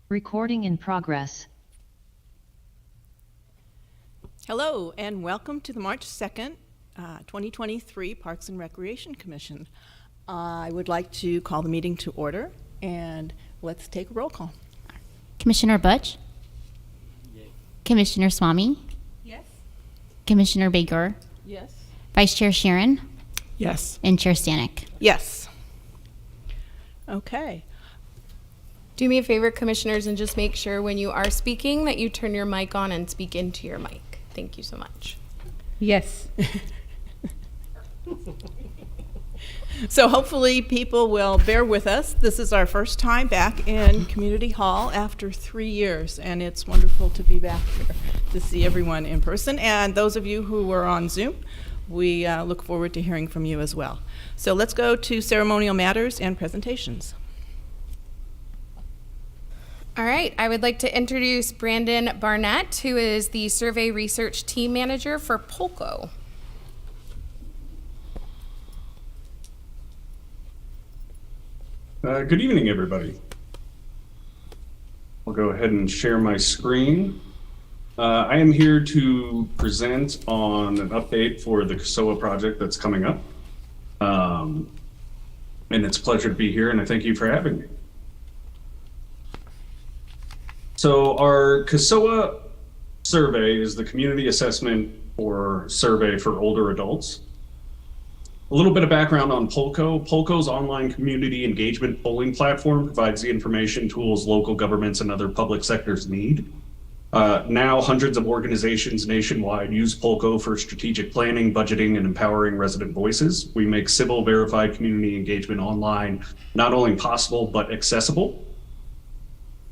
Recording in progress. Hello, and welcome to the March 2nd, 2023 Parks and Recreation Commission. I would like to call the meeting to order, and let's take a roll call. Commissioner Butch? Yay. Commissioner Swamy? Yes. Commissioner Baker? Yes. Vice Chair Sharon? Yes. And Chair Stanek? Yes. Okay. Do me a favor, commissioners, and just make sure when you are speaking that you turn your mic on and speak into your mic. Thank you so much. Yes. So hopefully people will bear with us. This is our first time back in Community Hall after 3 years, and it's wonderful to be back here to see everyone in person. And those of you who were on Zoom, we look forward to hearing from you as well. So let's go to ceremonial matters and presentations. All right, I would like to introduce Brandon Barnett, who is the Survey Research Team Manager for Polko. Good evening, everybody. I'll go ahead and share my screen. I am here to present on an update for the CSOA project that's coming up. And it's a pleasure to be here, and I thank you for having me. So our CSOA survey is the community assessment or survey for older adults. A little bit of background on Polko. Polko's online community engagement polling platform provides the information tools local governments and other public sectors need. Now, hundreds of organizations nationwide use Polko for strategic planning, budgeting, and empowering resident voices. We make civil verified community engagement online not only possible, but accessible.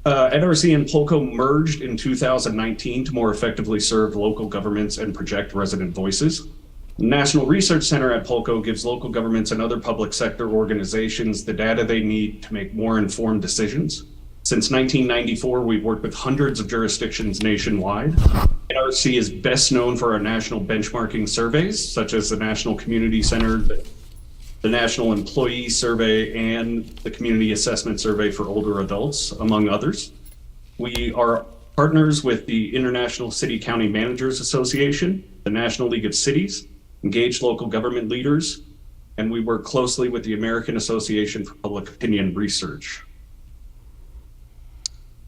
NRC and Polko merged in 2019 to more effectively serve local governments and project resident voices. The National Research Center at Polko gives local governments and other public sector organizations the data they need to make more informed decisions. Since 1994, we've worked with hundreds of jurisdictions nationwide. NRC is best known for our national benchmarking surveys, such as the National Community Center, the National Employee Survey, and the Community Assessment Survey for older adults, among others. We are partners with the International City County Managers Association, the National League of Cities, engaged local government leaders, and we work closely with the American Association for Public Opinion Research.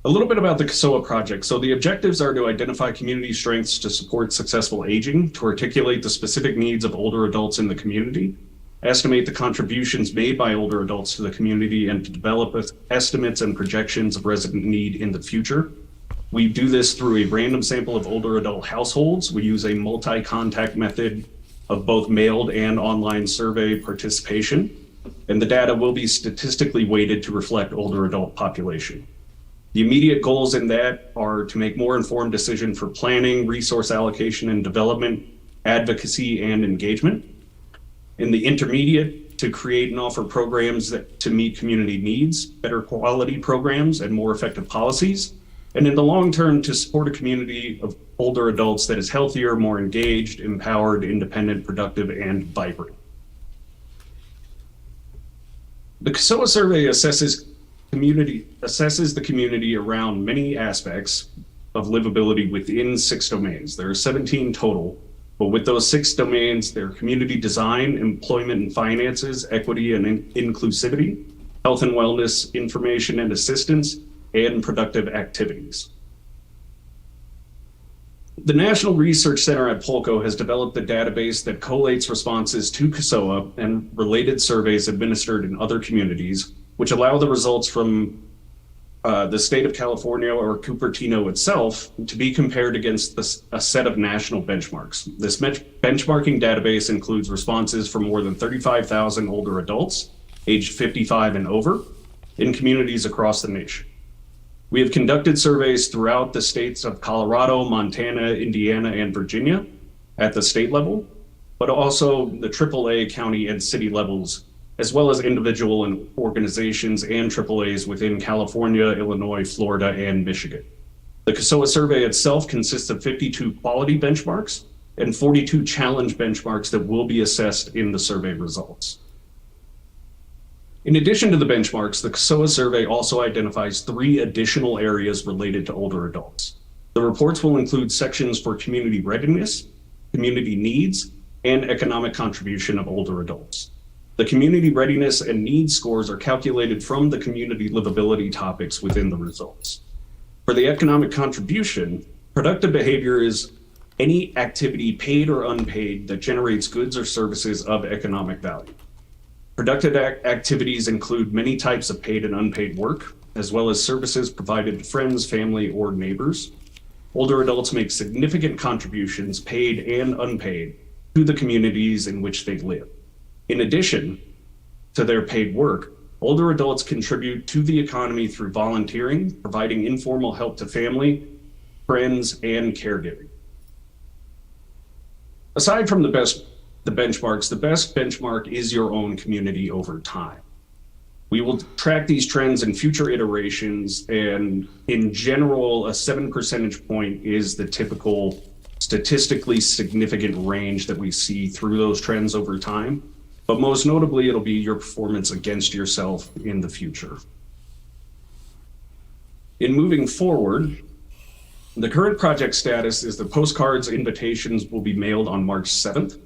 A little bit about the CSOA project. So the objectives are to identify community strengths to support successful aging, to articulate the specific needs of older adults in the community, estimate the contributions made by older adults to the community, and to develop estimates and projections of resident need in the future. We do this through a random sample of older adult households. We use a multi-contact method of both mailed and online survey participation, and the data will be statistically weighted to reflect older adult population. The immediate goals in that are to make more informed decisions for planning, resource allocation and development, advocacy, and engagement. In the intermediate, to create and offer programs to meet community needs, better quality programs, and more effective policies. And in the long term, to support a community of older adults that is healthier, more engaged, empowered, independent, productive, and vibrant. The CSOA survey assesses the community around many aspects of livability within 6 domains. There are 17 total, but with those 6 domains, they're community design, employment and finances, equity and inclusivity, health and wellness, information and assistance, and productive activities. The National Research Center at Polko has developed a database that collates responses to CSOA and related surveys administered in other communities, which allow the results from the state of California or Cupertino itself to be compared against a set of national benchmarks. This benchmarking database includes responses from more than 35,000 older adults aged 55 and over in communities across the nation. We have conducted surveys throughout the states of Colorado, Montana, Indiana, and Virginia at the state level, but also the AAA county and city levels, as well as individual and organizations and AAAs within California, Illinois, Florida, and Michigan. The CSOA survey itself consists of 52 quality benchmarks and 42 challenge benchmarks that will be assessed in the survey results. In addition to the benchmarks, the CSOA survey also identifies 3 additional areas related to older adults. The reports will include sections for community readiness, community needs, and economic contribution of older adults. The community readiness and needs scores are calculated from the community livability topics within the results. For the economic contribution, productive behavior is any activity, paid or unpaid, that generates goods or services of economic value. Productive activities include many types of paid and unpaid work, as well as services provided to friends, family, or neighbors. Older adults make significant contributions, paid and unpaid, to the communities in which they live. In addition to their paid work, older adults contribute to the economy through volunteering, providing informal help to family, friends, and caregiving. Aside from the benchmarks, the best benchmark is your own community over time. We will track these trends in future iterations, and in general, a 7 percentage point is the typical statistically significant range that we see through those trends over time. But most notably, it'll be your performance against yourself in the future. In moving forward, the current project status is the postcards invitations will be mailed on March 7th.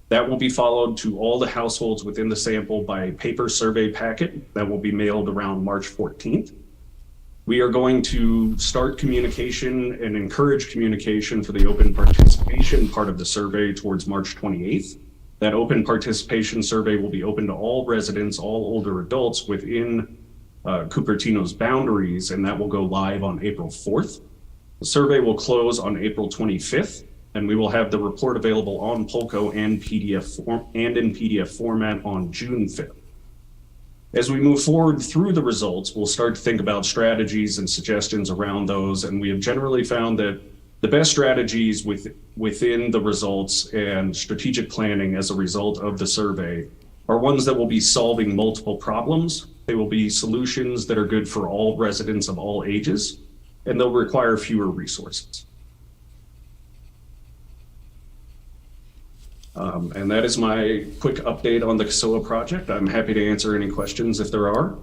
That will be followed to all the households within the sample by a paper survey packet that will be mailed around March 14th. We are going to start communication and encourage communication for the open participation part of the survey towards March 28th. That open participation survey will be open to all residents, all older adults within Cupertino's boundaries, and that will go live on April 4th. The survey will close on April 25th, and we will have the report available on Polko and in PDF format on June 5th. As we move forward through the results, we'll start to think about strategies and suggestions around those, and we have generally found that the best strategies within the results and strategic planning as a result of the survey are ones that will be solving multiple problems. They will be solutions that are good for all residents of all ages, and they'll require fewer resources. And that is my quick update on the CSOA project. I'm happy to answer any questions if there are.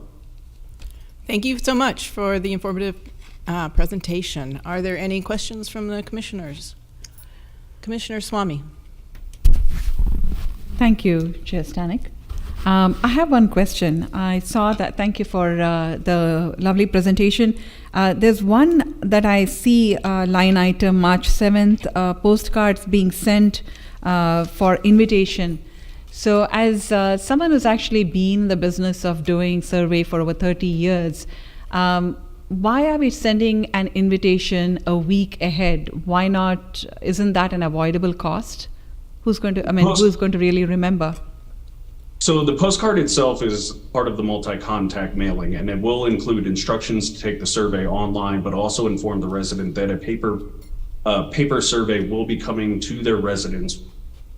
Thank you so much for the informative presentation. Are there any questions from the commissioners? Commissioner Swamy. Thank you, Chair Stanek. I have one question. I saw that, thank you for the lovely presentation. There's one that I see, line item, March 7th, postcards being sent for invitation. So as someone who's actually been in the business of doing survey for over 30 years, why are we sending an invitation a week ahead? Why not? Isn't that an avoidable cost? Who's going to really remember? So the postcard itself is part of the multi-contact mailing, and it will include instructions to take the survey online, but also inform the resident that a paper survey will be coming to their residents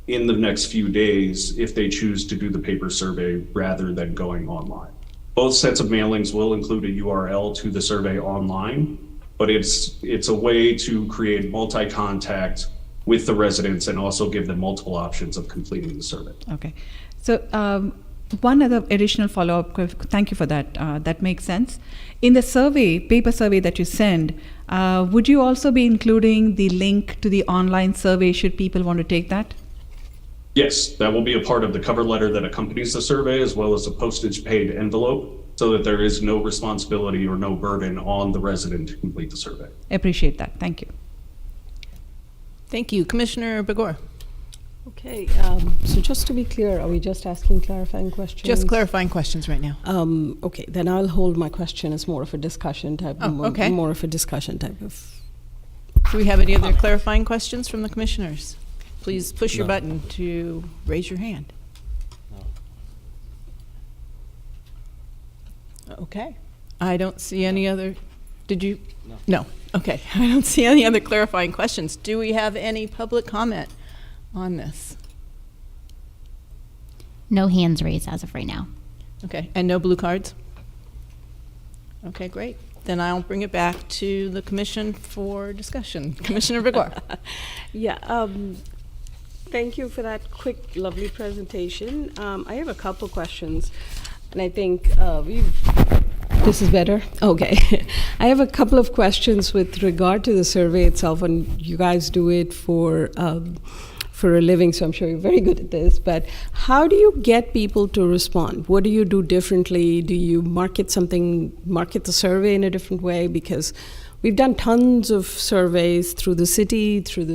in the next few days if they choose to do the paper survey rather than going online. Both sets of mailings will include a URL to the survey online, but it's a way to create multi-contact with the residents and also give them multiple options of completing the survey. Okay. So one other additional follow-up, thank you for that. That makes sense. In the survey, paper survey that you send, would you also be including the link to the online survey should people want to take that? Yes, that will be a part of the cover letter that accompanies the survey, as well as a postage paid envelope, so that there is no responsibility or no burden on the resident to complete the survey. Appreciate that. Thank you. Thank you. Commissioner Begor. Okay, so just to be clear, are we just asking clarifying questions? Just clarifying questions right now. Okay, then I'll hold my question as more of a discussion type. Okay. More of a discussion type of. Do we have any other clarifying questions from the commissioners? Please push your button to raise your hand. Okay. I don't see any other. Did you? No. Okay. I don't see any other clarifying questions. Do we have any public comment on this? No hands raised as of right now. Okay. And no blue cards? Okay, great. Then I'll bring it back to the commission for discussion. Commissioner Begor. Yeah, thank you for that quick, lovely presentation. I have a couple questions. And I think this is better? Okay. I have a couple of questions with regard to the survey itself, and you guys do it for a living, so I'm sure you're very good at this. But how do you get people to respond? What do you do differently? Do you market the survey in a different way? Because we've done tons of surveys through the city, through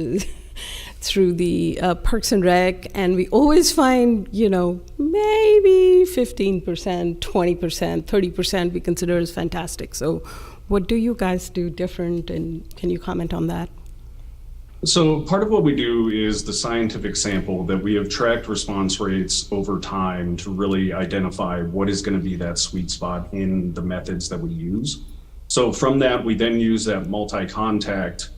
the Parks and Rec, and we always find, maybe 15%, 20%, 30% we consider as fantastic. So what do you guys do different, and can you comment on that? So part of what we do is the scientific sample that we have tracked response rates over time to really identify what is going to be that sweet spot in the methods that we use. So from that, we then use that multi-contact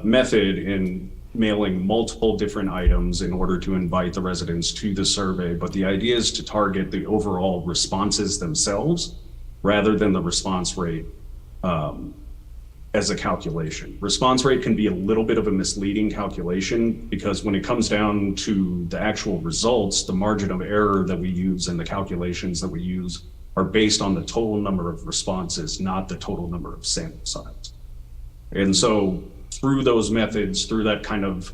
method in mailing multiple different items in order to invite the residents to the survey. But the idea is to target the overall responses themselves rather than the response rate as a calculation. Response rate can be a little bit of a misleading calculation because when it comes down to the actual results, the margin of error that we use and the calculations that we use are based on the total number of responses, not the total number of sample size. And so through those methods, through that kind of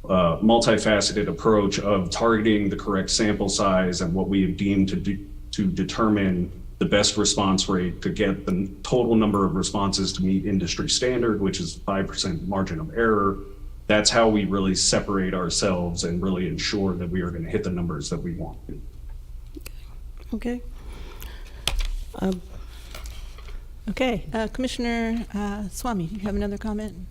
multifaceted approach of targeting the correct sample size and what we have deemed to determine the best response rate to get the total number of responses to meet industry standard, which is 5% margin of error, that's how we really separate ourselves and really ensure that we are going to hit the numbers that we want to. Okay. Okay, Commissioner Swamy, do you have another comment?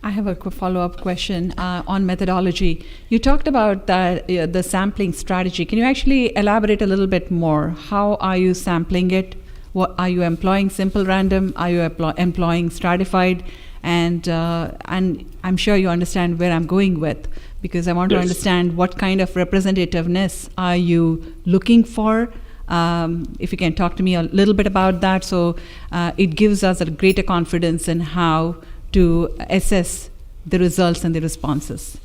I have a quick follow-up question on methodology. You talked about the sampling strategy. Can you actually elaborate a little bit more? How are you sampling it? What are you employing? Simple random? Are you employing stratified? And I'm sure you understand where I'm going with, because I want to understand what kind of representativeness are you looking for. If you can talk to me a little bit about that, so it gives us a greater confidence in how to assess the results and the responses.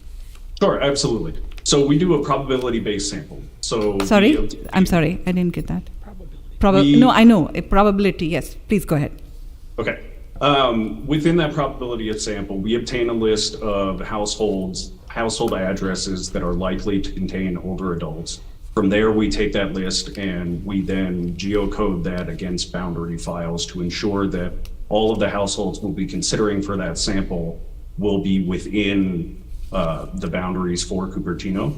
Sure, absolutely. So we do a probability-based sample. So sorry, I'm sorry, I didn't get that. No, I know a probability. Yes, please go ahead. Okay. Within that probability of sample, we obtain a list of household addresses that are likely to contain older adults. From there, we take that list and we then geocode that against boundary files to ensure that all of the households we'll be considering for that sample will be within the boundaries for Cupertino.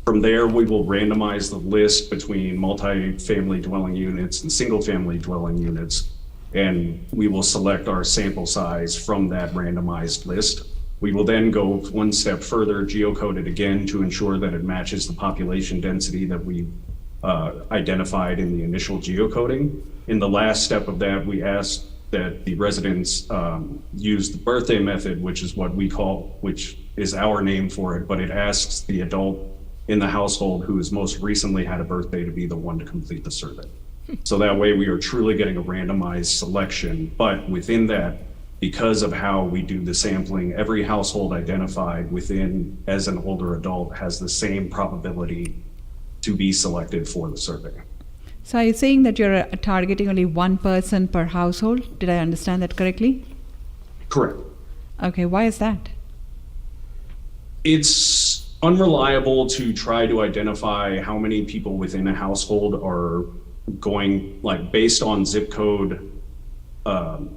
From there, we will randomize the list between multi-family dwelling units and single-family dwelling units, and we will select our sample size from that randomized list. We will then go one step further, geocode it again to ensure that it matches the population density that we identified in the initial geocoding. In the last step of that, we asked that the residents use the birthday method, which is our name for it, but it asks the adult in the household who has most recently had a birthday to be the one to complete the survey. So that way we are truly getting a randomized selection, but within that, because of how we do the sampling, every household identified within as an older adult has the same probability to be selected for the survey. So are you saying that you're targeting only one person per household? Did I understand that correctly? Correct. Okay, why is that? It's unreliable to try to identify how many people within a household are going, like, based on zip code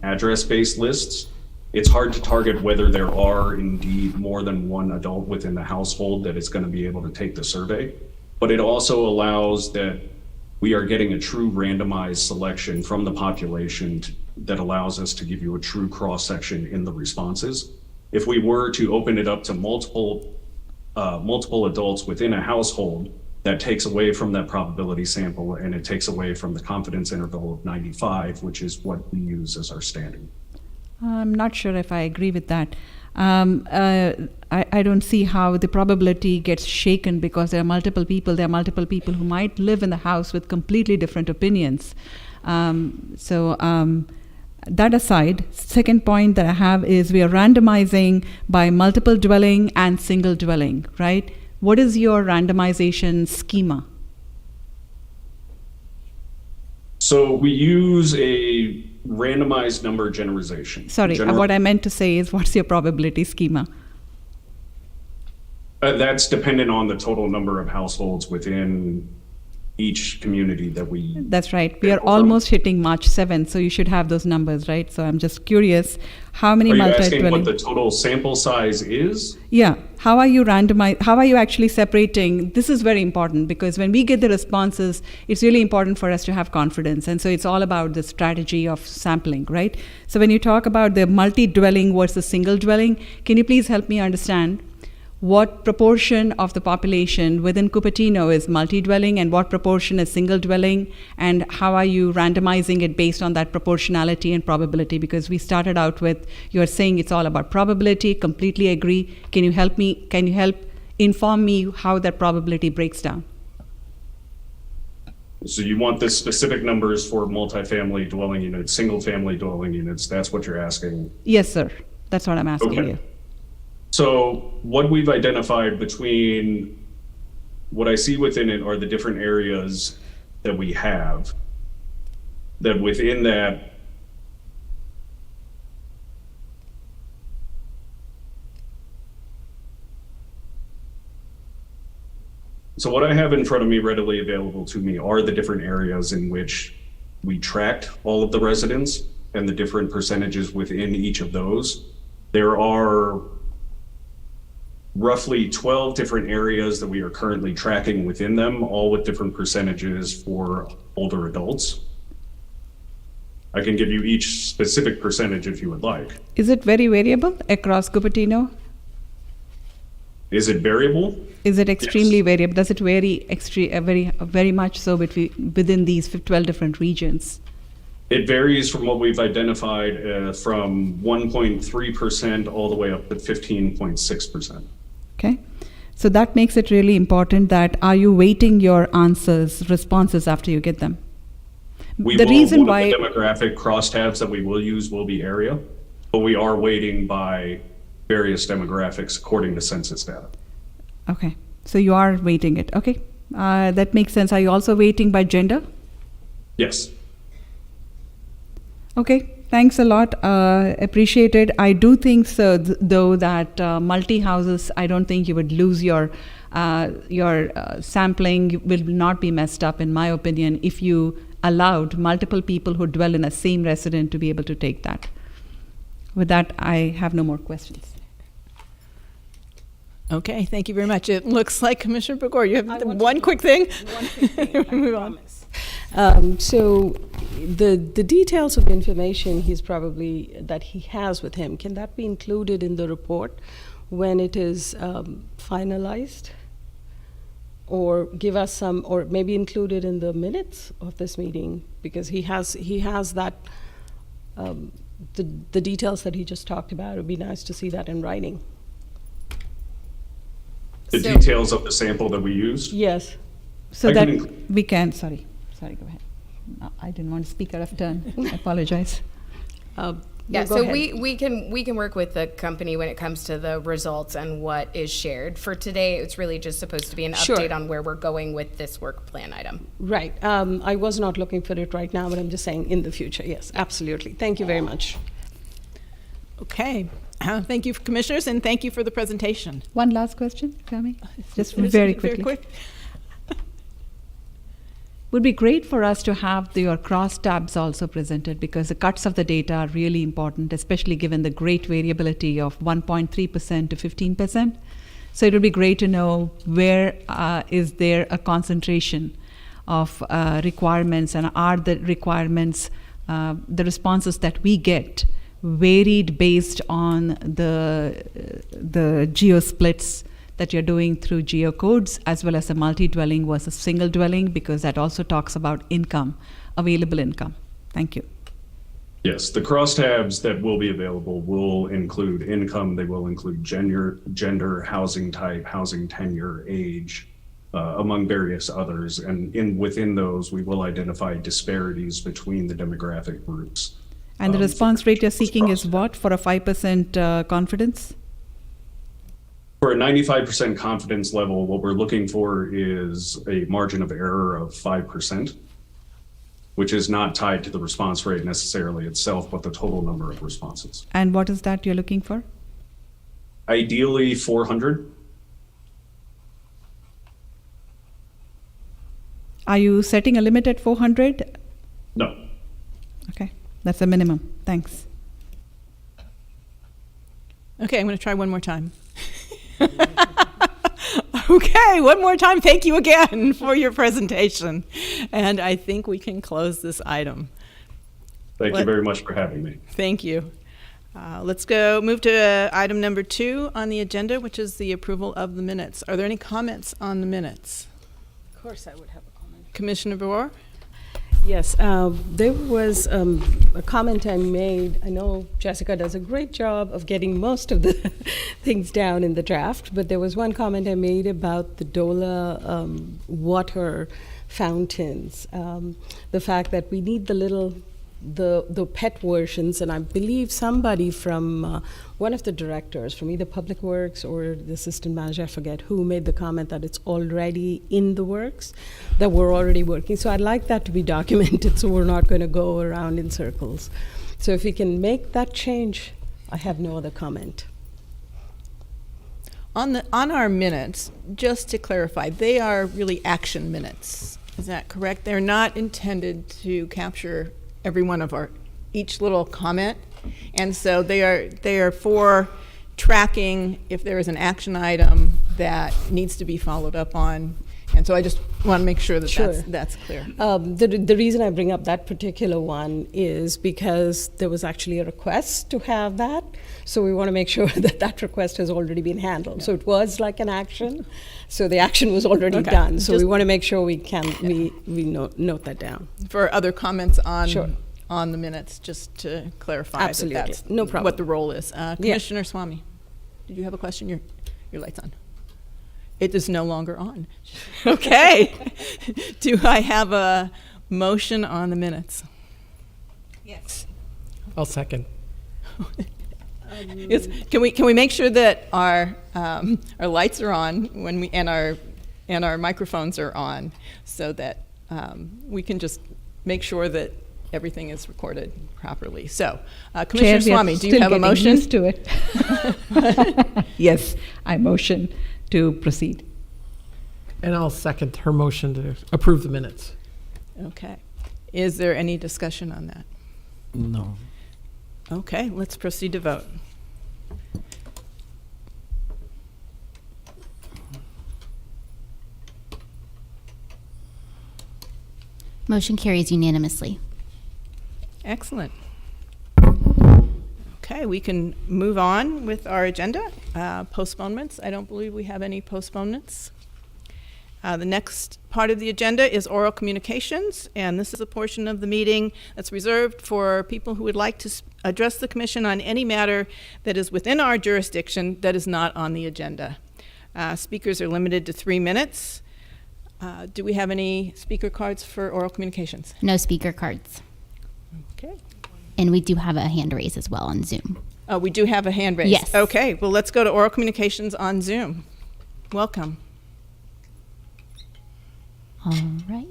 address-based lists. It's hard to target whether there are indeed more than one adult within the household that is going to be able to take the survey. But it also allows that we are getting a true randomized selection from the population that allows us to give you a true cross-section in the responses. If we were to open it up to multiple adults within a household, that takes away from that probability sample and it takes away from the confidence interval of 95, which is what we use as our standard. I'm not sure if I agree with that. I don't see how the probability gets shaken because there are multiple people. There are multiple people who might live in the house with completely different opinions. That aside, second point that I have is we are randomizing by multiple dwelling and single dwelling, right? What is your randomization schema? So we use a randomized number generalization. Sorry, what I meant to say is what's your probability schema? That's dependent on the total number of households within each community that we. That's right. We are almost hitting March 7th, so you should have those numbers, right? So I'm just curious, how many Are you asking multi-dwelling? what the total sample size is? Yeah. How are you how are you actually separating? This is very important because when we get the responses, it's really important for us to have confidence. And so it's all about the strategy of sampling, right? So when you talk about the multi-dwelling versus single dwelling, can you please help me understand what proportion of the population within Cupertino is multi-dwelling and what proportion is single dwelling, and how are you randomizing it based on that proportionality and probability? Because we started out with, you're saying it's all about probability, completely agree. Can you help inform me how that probability breaks down? So you want the specific numbers for multifamily dwelling units, single family dwelling units, that's what you're asking? Yes, sir. That's what I'm asking Okay. you. So what we've identified between what I see within it are the different areas that we have, that within that So what I have in front of me readily available to me are the different areas in which we tracked all of the residents and the different percentages within each of those. There are roughly 12 different areas that we are currently tracking within them, all with different percentages for older adults. I can give you each specific percentage if you would like. Is it very variable across Cupertino? Is it variable? Is it extremely Yes. variable? Does it vary very much so within these 12 different regions? It varies from what we've identified from 1.3% all the way up to 15.6%. Okay. So that makes it really important that are you weighting your responses after you get them? One of the demographic crosstabs that we will use will be area, but we are weighting by various demographics according to census data. Okay. So you are weighting it. Okay. That makes sense. Are you also weighting by gender? Yes. Okay. Thanks a lot. Appreciate it. I do think so, though, that multi-houses, I don't think you would lose your sampling will not be messed up, in my opinion, if you allowed multiple people who dwell in a same resident to be able to take that. With that, I have no more questions. Okay, thank you very much. It looks like Commissioner Pagor, you have one quick thing. One quick thing, I Move on. promise. So the details of information that he has with him, can that be included in the report when it is finalized? Or give us some, or maybe included in the minutes of this meeting? Because he has that, the details that he just talked about. It would be nice to see that in writing. The details of the sample that we used? Yes. So I that can we can, sorry, go ahead. No, I didn't want to speak out of turn. I apologize. Yeah, go so ahead. we can work with the company when it comes to the results and what is shared. For today, it's really just supposed to be an Sure. update on where we're going with this work plan item. Right. I was not looking for it right now, but I'm just saying in the future. Yes, absolutely. Thank you very much. Okay, thank you, commissioners, and thank you for the presentation. One last question, Kami? Just It is very quickly. quick. Would be great for us to have your crosstabs also presented because the cuts of the data are really important, especially given the great variability of 1.3% to 15%. So it would be great to know where is there a concentration of requirements, and are the requirements, the responses that we get varied based on the geo splits that you're doing through geocodes, as well as the multi-dwelling versus single dwelling, because that also talks about income, available income. Thank you. Yes, the crosstabs that will be available will include income, they will include gender, housing type, housing tenure, age, among various others. And within those, we will identify disparities between the demographic groups. And the response rate you're seeking is what for a 5% confidence? For a 95% confidence level, what we're looking for is a margin of error of 5%. which is not tied to the response rate necessarily itself, but the total number of responses. And what is that you're looking for? Ideally 400. Are you setting a limit at 400? No. Okay, that's the minimum. Thanks. Okay, I'm going to try one more time. Okay, one more time. Thank you again for your presentation. And I think we can close this item. Thank you very much for having me. Thank you. Let's move to item number 2 on the agenda, which is the approval of the minutes. Are there any comments on the minutes? Of course, I would have a comment. Commissioner Barr? Yes, there was a comment I made. I know Jessica does a great job of getting most of the things down in the draft, but there was one comment I made about the DOLA water fountains. The fact that we need the pet versions, and I believe somebody from one of the directors from either Public Works or the assistant manager, I forget who, made the comment that it's already in the works, that we're already working. So I'd like that to be documented so we're not going to go around in circles. So if we can make that change, I have no other comment. On our minutes, just to clarify, they are really action minutes. Is that correct? They're not intended to capture every one of each little comment, and so they are for tracking if there is an action item that needs to be followed up on, and so I just want to make sure that Sure. that's clear. The reason I bring up that particular one is because there was actually a request to have that, so we want to make sure that that request has already been handled. So it was like an action, so the action was already Okay. done. So we Just- want to make sure we note that down. For other comments on Sure. on the minutes, just to clarify Absolutely. that that's No problem. what the role is. Commissioner Swamy, did you have a question? Your light's on. It is no longer on. Okay. Do I have a motion on the minutes? Yes. I'll second. Can we make sure that our lights are on and our microphones are on, so that we can just make sure that everything is recorded properly. So, Commissioner Chair, we are Swamy, do you still have a getting motion? used to it. Yes, I motion to proceed. And I'll second her motion to approve the minutes. Okay. Is there any discussion on that? No. Okay, let's proceed to vote. Motion carries unanimously. Excellent. Okay, we can move on with our agenda. Postponements. I don't believe we have any postponements. The next part of the agenda is oral communications, and this is a portion of the meeting that's reserved for people who would like to address the commission on any matter that is within our jurisdiction that is not on the agenda. Speakers are limited to 3 minutes. Do we have any speaker cards for oral communications? No speaker cards. Okay. And we do have a hand raise as well on Zoom. Oh, we do have a hand raised. Yes. Okay, well, let's go to oral communications on Zoom. Welcome. All right.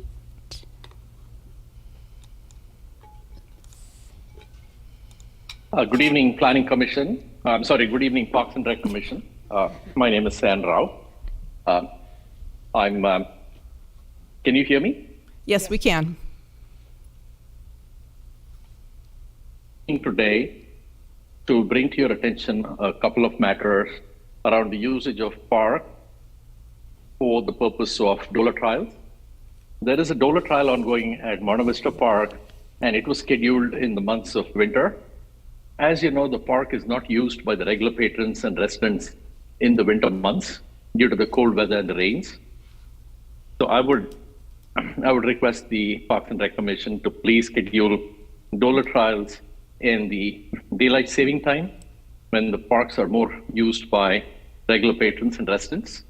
Good evening, Planning Commission. Good evening, Parks and Rec Commission. My name is San Rao. Can you hear me? Yes, we can. Today, to bring to your attention a couple of matters around the usage of park for the purpose of DOLA trials. There is a DOLA trial ongoing at Monte Vista Park, and it was scheduled in the months of winter. As you know, the park is not used by the regular patrons and residents in the winter months due to the cold weather and the rains. So I would request the Parks and Rec Commission to please schedule DOLA trials in the daylight saving time when the parks are more used by regular patrons and residents,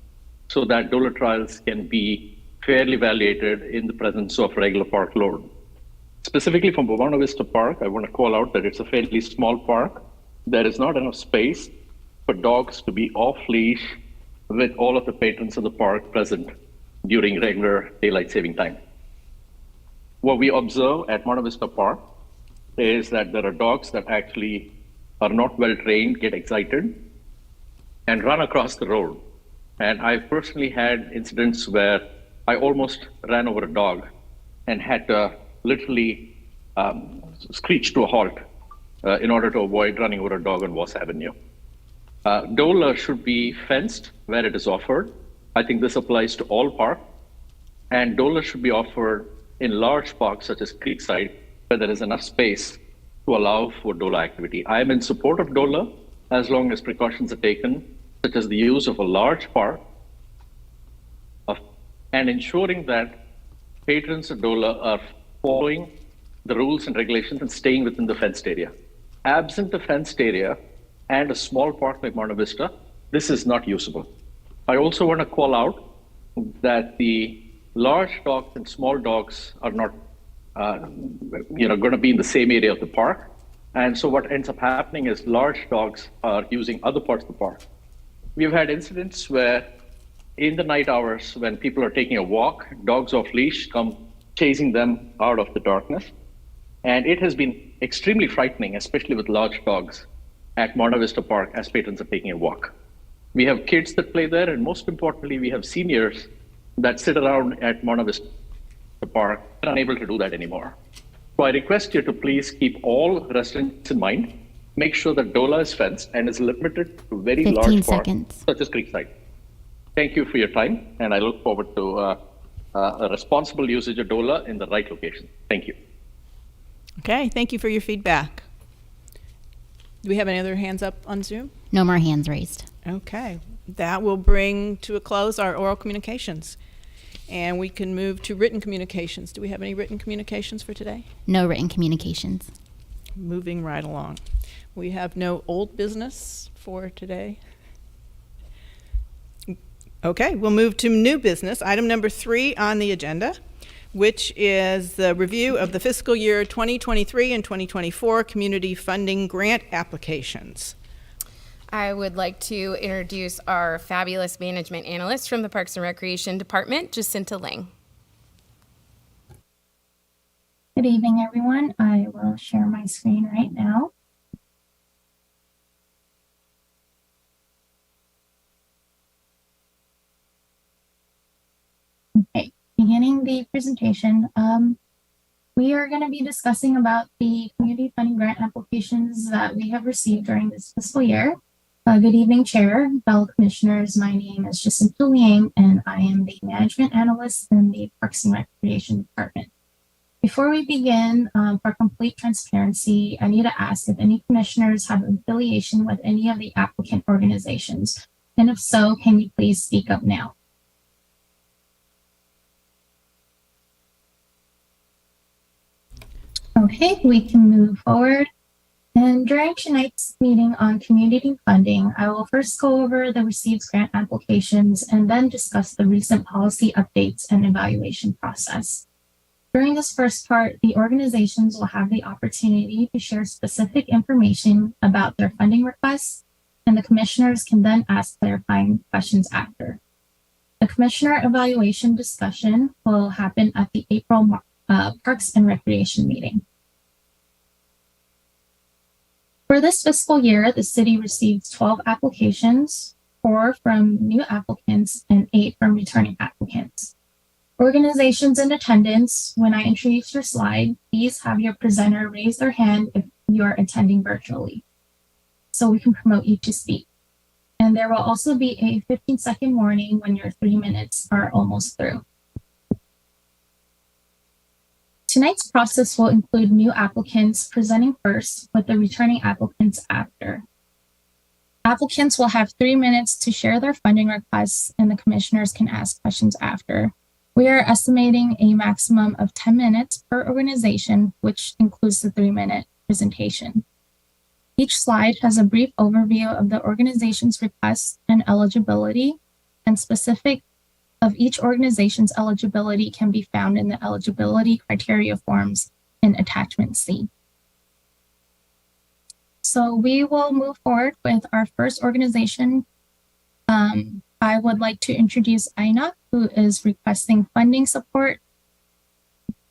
so that DOLA trials can be fairly evaluated in the presence of regular park load. Specifically from Buona Vista Park, I want to call out that it's a fairly small park. There is not enough space for dogs to be off leash with all of the patrons of the park present during regular daylight saving time. what we observe at Monte Vista Park is that there are dogs that actually are not well trained, get excited, and run across the road. And I've personally had incidents where I almost ran over a dog and had to literally screech to a halt in order to avoid running over a dog on Voss Avenue. DOLA should be fenced where it is offered. I think this applies to all parks. And DOLA should be offered in large parks such as Creekside, where there is enough space to allow for DOLA activity. I am in support of DOLA as long as precautions are taken, such as the use of a large park and ensuring that patrons of DOLA are following the rules and regulations and staying within the fenced area. Absent the fenced area and a small park like Monte Vista, this is not usable. I also want to call out that the large dogs and small dogs are not going to be in the same area of the park. And so what ends up happening is large dogs are using other parts of the park. We've had incidents where in the night hours when people are taking a walk, dogs off leash come chasing them out of the darkness. And it has been extremely frightening, especially with large dogs at Monte Vista Park as patrons are taking a walk. We have kids that play there, and most importantly, we have seniors that sit around at Monte Vista Park and are unable to do that anymore. So I request you to please keep all residents in mind, make sure that DOLA is fenced and is limited to very 15 large parks, seconds. such as Creekside. Thank you for your time, and I look forward to a responsible usage of DOLA in the right location. Thank you. Okay, thank you for your feedback. Do we have any other hands up on Zoom? No more hands raised. Okay, that will bring to a close our oral communications. And we can move to written communications. Do we have any written communications for today? No written communications. Moving right along. We have no old business for today. Okay, we'll move to new business. Item number 3 on the agenda, which is the review of the fiscal year 2023 and 2024 community funding grant applications. I would like to introduce our fabulous management analyst from the Parks and Recreation Department, Jacinta Lang. Good evening, everyone. I will share my screen right now. Okay, beginning the presentation, we are going to be discussing about the community funding grant applications that we have received during this fiscal year. Good evening, Chair, fellow commissioners. My name is Jacinta Liang, and I am the management analyst in the Parks and Recreation Department. Before we begin, for complete transparency, I need to ask if any commissioners have an affiliation with any of the applicant organizations, and if so, can you please speak up now? Okay, we can move forward. And during tonight's meeting on community funding, I will first go over the received grant applications and then discuss the recent policy updates and evaluation process. During this first part, the organizations will have the opportunity to share specific information about their funding requests, and the commissioners can then ask clarifying questions after. The commissioner evaluation discussion will happen at the April Parks and Recreation meeting. For this fiscal year, the city received 12 applications, 4 from new applicants and 8 from returning applicants. Organizations in attendance, when I introduce your slide, please have your presenter raise their hand if you are attending virtually, so we can promote you to speak. And there will also be a 15-second warning when your 3 minutes are almost through. Tonight's process will include new applicants presenting first, with the returning applicants after. Applicants will have 3 minutes to share their funding requests, and the commissioners can ask questions after. We are estimating a maximum of 10 minutes per organization, which includes the 3-minute presentation. Each slide has a brief overview of the organization's requests and eligibility, and specific of each organization's eligibility can be found in the eligibility criteria forms in attachment C. So we will move forward with our first organization. I would like to introduce INOC, who is requesting funding support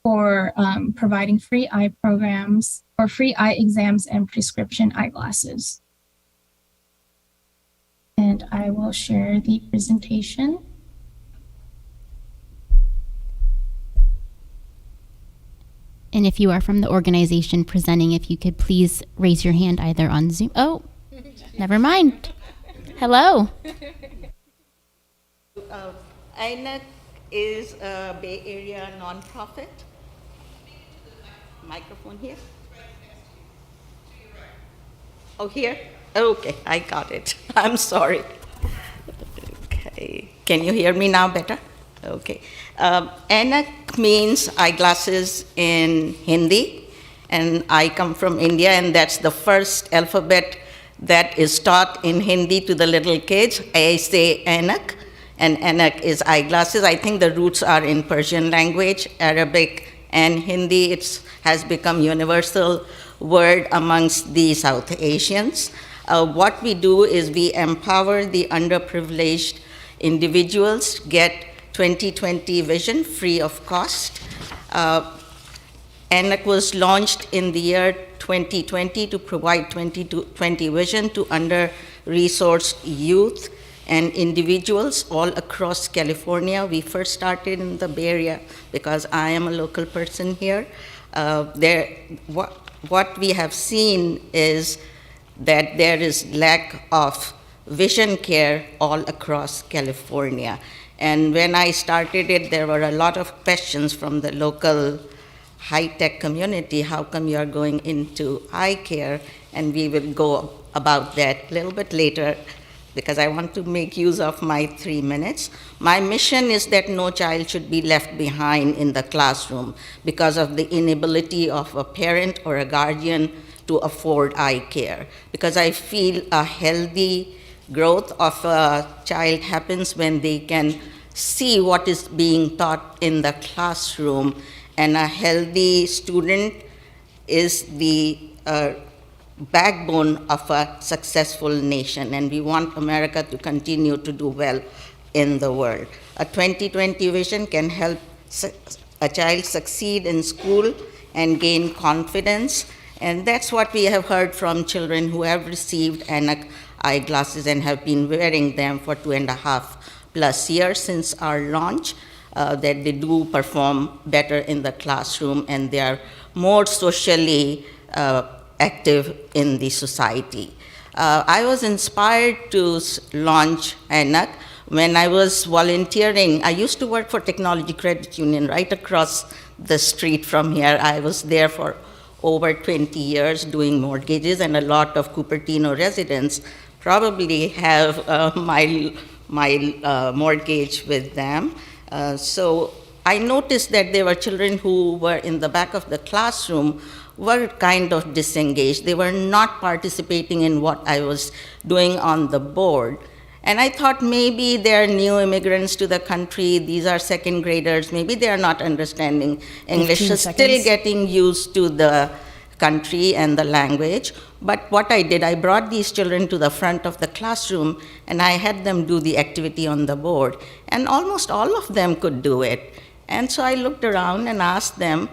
for providing free eye programs or free eye exams and prescription eyeglasses. And I will share the presentation. And if you are from the organization presenting, if you could please raise your hand either on Zoom. Oh, never mind. Hello. INEC is a Bay Area nonprofit. Microphone here. Oh, here? Okay, I got it. I'm sorry. Okay, can you hear me now better? Okay. INEC means eyeglasses in Hindi, and I come from India, and that's the first alphabet that is taught in Hindi to the little kids. I say INEC, and INEC is eyeglasses. I think the roots are in Persian language, Arabic, and Hindi. It has become universal word amongst the South Asians. What we do is we empower the underprivileged individuals, get 20/20 vision free of cost. ANAC was launched in the year 2020 to provide 20/20 vision to under-resourced youth and individuals all across California. We first started in the Bay Area because I am a local person here. What we have seen is that there is lack of vision care all across California. And when I started it, there were a lot of questions from the local high-tech community. How come you are going into eye care? And we will go about that a little bit later because I want to make use of my 3 minutes. My mission is that no child should be left behind in the classroom because of the inability of a parent or a guardian to afford eye care. Because I feel a healthy growth of a child happens when they can see what is being taught in the classroom, and a healthy student is the backbone of a successful nation, and we want America to continue to do well in the world. A 20/20 vision can help a child succeed in school and gain confidence, and that's what we have heard from children who have received ANAC eyeglasses and have been wearing them for 2.5+ years since our launch, that they do perform better in the classroom and they are more socially active in the society. I was inspired to launch ANAC when I was volunteering. I used to work for Technology Credit Union right across the street from here. I was there for over 20 years doing mortgages, and a lot of Cupertino residents probably have my mortgage with them. So I noticed that there were children who were in the back of the classroom were kind of disengaged. They were not participating in what I was doing on the board. And I thought maybe they're new immigrants to the country, these are second graders, maybe they're not understanding English, so still getting used to the country and the language. But what I did, I brought these children to the front of the classroom and I had them do the activity on the board. And almost all of them could do it. And so I looked around and asked them,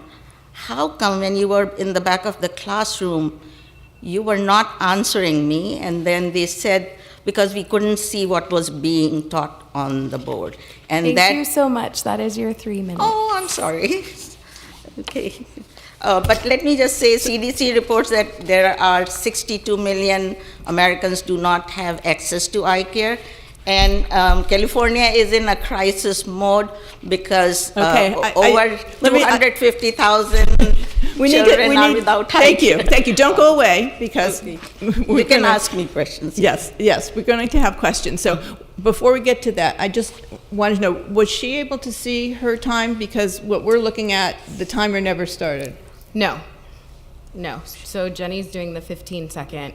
how come when you were in the back of the classroom, you were not answering me? And then they said, because we couldn't see what was being taught on the board. And Thank you so much. That is your 3 minutes. Oh, I'm sorry. Okay. But let me just say, CDC reports that there are 62 million Americans do not have access to eye care. And California is in a crisis mode because over 250,000 children are without eye care. Thank you. Don't go away because you can ask me questions. Yes, we're going to have questions. So before we get to that, I just wanted to know, was she able to see her time? Because what we're looking at, the timer never started. No. So Jenny's doing the 15-second.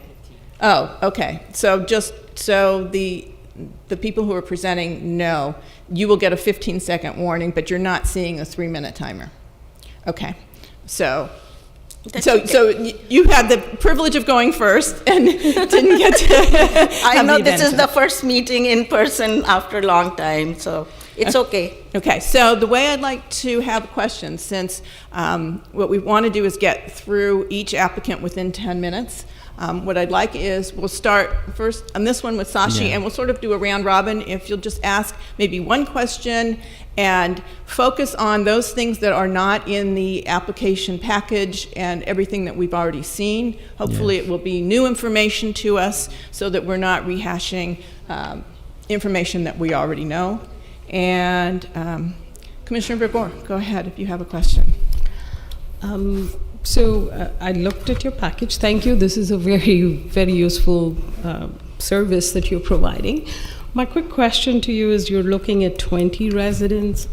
Oh, okay. So just so the people who are presenting know, you will get a 15-second warning, but you're not seeing a 3-minute timer. Okay. So you had the privilege of going first and didn't get to I know this is the first meeting in person after a long time, so It's okay. Okay, so the way I'd like to have questions, since what we want to do is get through each applicant within 10 minutes, what I'd like is we'll start first on this one with Sashi, and we'll sort of do a round robin. If you'll just ask maybe one question and focus on those things that are not in the application package and everything that we've already seen. Hopefully it will be new information to us so that we're not rehashing information that we already know. And Commissioner Bergor, go ahead if you have a question. I looked at your package. Thank you. This is a very, very useful service that you're providing. My quick question to you is, you're looking at 20 residents.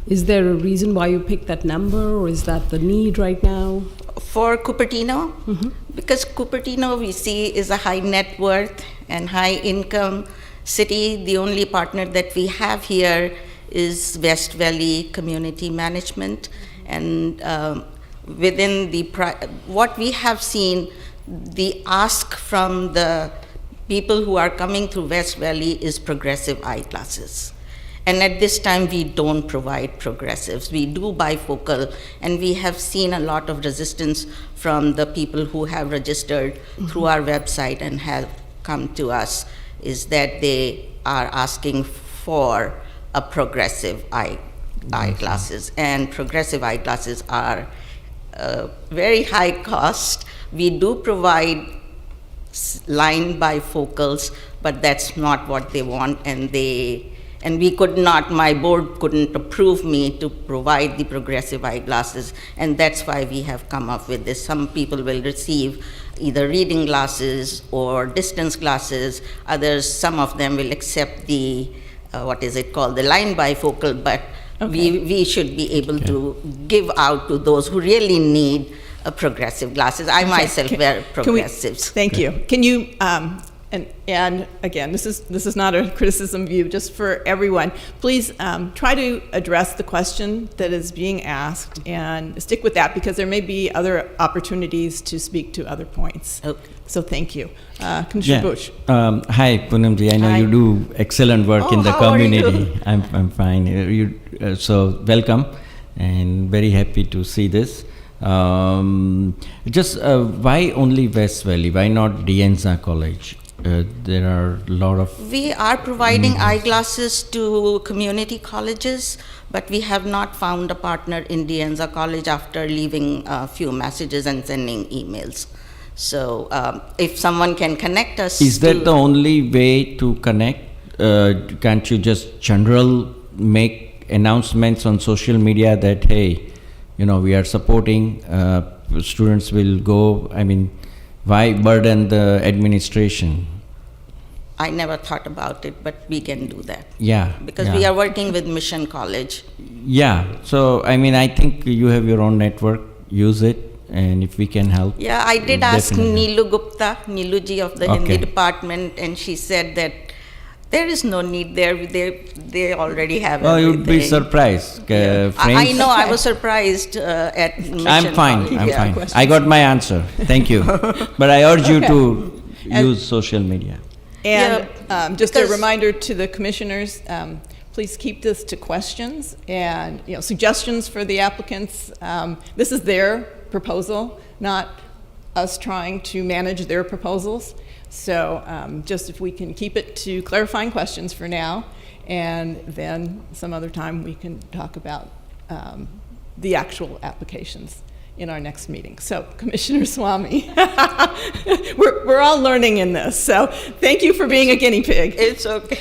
Is there a reason why you picked that number, or is that the need right now? For Cupertino, because Cupertino we see is a high net worth and high income city. The only partner that we have here is West Valley Community Management, and within what we have seen, the ask from the people who are coming through West Valley is progressive eyeglasses. And at this time, we don't provide progressives. We do bifocal, and we have seen a lot of resistance from the people who have registered through our website and have come to us, is that they are asking for a progressive eyeglasses. And progressive eyeglasses are very high cost. We do provide line bifocals, but that's not what they want, and we could not, my board couldn't approve me to provide the progressive eyeglasses, and that's why we have come up with this. Some people will receive either reading glasses or distance glasses. Others, some of them will accept the, the line bifocal, but we should be able to give out to those who really need progressive glasses. I myself wear progressives. Thank you. Can you, and again, this is not a criticism of you, just for everyone, please try to address the question that is being asked and stick with that, because there may be other opportunities to speak to other points. Okay. So thank you. Commissioner Bush. Hi, Poonamji. I know you do excellent work in the community. I'm fine. So welcome, and very happy to see this. Why only West Valley? Why not Dianza College? There are a lot of... We are providing eyeglasses to community colleges, but we have not found a partner in Dianza College after leaving a few messages and sending emails. So if someone can connect us... Is that the only way to connect? Can't you just make announcements on social media that, hey, we are supporting, students will go? I mean, why burden the administration? I never thought about it, but we can do that. Yeah. Because we are working with Mission College. Yeah. So, I mean, I think you have your own network. Use it, and if we can help. Yeah, I did ask Neelu Gupta, Neeluji of the Hindi department, and she said that there is no need there. They already have everything. Oh, you'd be surprised. I know, I was surprised at Mission. I'm fine. I got my answer. Thank you. But I urge you to use social media. And just a reminder to the commissioners, please keep this to questions and suggestions for the applicants. This is their proposal, not us trying to manage their proposals. So just if we can keep it to clarifying questions for now, and then some other time we can talk about the actual applications in our next meeting. So, Commissioner Swamy, we're all learning in this, so thank you for being a guinea pig. It's okay.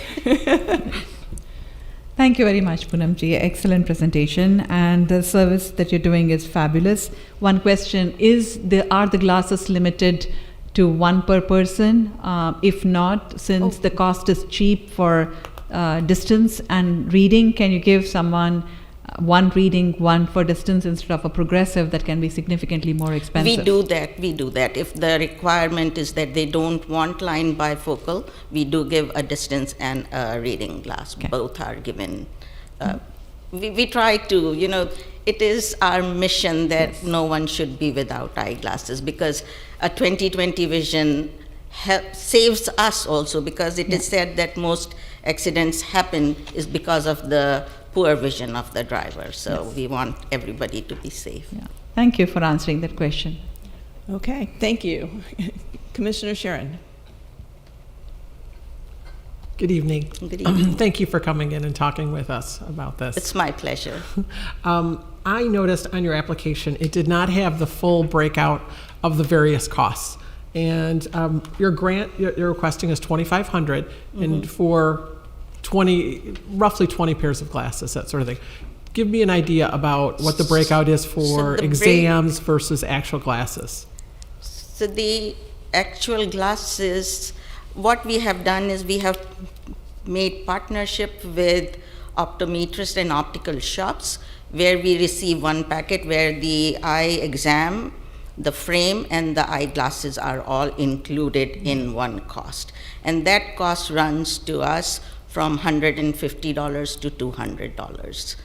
Thank you very much, Poonamji. Excellent presentation, and the service that you're doing is fabulous. One question is, are the glasses limited to one per person? If not, since the cost is cheap for distance and reading, can you give someone one reading, one for distance, instead of a progressive that can be significantly more expensive? We do that. If the requirement is that they don't want line bifocal, we do give a distance and a reading glass. Okay. Both are given. We try to, it is our mission that no one should be without eyeglasses, because a 20/20 vision saves us also, because it is said that most accidents happen is because of the poor vision of the driver. So we want everybody to be safe. Yeah. Thank you for answering that question. Okay, thank you. Commissioner Sharon. Good evening. Good evening. Thank you for coming in and talking with us about this. It's my pleasure. I noticed on your application, it did not have the full breakout of the various costs. And your grant you're requesting is $2,500 and for roughly 20 pairs of glasses, that sort of thing. Give me an idea about what the breakout is for exams versus actual glasses. So the actual glasses, what we have done is we have made partnership with optometrists and optical shops where we receive one packet where the eye exam, the frame, and the eyeglasses are all included in one cost. And that cost runs to us from $150 to $200.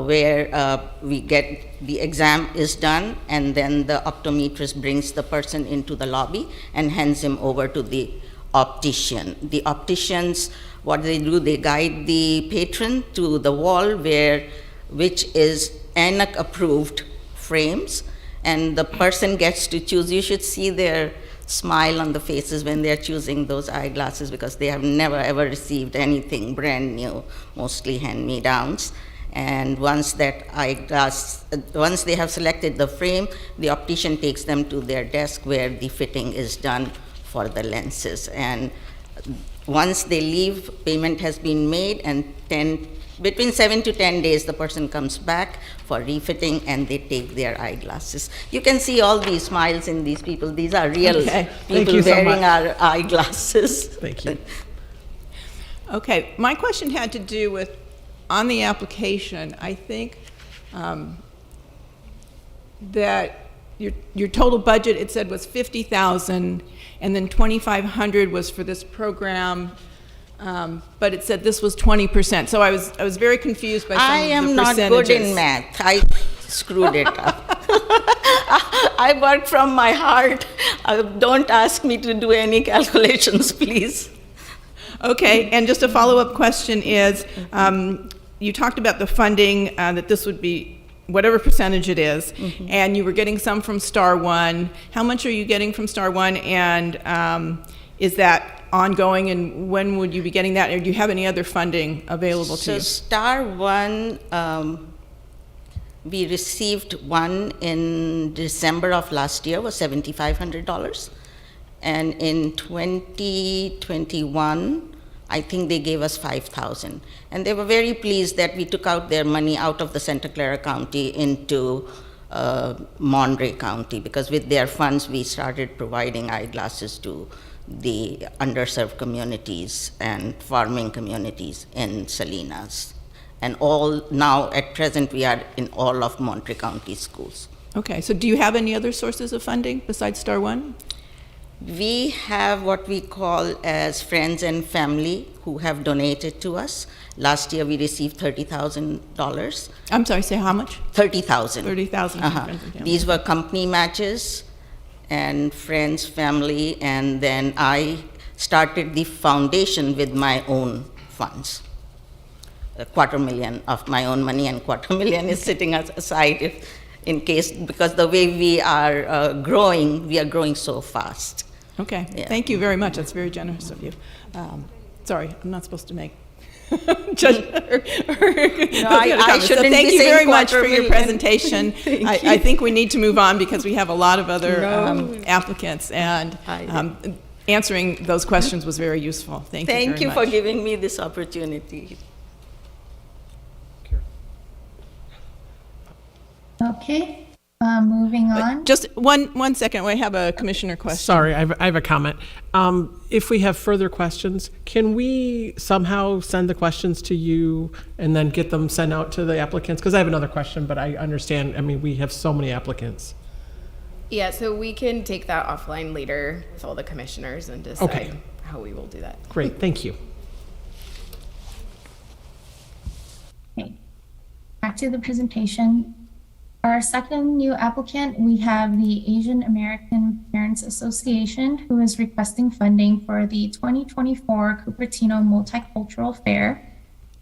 Where we get the exam is done, and then the optometrist brings the person into the lobby and hands him over to the optician. The opticians, what they do, they guide the patron to the wall which is ANAC approved frames, and the person gets to choose. You should see their smile on the faces when they're choosing those eyeglasses, because they have never ever received anything brand new, mostly hand-me-downs. And once that once they have selected the frame, the optician takes them to their desk where the fitting is done for the lenses. And once they leave, payment has been made, and between 7 to 10 days, the person comes back for refitting and they take their eyeglasses. You can see all these smiles in these people. These are real people wearing our eyeglasses. Thank you. Okay, my question had to do with, on the application, I think that your total budget, it said, was $50,000, and then $2,500 was for this program, but it said this was 20%. So I was very confused by some of the percentages. I am not good in math. I screwed it up. I work from my heart. Don't ask me to do any calculations, please. Okay, and just a follow-up question is, you talked about the funding, that this would be whatever percentage it is, and you were getting some from Star One. How much are you getting from Star One, and is that ongoing, and when would you be getting that, or do you have any other funding available to you? So Star One, we received one in December of last year, was $7,500. And in 2021, I think they gave us $5,000. And they were very pleased that we took out their money out of the Santa Clara County into Monterey County, because with their funds, we started providing eyeglasses to the underserved communities and farming communities in Salinas. And now at present, we are in all of Monterey County schools. Okay, so do you have any other sources of funding besides Star One? We have what we call as friends and family who have donated to us. Last year we received $30,000. I'm sorry, say how much? $30,000. $30,000 from friends and family. These were company matches and friends, family, and then I started the foundation with my own funds. $250,000 of my own money, and $250,000 is sitting aside in case, because the way we are growing so fast. Okay, Yeah. Thank you very much. That's very generous of you. Sorry, I'm not supposed to make judge. I shouldn't so thank be you saying very much for your $250,000. presentation. I think we need to move on because we have a lot of other applicants, and answering those questions was very useful. Thank you very much. Thank you for giving me this opportunity. Okay, moving on. Just one second. I have a commissioner question. Sorry, I have a comment. If we have further questions, can we somehow send the questions to you and then get them sent out to the applicants? Because I have another question, but I understand, we have so many applicants. Yeah, so we can take that offline later with all the commissioners and decide how we will do that. Great, thank you. Back to the presentation. our second new applicant, we have the Asian American Parents Association, who is requesting funding for the 2024 Cupertino Multicultural Fair.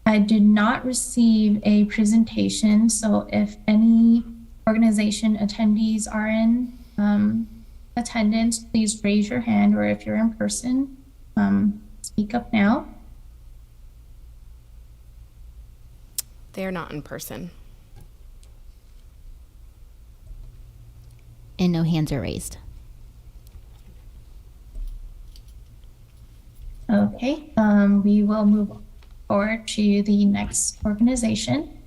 I did not receive a presentation, so if any organization attendees are in attendance, please raise your hand, or if you're in person, speak up now. They're not in person. And no hands are raised. Okay, we will move forward to the next organization.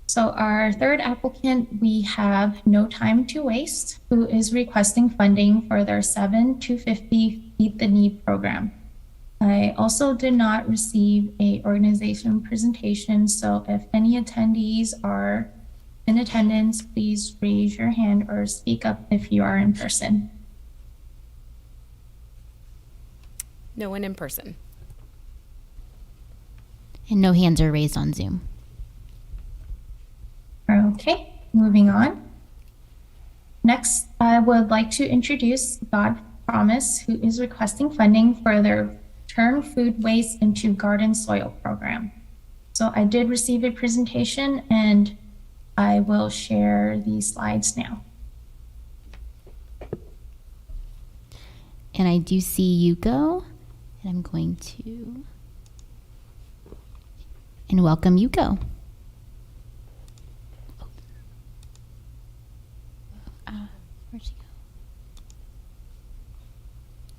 So our third applicant, we have No Time to Waste, who is requesting funding for their 7-250 Feed the Need program. I also did not receive a organization presentation, so if any attendees are in attendance, please raise your hand or speak up if you are in person. No one in person. And no hands are raised on Zoom. Okay, moving on. Next, I would like to introduce God Promise, who is requesting funding for their Turn Food Waste into Garden Soil program. So I did receive a presentation and I will share the slides now. And I do see Yuko, and I'm going to and welcome Yuko. Where'd she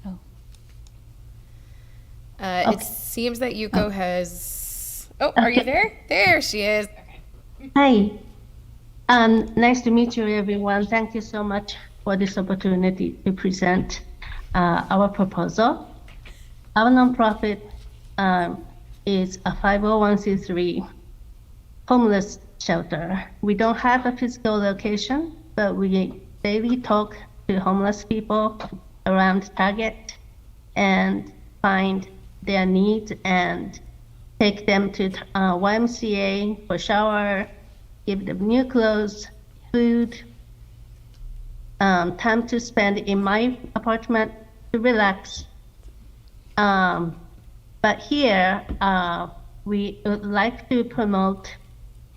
go? Oh. It seems that Yuko has. Oh, are you there? There she is. Hi. Nice to meet you, everyone. Thank you so much for this opportunity to present our proposal. Our nonprofit is a 501c3 homeless shelter. We don't have a physical location, but we daily talk to homeless people around Target and find their needs and take them to YMCA for shower, give them new clothes, food, time to spend in my apartment to relax. But here, we would like to promote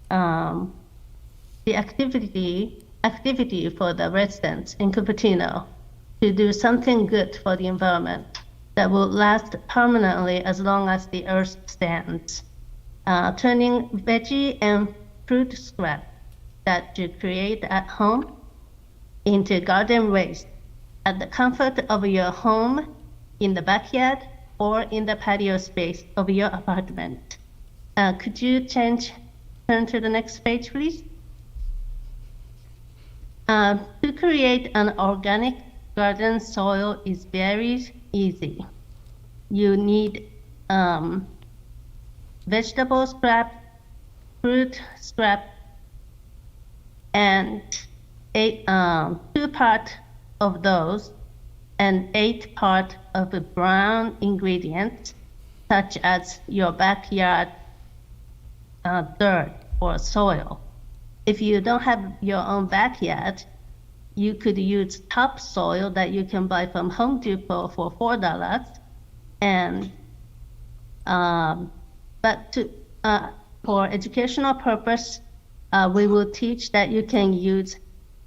the activity for the residents in Cupertino to do something good for the environment that will last permanently as long as the earth stands. Turning veggie and fruit scrap that you create at home into garden waste at the comfort of your home, in the backyard, or in the patio space of your apartment. Could you turn to the next page, please? To create an organic garden soil is very easy. You need vegetable scrap, fruit scrap, and 2 parts of those, and 8 parts of the brown ingredients, such as your backyard dirt or soil. If you don't have your own backyard, you could use topsoil that you can buy from Home Depot for $4. And for educational purpose, we will teach that you can use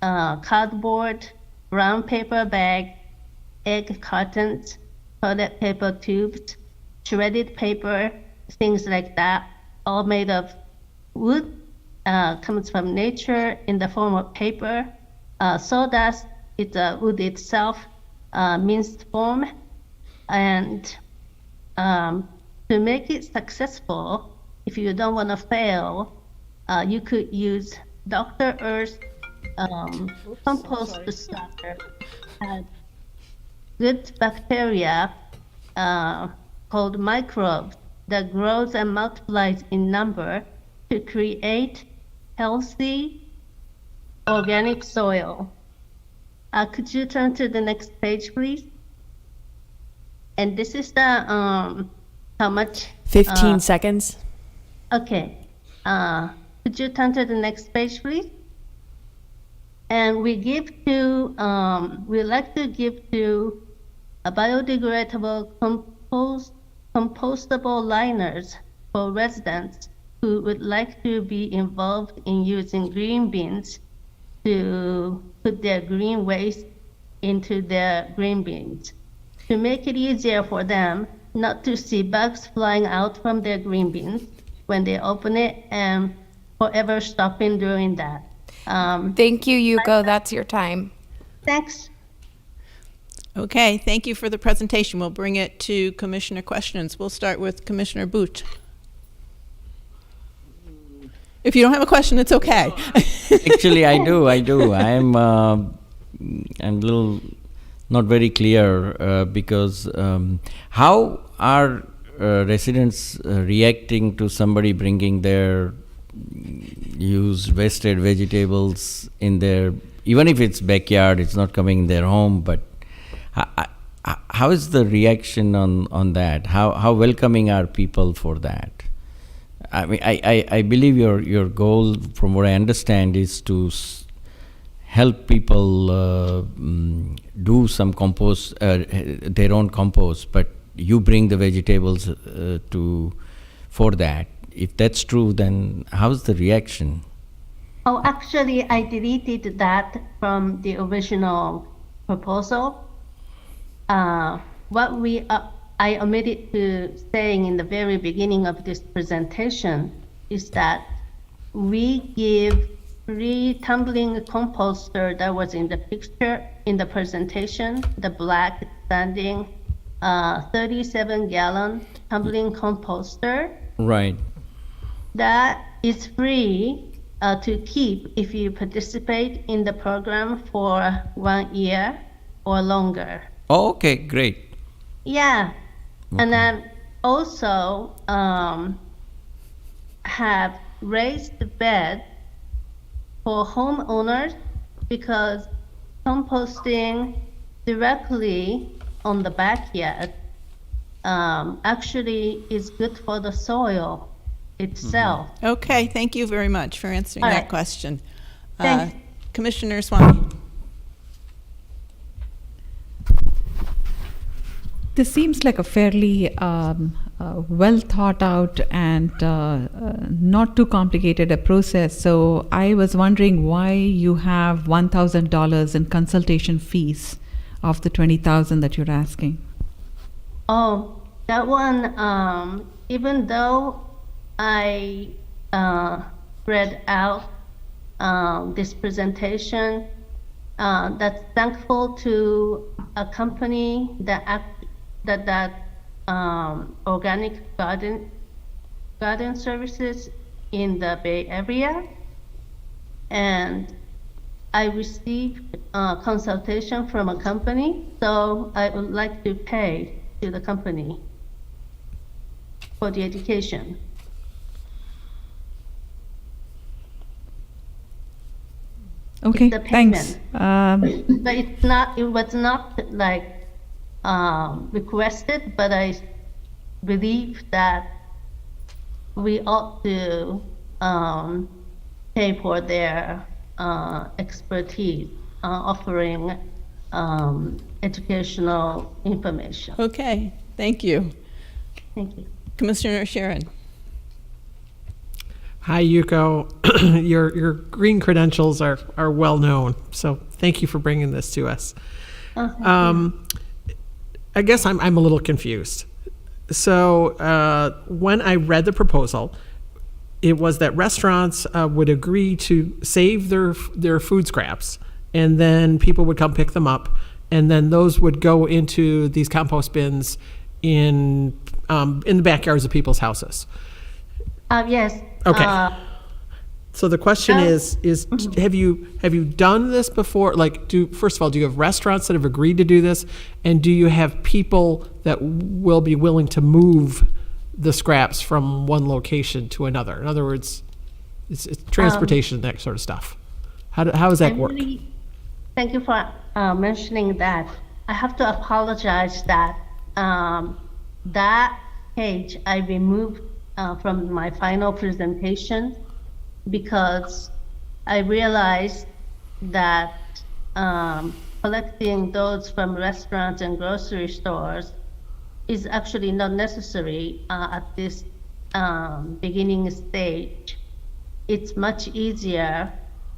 cardboard, brown paper bag, egg cartons, toilet paper tubes, shredded paper, things like that, all made of wood, comes from nature in the form of paper. Sawdust is wood itself, minced form. And to make it successful, if you don't want to fail, you could use Dr. Earth's compost starter. Good bacteria called microbes that grows and multiplies in number to create healthy organic soil. Could you turn to the next page, please? And this is the how much? 15 seconds. Okay. Could you turn to the next page, please? And we like to give to a biodegradable compostable liners for residents who would like to be involved in using green bins to put their green waste into their green bins, to make it easier for them not to see bugs flying out from their green bins when they open it and forever stopping doing that. Thank you, Yuko. That's your time. Thanks. Okay, thank you for the presentation. We'll bring it to commissioner questions. We'll start with Commissioner Boot. If you don't have a question, it's okay. Actually, I do. I'm a little not very clear because how are residents reacting to somebody bringing their used wasted vegetables in their, even if it's backyard, it's not coming in their home, but how is the reaction on that? How welcoming are people for that? I mean, I believe your goal, from what I understand, is to help people do some compost, their own compost, but you bring the vegetables for that. If that's true, then how's the reaction? Oh, actually, I deleted that from the original proposal. I omitted to saying in the very beginning of this presentation is that we give free tumbling composter that was in the picture in the presentation, the black standing 37-gallon tumbling composter. Right. That is free to keep if you participate in the program for 1 year or longer. Oh, okay, great. Yeah. Okay. And then also have raised bed for homeowners because composting directly on the backyard actually is good for the soil itself. Mm-hmm. Okay, thank you very much for answering that question. Thanks. Commissioner Swami. This seems like a fairly well thought out and not too complicated a process. So I was wondering why you have $1,000 in consultation fees of the $20,000 that you're asking. Oh, that one, even though I read out this presentation, that's thankful to a company that organic garden services in the Bay Area, and I received consultation from a company, so I would like to pay to the company for the education. Okay, it's the payment. Thanks. But it's not. It was not like requested, but I believe that we ought to pay for their expertise offering educational information. Okay, thank you. Thank you. Commissioner Sharon. Hi, Yuko. Your green credentials are well known, so thank you for bringing this to us. I guess I'm a little confused. So when I read the proposal, it was that restaurants would agree to save their food scraps, and then people would come pick them up, and then those would go into these compost bins in the backyards of people's houses. Yes. Okay. So the question is have you done this before? Like, first of all, do you have restaurants that have agreed to do this, and do you have people that will be willing to move the scraps from one location to another? In other words, it's transportation, that sort of stuff. How does that work? Thank you for mentioning that. I have to apologize that that page I removed from my final presentation because I realized that collecting those from restaurants and grocery stores is actually not necessary at this beginning stage. It's much easier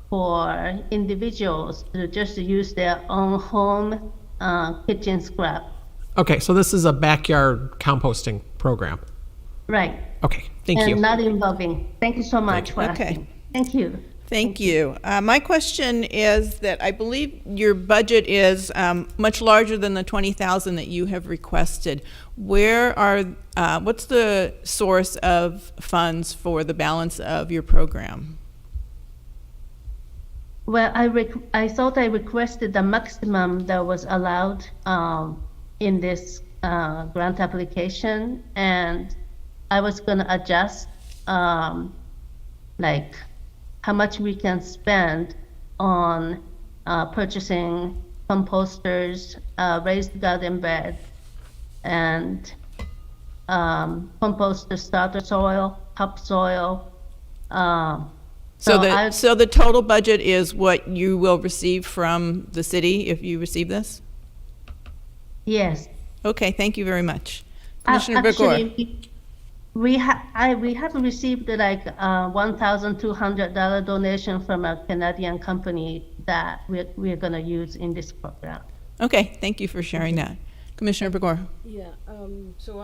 for individuals to just use their own home kitchen scrap. Okay, so this is a backyard composting program. Right. Okay, thank and you. not involving. Thank you so much for Okay. asking. Thank you. Thank you. My question is that I believe your budget is much larger than the 20,000 that you have requested. What's the source of funds for the balance of your program? Well, I thought I requested the maximum that was allowed in this grant application, and I was going to adjust like how much we can spend on purchasing composters, raised garden bed, and composter starter soil, topsoil. So the total budget is what you will receive from the city if you receive this? Yes. Okay, thank you very much. Commissioner Begor. Actually, we have received like $1,200 donation from a Canadian company that we're going to use in this program. Okay, thank you for sharing that. Commissioner Begor. Yeah, so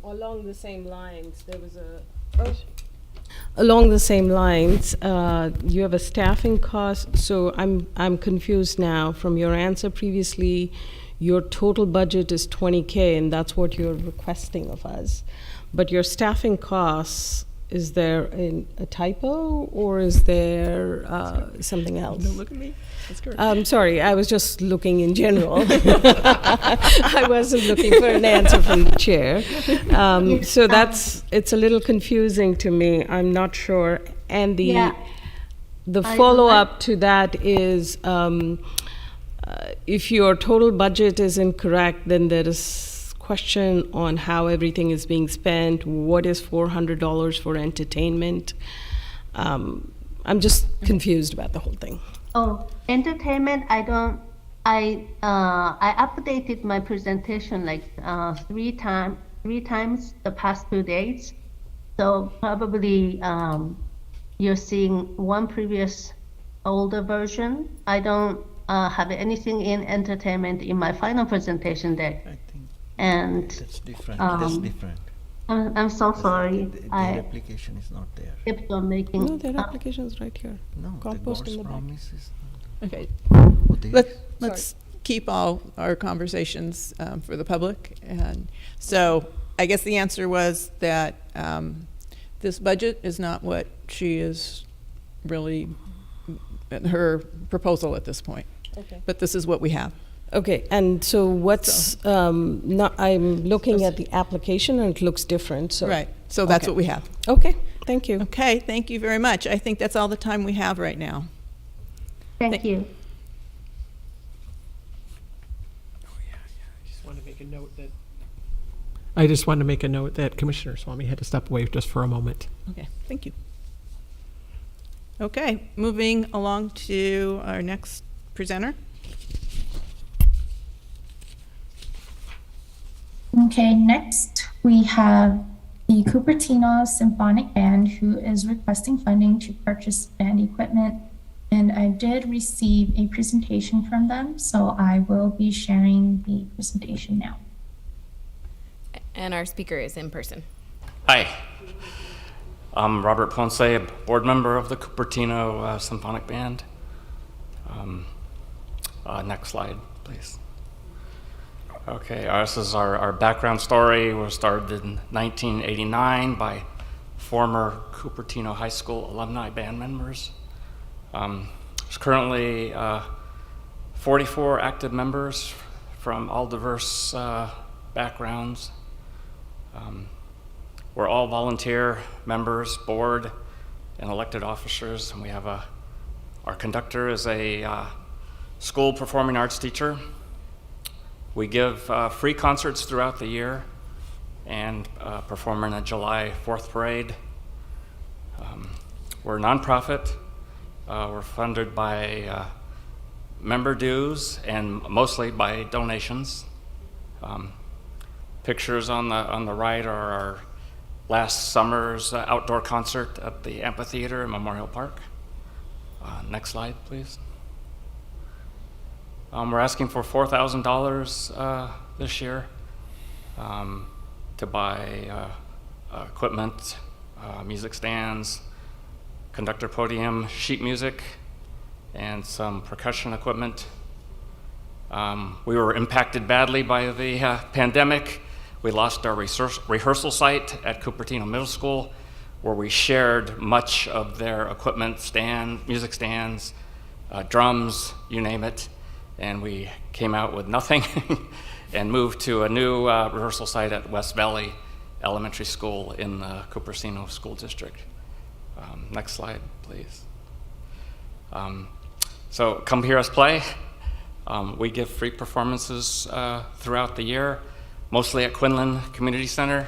along the same lines, there was along the same lines, you have a staffing cost, so I'm confused now. From your answer previously, your total budget is $20K, and that's what you're requesting of us. But your staffing costs, is there a typo, or is there something else? Don't look at me. That's correct. Sorry, I was just looking in general. I wasn't looking for an answer from the chair. So it's a little confusing to me. I'm not sure. And the follow-up to that is, if your total budget is incorrect, then there is question on how everything is being spent. What is $400 for entertainment? I'm just confused about the whole thing. Oh, entertainment, I updated my presentation like three times the past 2 days. So probably you're seeing one previous older version. I don't have anything in entertainment in my final presentation deck. And that's different. That's different. I'm so sorry. The application is not there. Kept on making. No, their application is right here. No, Compost the in the God's back. promise is Okay. there. Let's keep all our conversations for the public. And so I guess the answer was that this budget is not what she is really, her proposal at this point. Okay. But this is what we have. Okay, and so what's, I'm looking at the application and it looks different, so. Right, so that's Okay. what we have. Okay, thank you. Okay, thank you very much. I think that's all the time we have right now. Thank you. I just want to make a note that Commissioner Swamy had to step away just for a moment. Okay, thank you. Okay, moving along to our next presenter. Okay, next we have the Cupertino Symphonic Band, who is requesting funding to purchase band equipment. And I did receive a presentation from them, so I will be sharing the presentation now. And our speaker is in person. Hi, I'm Robert Ponce, a board member of the Cupertino Symphonic Band. Next slide, please. Okay, this is our background story. We started in 1989 by former Cupertino High School alumni band members. There's currently 44 active members from all diverse backgrounds. We're all volunteer members, board, and elected officers, and we have our conductor is a school performing arts teacher. We give free concerts throughout the year and perform in a July 4th parade. We're a nonprofit. We're funded by member dues and mostly by donations. Pictures on the right are our last summer's outdoor concert at the amphitheater in Memorial Park. Next slide, please. We're asking for $4,000 this year to buy equipment, music stands, conductor podium, sheet music, and some percussion equipment. We were impacted badly by the pandemic. We lost our rehearsal site at Cupertino Middle School, where we shared much of their equipment, music stands, drums, you name it, and we came out with nothing and moved to a new rehearsal site at West Valley Elementary School in the Cupertino School District. Next slide, please. So come hear us play. We give free performances throughout the year, mostly at Quinlan Community Center.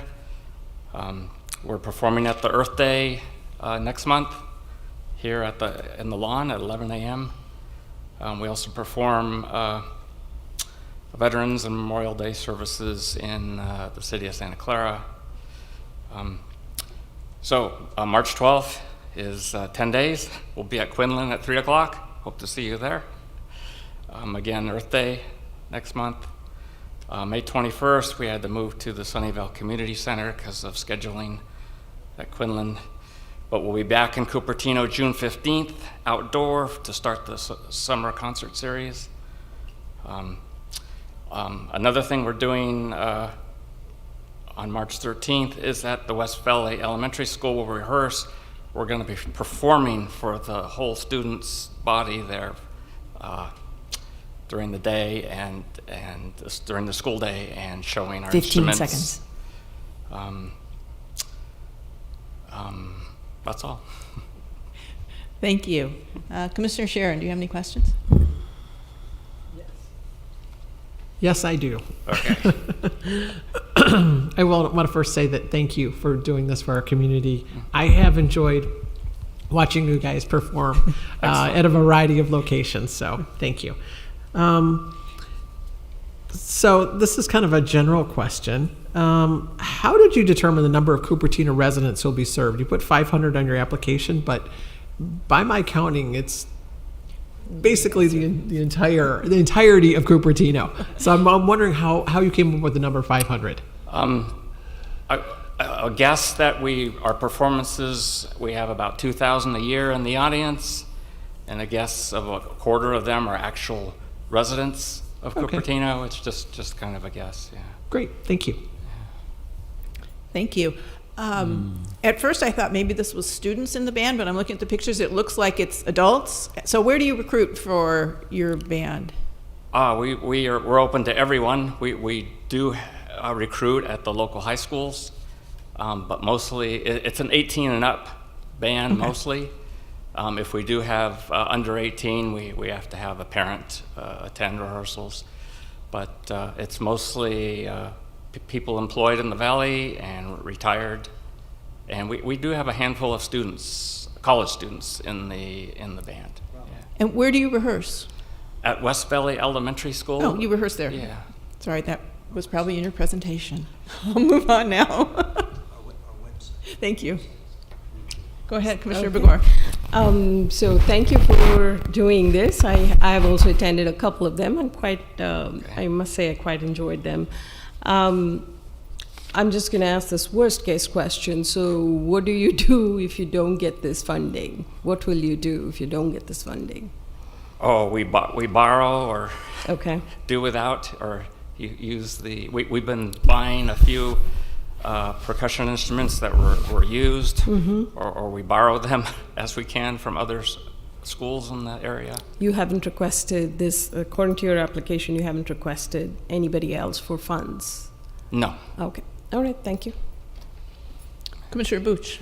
We're performing at the Earth Day next month here in the lawn at 11 a.m. We also perform Veterans and Memorial Day services in the city of Santa Clara. So March 12th is 10 days. We'll be at Quinlan at 3 o'clock. Hope to see you there. Again, Earth Day next month. May 21st, we had to move to the Sunnyvale Community Center because of scheduling at Quinlan. But we'll be back in Cupertino June 15th, outdoor, to start the summer concert series. Another thing we're doing on March 13th is at the West Valley Elementary School. We'll rehearse. We're going to be performing for the whole students' body there during the day and during the school day, and showing our 15 instruments. seconds. That's all. Thank you. Commissioner Sharon, do you have any questions? Yes, I do. Okay. I want to first say that thank you for doing this for our community. I have enjoyed watching you guys perform at a variety of locations, so thank you. So this is kind of a general question. How did you determine the number of Cupertino residents who will be served? You put 500 on your application, but by my counting, it's basically the entirety of Cupertino. So I'm wondering how you came up with the number 500. A guess that our performances, we have about 2,000 a year in the audience, and a guess of a quarter of them are actual residents of Cupertino. It's just kind of a guess, yeah. Great, thank you. Thank you. At first I thought maybe this was students in the band, but I'm looking at the pictures, it looks like it's adults. So where do you recruit for your band? We're open to everyone. We do recruit at the local high schools, but mostly it's an 18 and up band mostly. If we do have under 18, we have to have a parent attend rehearsals, but it's mostly people employed in the Valley and retired, and we do have a handful of students, college students in the band. Yeah. And where do you rehearse? At West Valley Elementary School. Oh, you rehearse there? Yeah. Sorry, that was probably in your presentation. I'll move on now. Thank you. Go ahead, Commissioner Begor. So thank you for doing this. I have also attended a couple of them. I must say I quite enjoyed them. I'm just going to ask this worst case question. So what do you do if you don't get this funding? What will you do if you don't get this funding? Oh, we borrow or do without, or use we've been buying a few percussion instruments that were used, or we borrow them as we can from other schools in the area. You haven't requested this, according to your application, you haven't requested anybody else for funds? No. Okay. All right. Thank you. Commissioner Booch.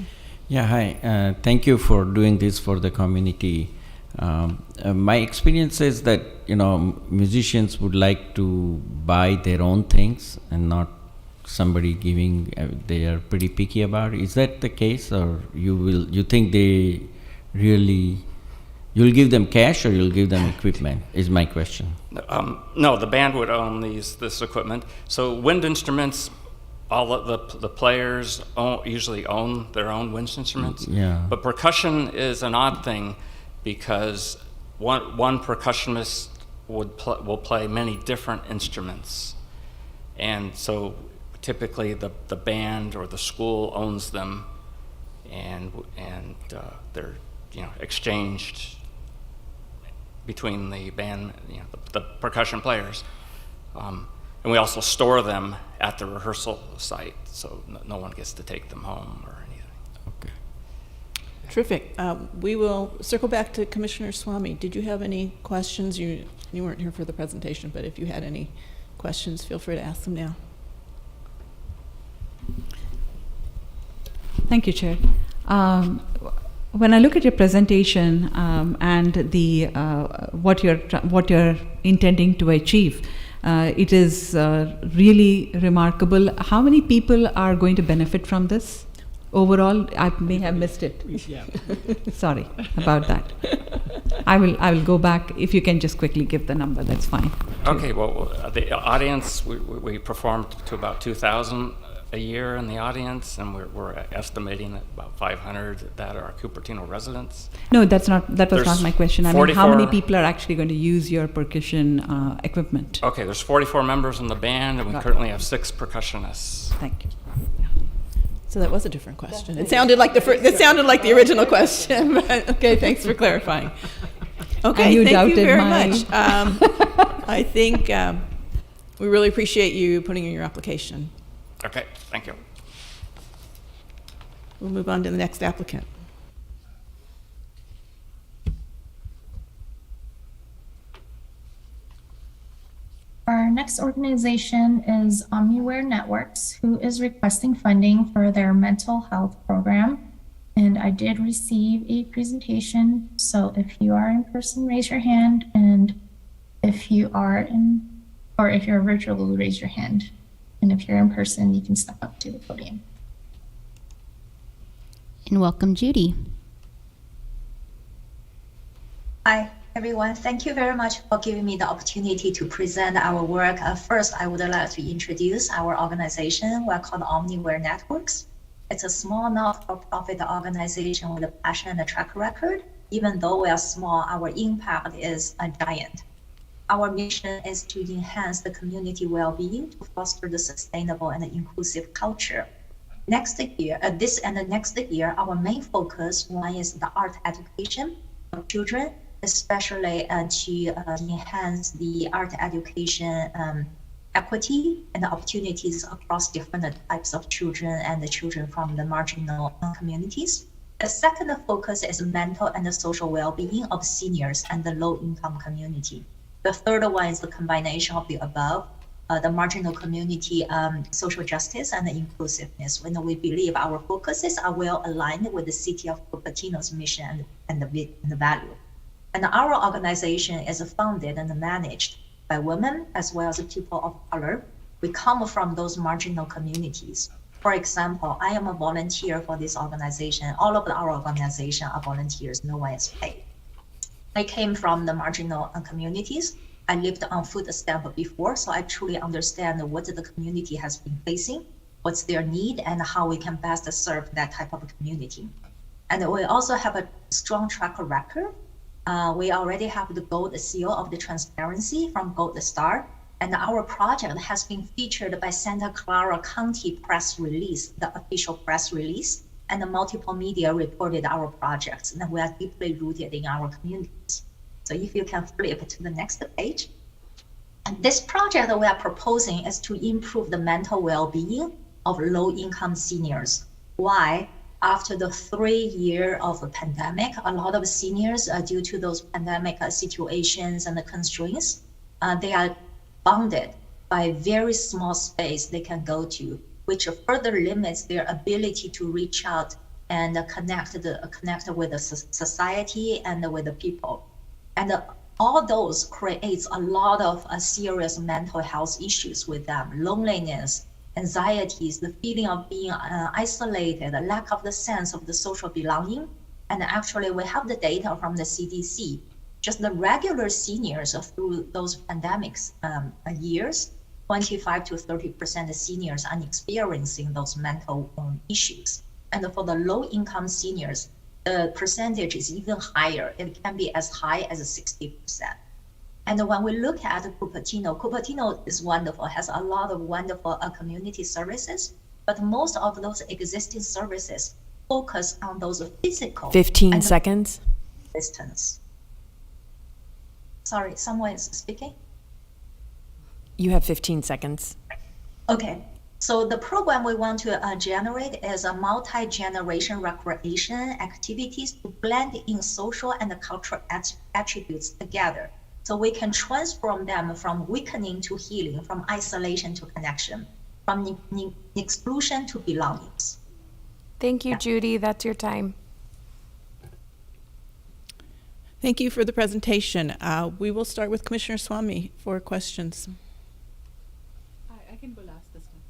Yeah, hi. Thank you for doing this for the community. My experience is that, musicians would like to buy their own things and not somebody giving. They are pretty picky about it. Is that the case, or you think they really You'll give them cash or you'll give them equipment, is my question. No, the band would own this equipment. So wind instruments, all of the players usually own their own wind instruments. Yeah. But percussion is an odd thing because one percussionist will play many different instruments. And so typically the band or the school owns them, and they're exchanged between the band, the percussion players. And we also store them at the rehearsal site, so no one gets to take them home or anything. Okay. Terrific. We will circle back to Commissioner Swamy. Did you have any questions? You weren't here for the presentation, but if you had any questions, feel free to ask them now. Thank you, Chair. When I look at your presentation and the what you're intending to achieve, it is really remarkable. How many people are going to benefit from this? Overall, I may have missed it. Yeah. Sorry about that. I will go back. If you can just quickly give the number, that's fine. Okay, well, the audience, we performed to about 2,000 a year in the audience, and we're estimating that about 500 that are Cupertino residents. No, that was not my question. I mean, how many 44 people are actually going to use your percussion equipment? Okay, there's 44 members in the band, and we currently have 6 percussionists. Thank you. So that was a different question. It sounded like the original question. But okay, thanks for clarifying. Okay, And you thank you doubted very my- much. I think we really appreciate you putting in your application. Okay, thank you. We'll move on to the next applicant. Our next organization is OmniWare Networks, who is requesting funding for their mental health program. And I did receive a presentation, so if you are in person, raise your hand, and if you are if you're virtual, raise your hand. And if you're in person, you can step up to the podium. And welcome, Judy. Hi, everyone. Thank you very much for giving me the opportunity to present our work. First, I would like to introduce our organization. We're called OmniWare Networks. It's a small not-for-profit organization with a passion and a track record. Even though we are small, our impact is a giant. Our mission is to enhance the community well-being, to foster the sustainable and inclusive culture. Next year, next year, our main focus, one is the art education of children, especially to enhance the art education equity and the opportunities across different types of children and the children from the marginal communities. The second focus is mental and the social well-being of seniors and the low-income community. The third one is the combination of the above, the marginal community, social justice, and the inclusiveness. When we believe our focuses are well aligned with the city of Cupertino's mission and the value. And our organization is funded and managed by women as well as people of color. We come from those marginal communities. For example, I am a volunteer for this organization. All of our organization are volunteers, no one is paid. I came from the marginal communities. I lived on food stamp before, so I truly understand what the community has been facing, what's their need, and how we can best serve that type of community. And we also have a strong track record. We already have the gold seal of the transparency from Gold Star, and our project has been featured by Santa Clara County press release, the official press release, and the multiple media reported our projects, and we are deeply rooted in our communities. So if you can flip to the next page. And this project that we are proposing is to improve the mental well-being of low-income seniors. Why? After the 3 years of a pandemic, a lot of seniors, due to those pandemic situations and the constraints, they are bounded by very small space they can go to, which further limits their ability to reach out and connect with the society and with the people. And all those creates a lot of serious mental health issues with them: loneliness, anxieties, the feeling of being isolated, a lack of the sense of the social belonging, And actually, we have the data from the CDC. Just the regular seniors through those pandemics years, 25 to 30% of seniors are experiencing those mental issues. And for the low-income seniors, the percentage is even higher. It can be as high as 60%. And when we look at Cupertino is wonderful, has a lot of wonderful community services, but most of those existing services focus on those physical 15 seconds. Distance. Sorry, someone is speaking? You have 15 seconds. Okay, so the program we want to generate is a multi-generation recreation activities to blend in social and cultural attributes together. So we can transform them from weakening to healing, from isolation to connection, from exclusion to belongings. Thank you, Judy. That's your time. Thank you for the presentation. We will start with Commissioner Swamy for questions. I can go last this time.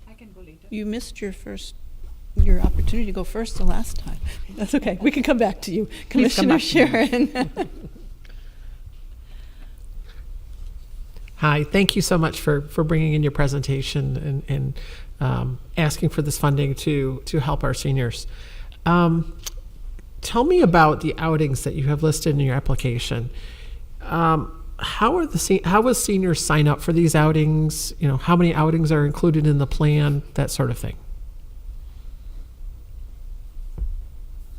I can go later. You missed your opportunity to go first the last time. That's okay. We can come back to you. Commissioner Sharon. Hi, thank you so much for bringing in your presentation and asking for this funding to help our seniors. Tell me about the outings that you have listed in your application. How will seniors sign up for these outings? You know, how many outings are included in the plan? That sort of thing.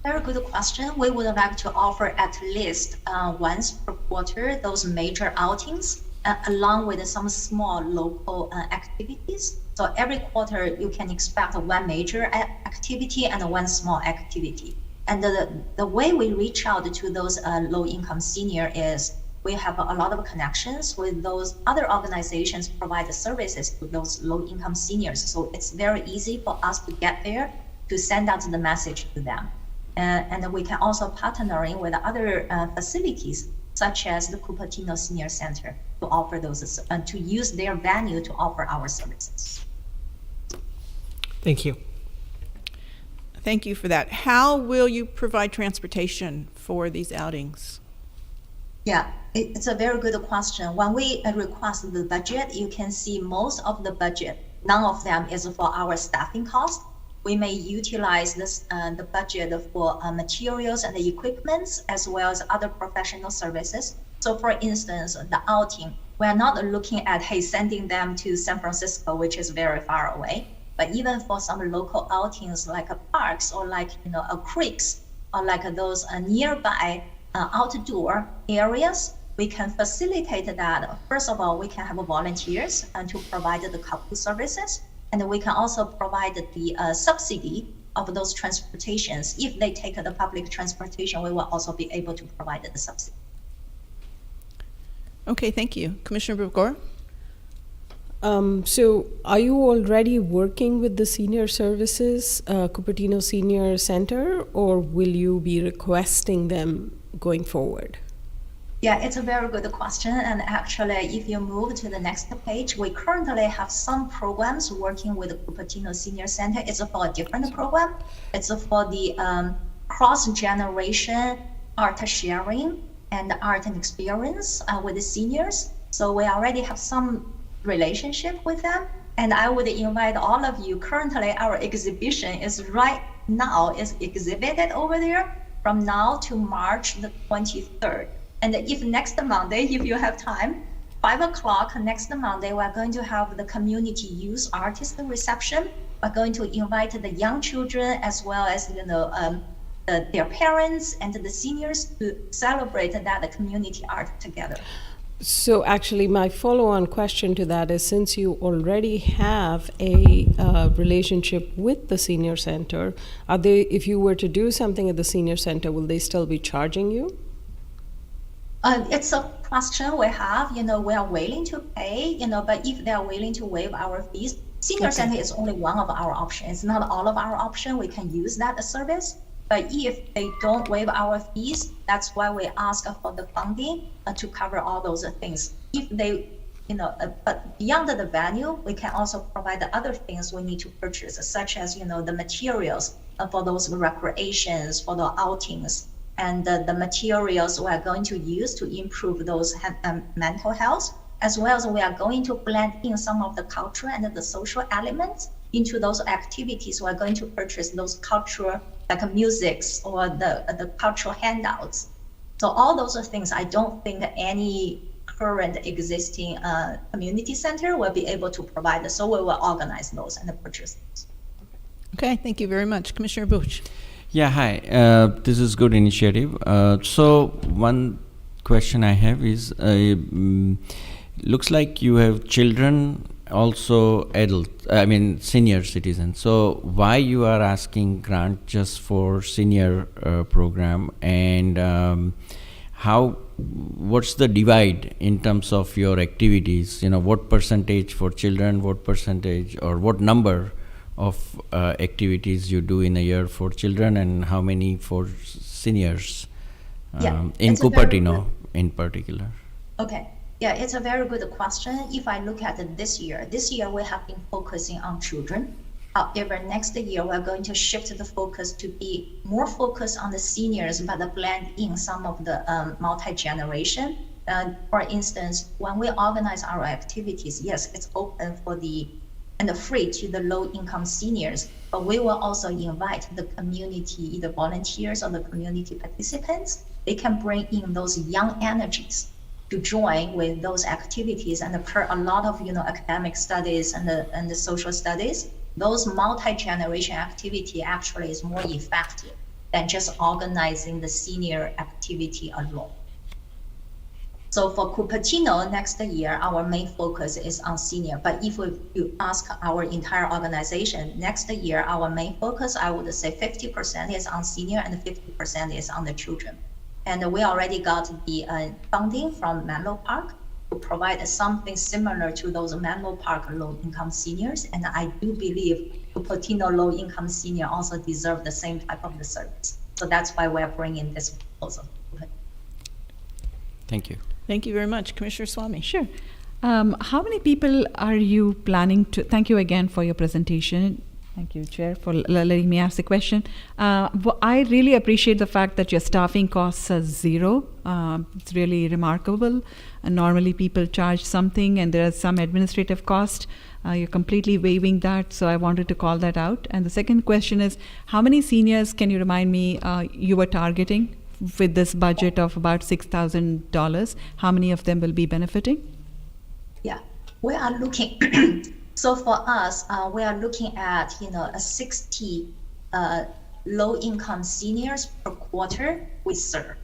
Very good question. We would like to offer at least once per quarter those major outings, along with some small local activities. So every quarter you can expect one major activity and one small activity. And the way we reach out to those low-income senior is we have a lot of connections with those other organizations provide the services to those low-income seniors. So it's very easy for us to get there to send out the message to them. And we can also partnering with other facilities such as the Cupertino Senior Center to offer those, to use their venue to offer our services. Thank you. Thank you for that. How will you provide transportation for these outings? Yeah, it's a very good question. When we request the budget, you can see most of the budget, none of them is for our staffing cost. We may utilize the budget for materials and equipments, as well as other professional services. So for instance, the outing, we're not looking at, hey, sending them to San Francisco, which is very far away. But even for some local outings like parks or like, creeks or like those nearby outdoor areas, we can facilitate that. First of all, we can have volunteers to provide the couple services. And we can also provide the subsidy of those transportations. If they take the public transportation, we will also be able to provide the subsidy. Okay, thank you. Commissioner Bugor? So are you already working with the senior services, Cupertino Senior Center, or will you be requesting them going forward? Yeah, it's a very good question. And actually, if you move to the next page, we currently have some programs working with the Cupertino Senior Center. It's for a different program. It's for the cross-generation art sharing and art and experience with the seniors. So we already have some relationship with them. And I would invite all of you, currently our exhibition is exhibited over there from now to March the 23rd. And if next Monday, if you have time, 5 o'clock next Monday, we're going to have the community youth artist reception. We're going to invite the young children as well as their parents and the seniors to celebrate that community art together. So actually, my follow-on question to that is, since you already have a relationship with the senior center, if you were to do something at the senior center, will they still be charging you? It's a question we have, we are willing to pay, but if they are willing to waive our fees, senior center is only one of our options. It's not all of our options. We can use that service. But if they don't waive our fees, that's why we ask for the funding to cover all those things. If they, but beyond the venue, we can also provide the other things we need to purchase, such as, the materials for those recreations, for the outings, and the materials we are going to use to improve those mental health, as well as we are going to blend in some of the cultural and the social elements into those activities. We're going to purchase those cultural, like musics or the cultural handouts. So all those are things I don't think any current existing community center will be able to provide. So we will organize those and purchase those. Okay, thank you very much. Commissioner Bush. Yeah, hi. This is good initiative. So one question I have is, looks like you have children, also senior citizens. So why you are asking grant just for senior program, and what's the divide in terms of your activities? What percentage for children, what percentage or what number of activities you do in a year for children, and how many for seniors in Cupertino in particular? Okay. Yeah, it's a very good question. If I look at this year we have been focusing on children. However, next year we're going to shift the focus to be more focused on the seniors, but blend in some of the multi-generation. For instance, when we organize our activities, yes, it's open for and free to the low-income seniors, but we will also invite the community, the volunteers or the community participants. They can bring in those young energies to join with those activities, and per a lot of academic studies and the social studies, those multi-generation activity actually is more effective than just organizing the senior activity alone. So for Cupertino next year, our main focus is on senior. But if you ask our entire organization, next year our main focus, I would say 50% is on senior and 50% is on the children. And we already got the funding from Menlo Park to provide something similar to those Menlo Park low-income seniors. And I do believe Cupertino low-income senior also deserve the same type of the service. So that's why we're bringing this proposal. Thank you. Thank you very much. Commissioner Swamy. Sure. How many people are you planning to? Thank you again for your presentation. Thank you, Chair, for letting me ask the question. I really appreciate the fact that your staffing costs are zero. It's really remarkable. Normally people charge something and there is some administrative cost. You're completely waiving that, so I wanted to call that out. And the second question is, how many seniors, can you remind me, you were targeting with this budget of about $6,000? How many of them will be benefiting? Yeah, we are looking... So for us, we are looking at 60 low-income seniors per quarter we serve,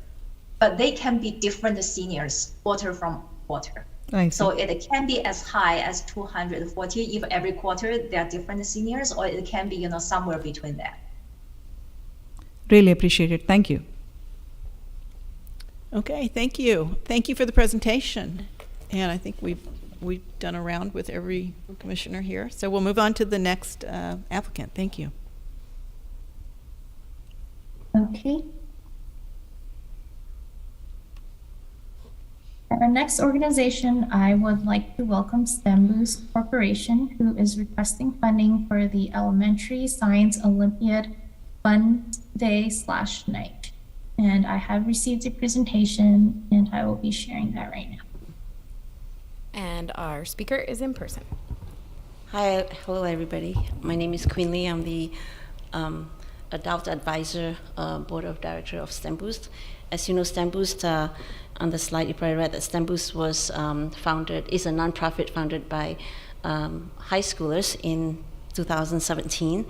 but they can be different seniors quarter from quarter. So it can be as high as 240 if every quarter there are different seniors, or it can be somewhere between that. Really appreciate it. Thank you. Okay, thank you. Thank you for the presentation. And I think we've done a round with every commissioner here. So we'll move on to the next applicant. Thank you. Okay. Our next organization, I would like to welcome STEM Boost Corporation, who is requesting funding for the Elementary Science Olympiad Fun Day/night. And I have received a presentation, and I will be sharing that right now. And our speaker is in person. Hi, hello everybody. My name is Queen Lee. I'm the Adult Advisor, Board of Director of STEM Boost. As you know, STEM Boost, on the slide you probably read that STEM Boost was is a nonprofit founded by high schoolers in 2017,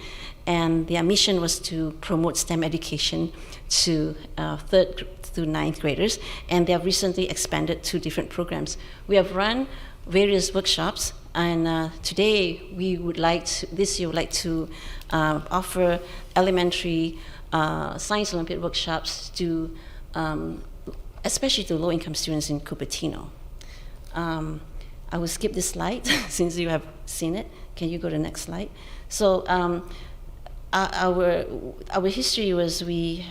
and their mission was to promote STEM education to 3rd to 9th graders, and they have recently expanded to different programs. We have run various workshops, and today this year we would like to offer elementary Science Olympiad workshops to especially to low-income students in Cupertino. I will skip this slide since you have seen it. Can you go to the next slide? So our history was we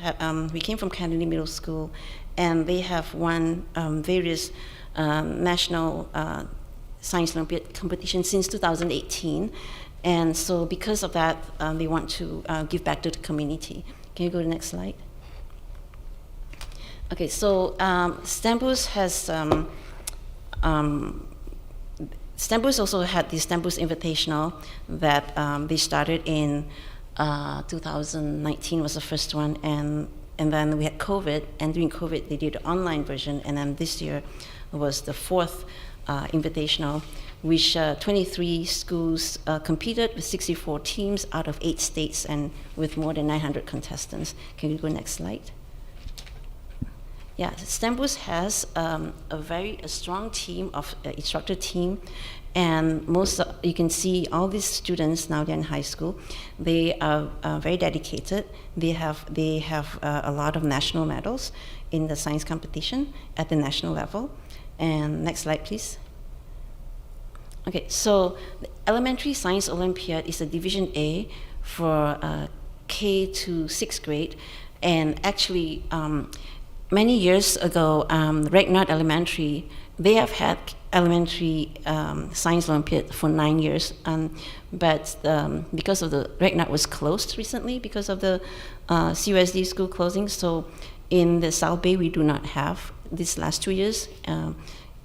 came from Kennedy Middle School, and they have won various national Science Olympiad competitions since 2018. And so because of that, they want to give back to the community. Can you go to the next slide? Okay, so STEMBoost has, STEMBoost also had the STEMBoost Invitational that they started in 2019 was the first one, and then we had COVID, and during COVID they did the online version, and then this year was the fourth invitational, which 23 schools competed with 64 teams out of 8 states and with more than 900 contestants. Can you go next slide? Yeah, STEMBoost has a very strong team of instructor team, and you can see all these students now they're in high school. They are very dedicated. They have a lot of national medals in the science competition at the national level. And next slide, please. Okay, so the Elementary Science Olympiad is a Division A for K to 6th grade, and actually many years ago, Regnard Elementary, they have had elementary science Olympiad for 9 years, but because of the Regnard was closed recently because of the CUSD school closing, so in the South Bay we do not have these last 2 years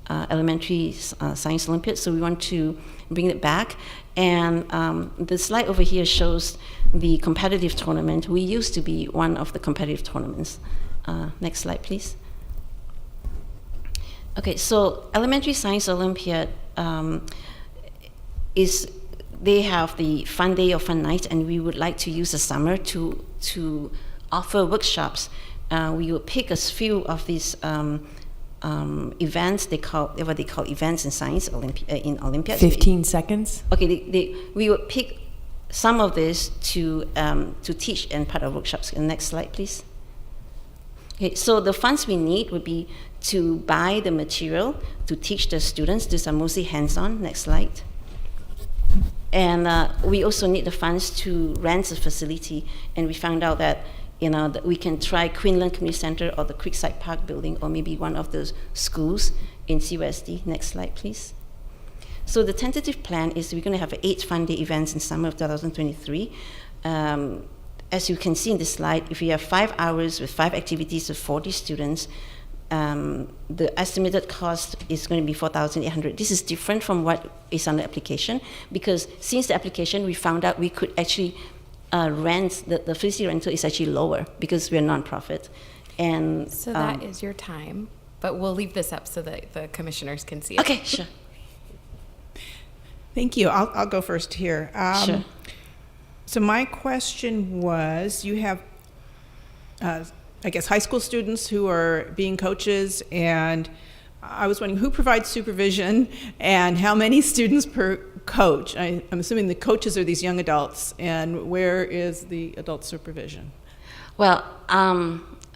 elementary science Olympiad, so we want to bring it back. And the slide over here shows the competitive tournament. We used to be one of the competitive tournaments. Next slide, please. Okay, so Elementary Science Olympiad they have the fun day or fun night, and we would like to use the summer to offer workshops. We will pick a few of these events. What they call events in science in Olympiad. 15 seconds. Okay, we will pick some of this to teach and part of workshops. Next slide, please. Okay, so the funds we need would be to buy the material to teach the students. These are mostly hands-on. Next slide. And we also need the funds to rent the facility. And we found out that that we can try Quinlan Community Center or the Creekside Park building, or maybe one of those schools in CUSD. Next slide, please. So the tentative plan is we're going to have 8 fun day events in summer of 2023. As you can see in this slide, if you have 5 hours with 5 activities with 40 students, the estimated cost is going to be $4,800. This is different from what is on the application, because since the application, we found out we could actually rent, the facility rental is actually lower because we're a nonprofit. And so that is your time, but we'll leave this up so that the commissioners can see it. Okay, sure. Thank you. I'll go first here. Sure. So my question was, you have, I guess, high school students who are being coaches, and I was wondering who provides supervision and how many students per coach. I'm assuming the coaches are these young adults, and where is the adult supervision? Well,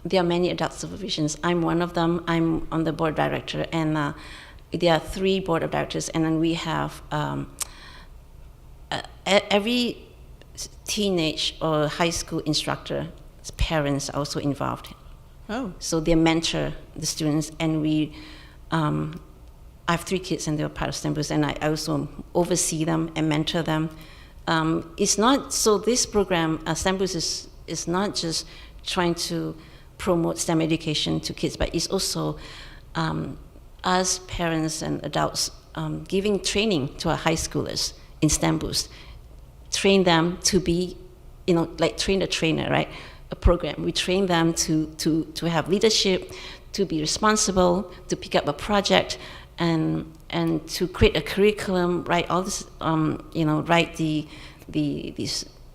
there are many adult supervisions. I'm one of them. I'm on the board director, and there are 3 board of directors, and then we have every teenage or high school instructor's parents are also involved. Oh. So they mentor the students, and we, I have 3 kids and they're part of STEMBoost, and I also oversee them and mentor them. It's not, so this program, STEMBoost is not just trying to promote STEM education to kids, but it's also us parents and adults giving training to our high schoolers in STEMBoost. Train them to be, like train the trainer, right? A program. We train them to have leadership, to be responsible, to pick up a project, and to create a curriculum, write all this, write the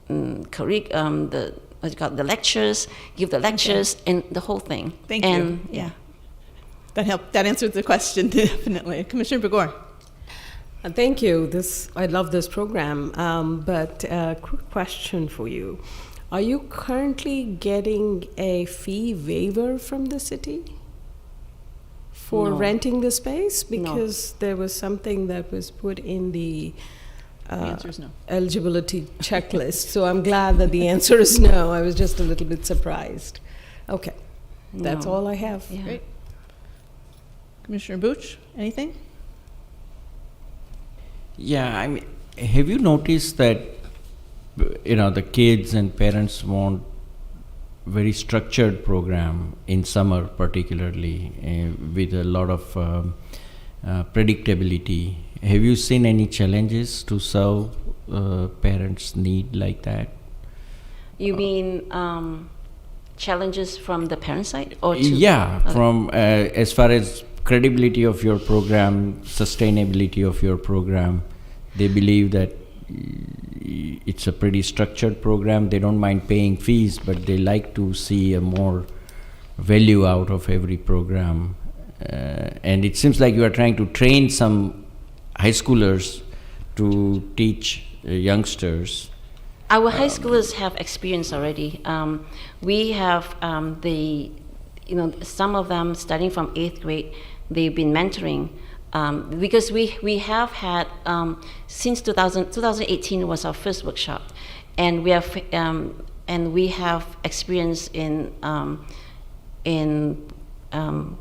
the lectures, give the lectures, and the whole thing. Thank you. Yeah. That helped. That answered the question definitely. Commissioner Begor. Thank you. I love this program. But a quick question for you. Are you currently getting a fee waiver from the city for renting the space? Because there was something that was put in the answer is no. Eligibility checklist. So I'm glad that the answer is no. I was just a little bit surprised. Okay. That's all I have. Yeah. Great. Commissioner Booch, anything? Yeah, I mean, Have you noticed that, the kids and parents want very structured program in summer, particularly with a lot of predictability? Have you seen any challenges to serve parents' need like that? You mean challenges from the parent side, or to Yeah, okay. from as far as credibility of your program, sustainability of your program. They believe that it's a pretty structured program. They don't mind paying fees, but they like to see a more value out of every program. And it seems like you are trying to train some high schoolers to teach youngsters. Our high schoolers have experience already. We have some of them starting from 8th grade, they've been mentoring. Because we have had, since 2018 was our first workshop, and we have experience in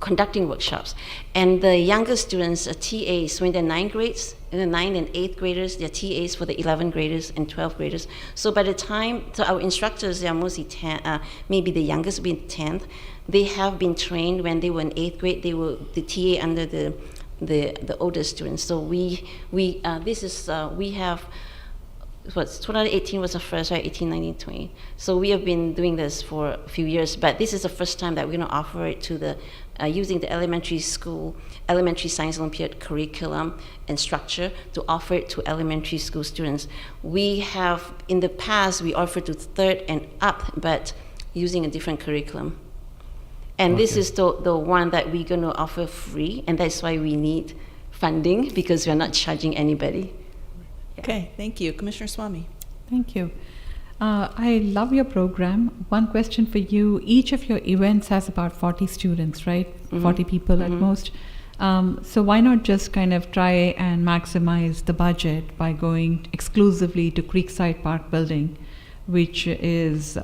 conducting workshops. And the younger students are TAs, when they're 9th grades, in the 9th and 8th graders, they're TAs for the 11th graders and 12th graders. So by the time, so our instructors, they are mostly maybe the youngest being 10th, they have been trained when they were in 8th grade, they were the TA under the older students. So we have, 2018 was the first, right? 18, 19, 20. So we have been doing this for a few years, but this is the first time that we're going to offer it to the, using the elementary science Olympiad curriculum and structure to offer it to elementary school students. We have, in the past, we offered to 3rd and up, but using a different curriculum. And this is the one that we're going to offer free, and that's why we need funding, because we're not charging anybody. Okay, thank you. Commissioner Swamy. Thank you. I love your program. One question for you. Each of your events has about 40 students, right? Mm-hmm. 40 people at most. So why not just kind of try and maximize the budget by going exclusively to Creekside Park building, which is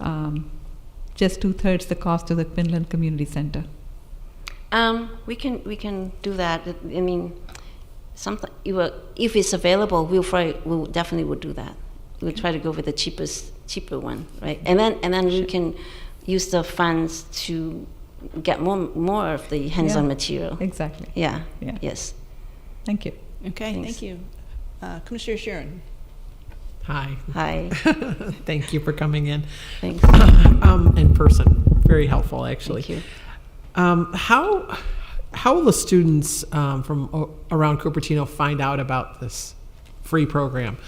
just 2/3 the cost of the Quinlan Community Center? We can do that. I mean, if it's available, we'll definitely would do that. We'll try to go with the cheaper one, right? And then we can use the funds to get more of the hands-on material. Exactly. Yeah. Yes. Thank you. Okay, Thanks. thank you. Commissioner Sharon. Hi. Hi. Thank you for coming in. Thanks. In person. Very helpful, actually. Thank you. How will the students from around Cupertino find out about this free program?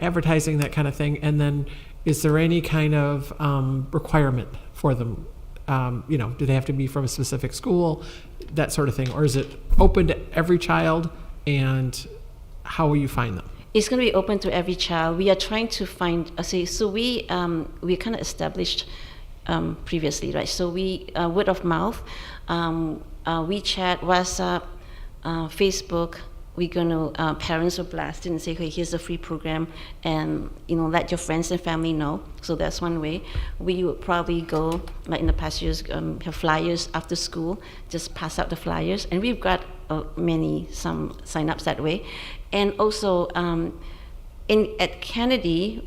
Advertising, that kind of thing. And then is there any kind of requirement for them? Do they have to be from a specific school? That sort of thing. Or is it open to every child? And how will you find them? It's going to be open to every child. We are trying to find, so we kind of established previously, right? So we, word of mouth, WeChat, WhatsApp, Facebook, we're going to, parents will blast it and say, hey, here's a free program, and, let your friends and family know. So that's one way. We would probably go, like in the past years, have flyers after school, just pass out the flyers. And we've got some sign-ups that way. And also, at Kennedy,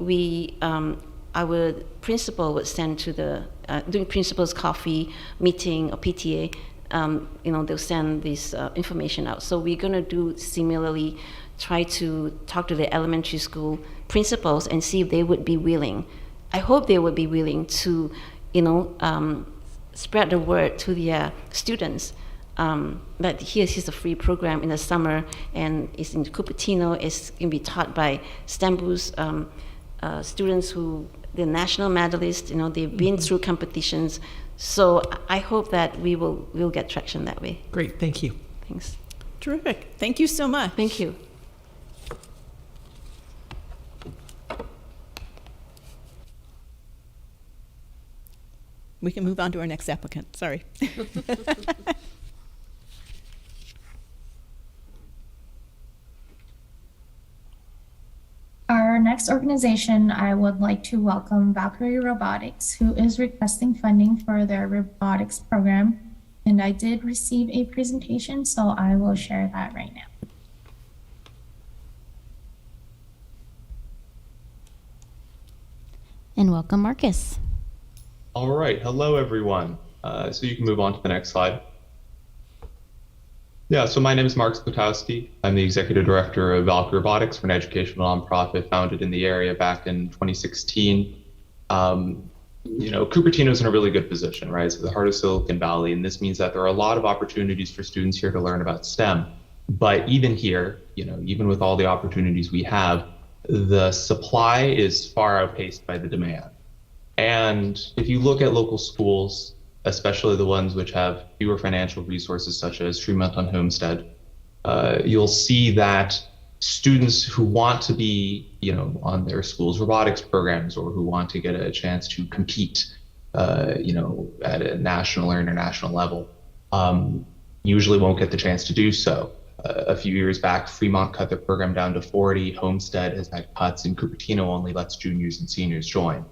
our principal would send to the, doing principal's coffee meeting or PTA, they'll send this information out. So we're going to do similarly, try to talk to the elementary school principals and see if they would be willing. I hope they would be willing to, spread the word to their students that here's a free program in the summer, and it's in Cupertino. It's going to be taught by STEMBU's students who, they're national medalists, they've been through competitions. So I hope that we'll get traction that way. Great, thank you. Thanks. Terrific. Thank you so much. Thank you. We can move on to our next applicant. Sorry. Our next organization, I would like to welcome Valkyrie Robotics, who is requesting funding for their robotics program. And I did receive a presentation, so I will share that right now. and welcome Marcus. All right, hello everyone. So you can move on to the next slide. Yeah, so my name is Mark Sputowski. I'm the executive director of Valk Robotics, for an educational nonprofit founded in the area back in 2016. Cupertino is in a really good position, right? So the heart of Silicon Valley, and this means that there are a lot of opportunities for students here to learn about STEM. But even here, even with all the opportunities we have, the supply is far outpaced by the demand. And if you look at local schools, especially the ones which have fewer financial resources, such as Fremont on Homestead, you'll see that students who want to be, on their school's robotics programs, or who want to get a chance to compete, at a national or international level, usually won't get the chance to do so. A few years back, Fremont cut their program down to 40. Homestead has had cuts, and Cupertino only lets juniors and seniors join.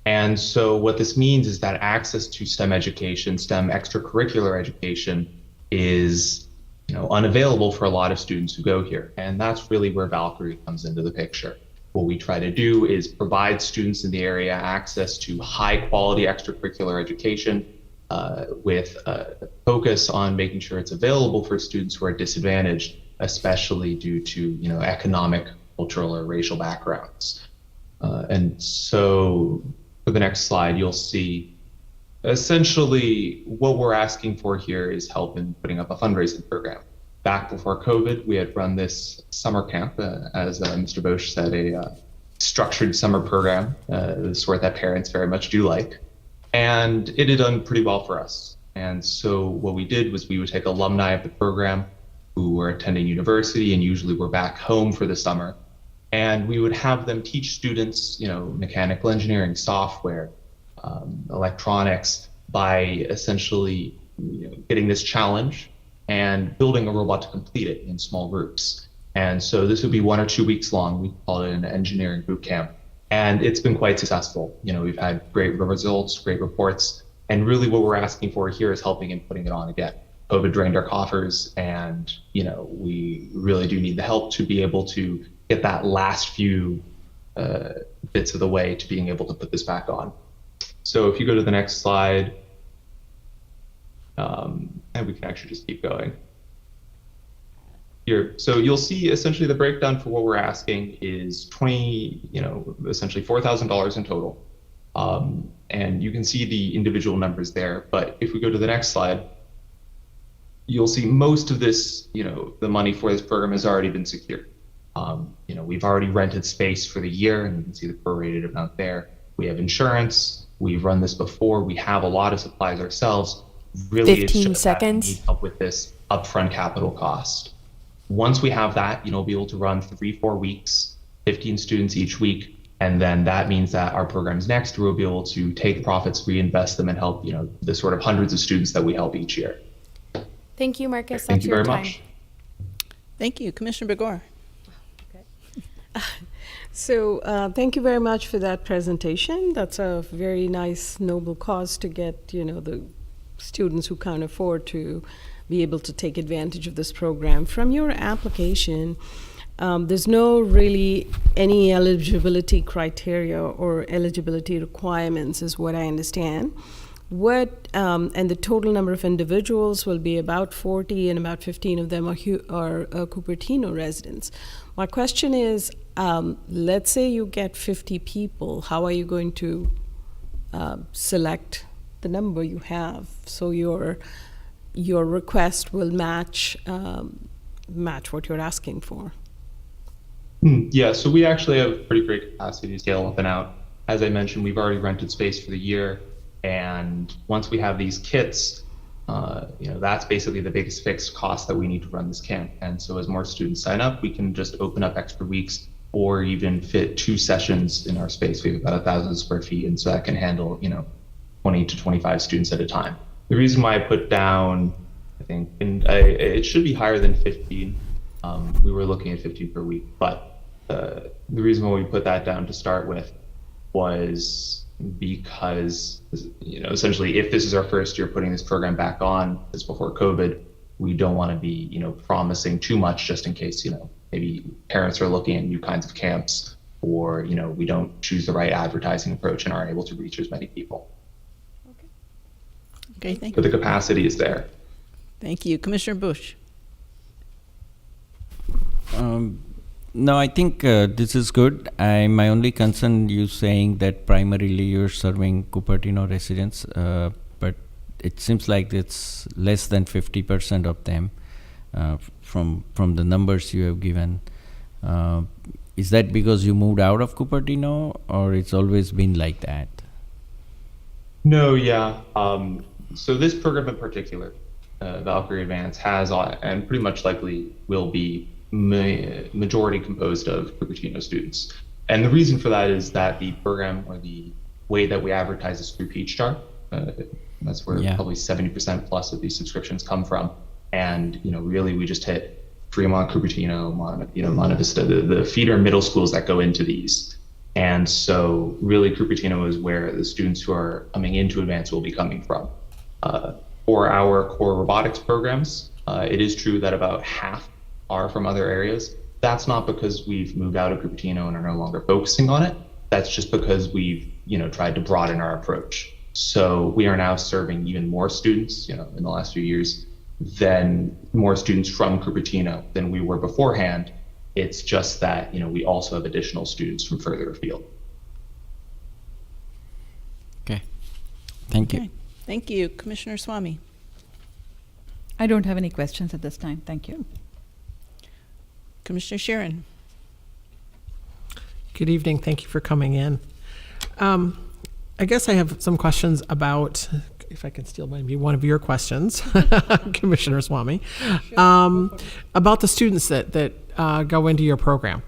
And so what this means is that access to STEM education, STEM extracurricular education, is unavailable for a lot of students who go here. And that's really where Valkyrie comes into the picture. What we try to do is provide students in the area access to high quality extracurricular education, with a focus on making sure it's available for students who are disadvantaged, especially due to economic, cultural, or racial backgrounds. And so for the next slide, you'll see essentially what we're asking for here is help in putting up a fundraising program. Back before COVID, we had run this summer camp, as Mr. Bosch said, a structured summer program, the sort that parents very much do like. And it had done pretty well for us. And so what we did was we would take alumni of the program who were attending university and usually were back home for the summer. And we would have them teach students, mechanical engineering, software, electronics, by essentially getting this challenge and building a robot to complete it in small groups. And so this would be 1 or 2 weeks long. We call it an engineering boot camp. And it's been quite successful. We've had great results, great reports. And really what we're asking for here is helping in putting it on again. COVID drained our coffers, and we really do need the help to be able to get that last few bits of the way to being able to put this back on. So if you go to the next slide, and we can actually just keep going. Here, so you'll see essentially the breakdown for what we're asking is essentially $4,000 in total. And you can see the individual numbers there, but if we go to the next slide, you'll see most of this, the money for this program has already been secured. We've already rented space for the year, and you can see the prorated amount there. We have insurance. We've run this before. We have a lot of supplies ourselves. Really, 15 seconds. We need help with this upfront capital cost. Once we have that, we'll be able to run 3-4 weeks, 15 students each week, and then that means that our programs next year will be able to take profits, reinvest them, and help the sort of hundreds of students that we help each year. Thank you, Marcus. Thank That's you your very time. much. Thank you. Commissioner Begor. So thank you very much for that presentation. That's a very nice, noble cause to get, the students who can't afford to be able to take advantage of this program. From your application, there's no really any eligibility criteria or eligibility requirements, is what I understand. And the total number of individuals will be about 40, and about 15 of them are Cupertino residents. My question is, let's say you get 50 people, how are you going to select the number you have so your request will match what you're asking for? Yeah, so we actually have pretty great capacity to scale up and out. As I mentioned, we've already rented space for the year. And once we have these kits, that's basically the biggest fixed cost that we need to run this camp. And so as more students sign up, we can just open up extra weeks or even fit 2 sessions in our space. We have about 1,000 square feet, and so that can handle 20 to 25 students at a time. The reason why I put down, I think, it should be higher than 15. We were looking at 15 per week, but the reason why we put that down to start with was because, essentially, if this is our first year putting this program back on, this before COVID, we don't want to be, promising too much just in case, maybe parents are looking at new kinds of camps, or we don't choose the right advertising approach and aren't able to reach as many people. Okay, thank But you. the capacity is there. Thank you. Commissioner Bush. No, I think this is good. My only concern, you saying that primarily you're serving Cupertino residents, but it seems like it's less than 50% of them from the numbers you have given. Is that because you moved out of Cupertino, or it's always been like that? No, yeah. So this program in particular, Valkyrie Advance, has and pretty much likely will be majority composed of Cupertino students. And the reason for that is that the program, or the way that we advertise, is through Peachjar. That's where probably 70% plus of these subscriptions come from. And really we just hit Fremont, Cupertino, Monte Vista, the feeder middle schools that go into these. And so really Cupertino is where the students who are coming into Advance will be coming from. For our core robotics programs, it is true that about half are from other areas. That's not because we've moved out of Cupertino and are no longer focusing on it. That's just because we've tried to broaden our approach. So we are now serving even more students, in the last few years, than more students from Cupertino than we were beforehand. It's just that we also have additional students from further afield. Okay, thank you. Thank you. Commissioner Swamy. I don't have any questions at this time. Thank you. Commissioner Sharon. Good evening. Thank you for coming in. I guess I have some questions about, if I can steal maybe one of your questions, Commissioner Swamy, about the students that go into your program.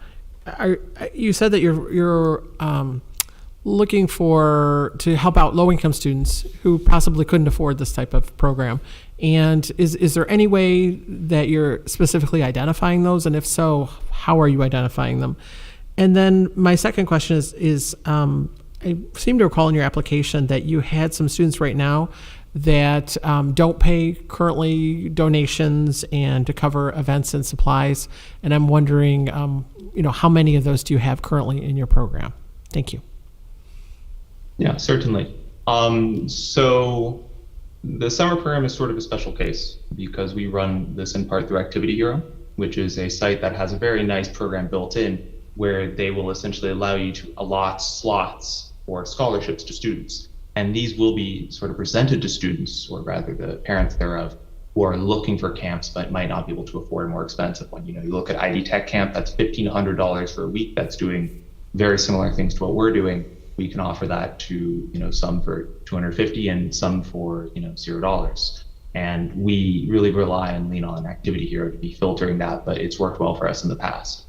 You said that you're looking to help out low-income students who possibly couldn't afford this type of program. And is there any way that you're specifically identifying those? And if so, how are you identifying them? And then my second question is I seem to recall in your application that you had some students right now that don't pay currently donations and to cover events and supplies. And I'm wondering, how many of those do you have currently in your program? Thank you. Yeah, certainly. So the summer program is sort of a special case because we run this in part through Activity Hero, which is a site that has a very nice program built in where they will essentially allow you to allot slots for scholarships to students. And these will be sort of presented to students, or rather the parents thereof, who are looking for camps but might not be able to afford a more expensive one. You look at ID Tech Camp, that's $1,500 for a week. That's doing very similar things to what we're doing. We can offer that to some for $250 and some for $0. And we really rely and lean on Activity Hero to be filtering that, but it's worked well for us in the past.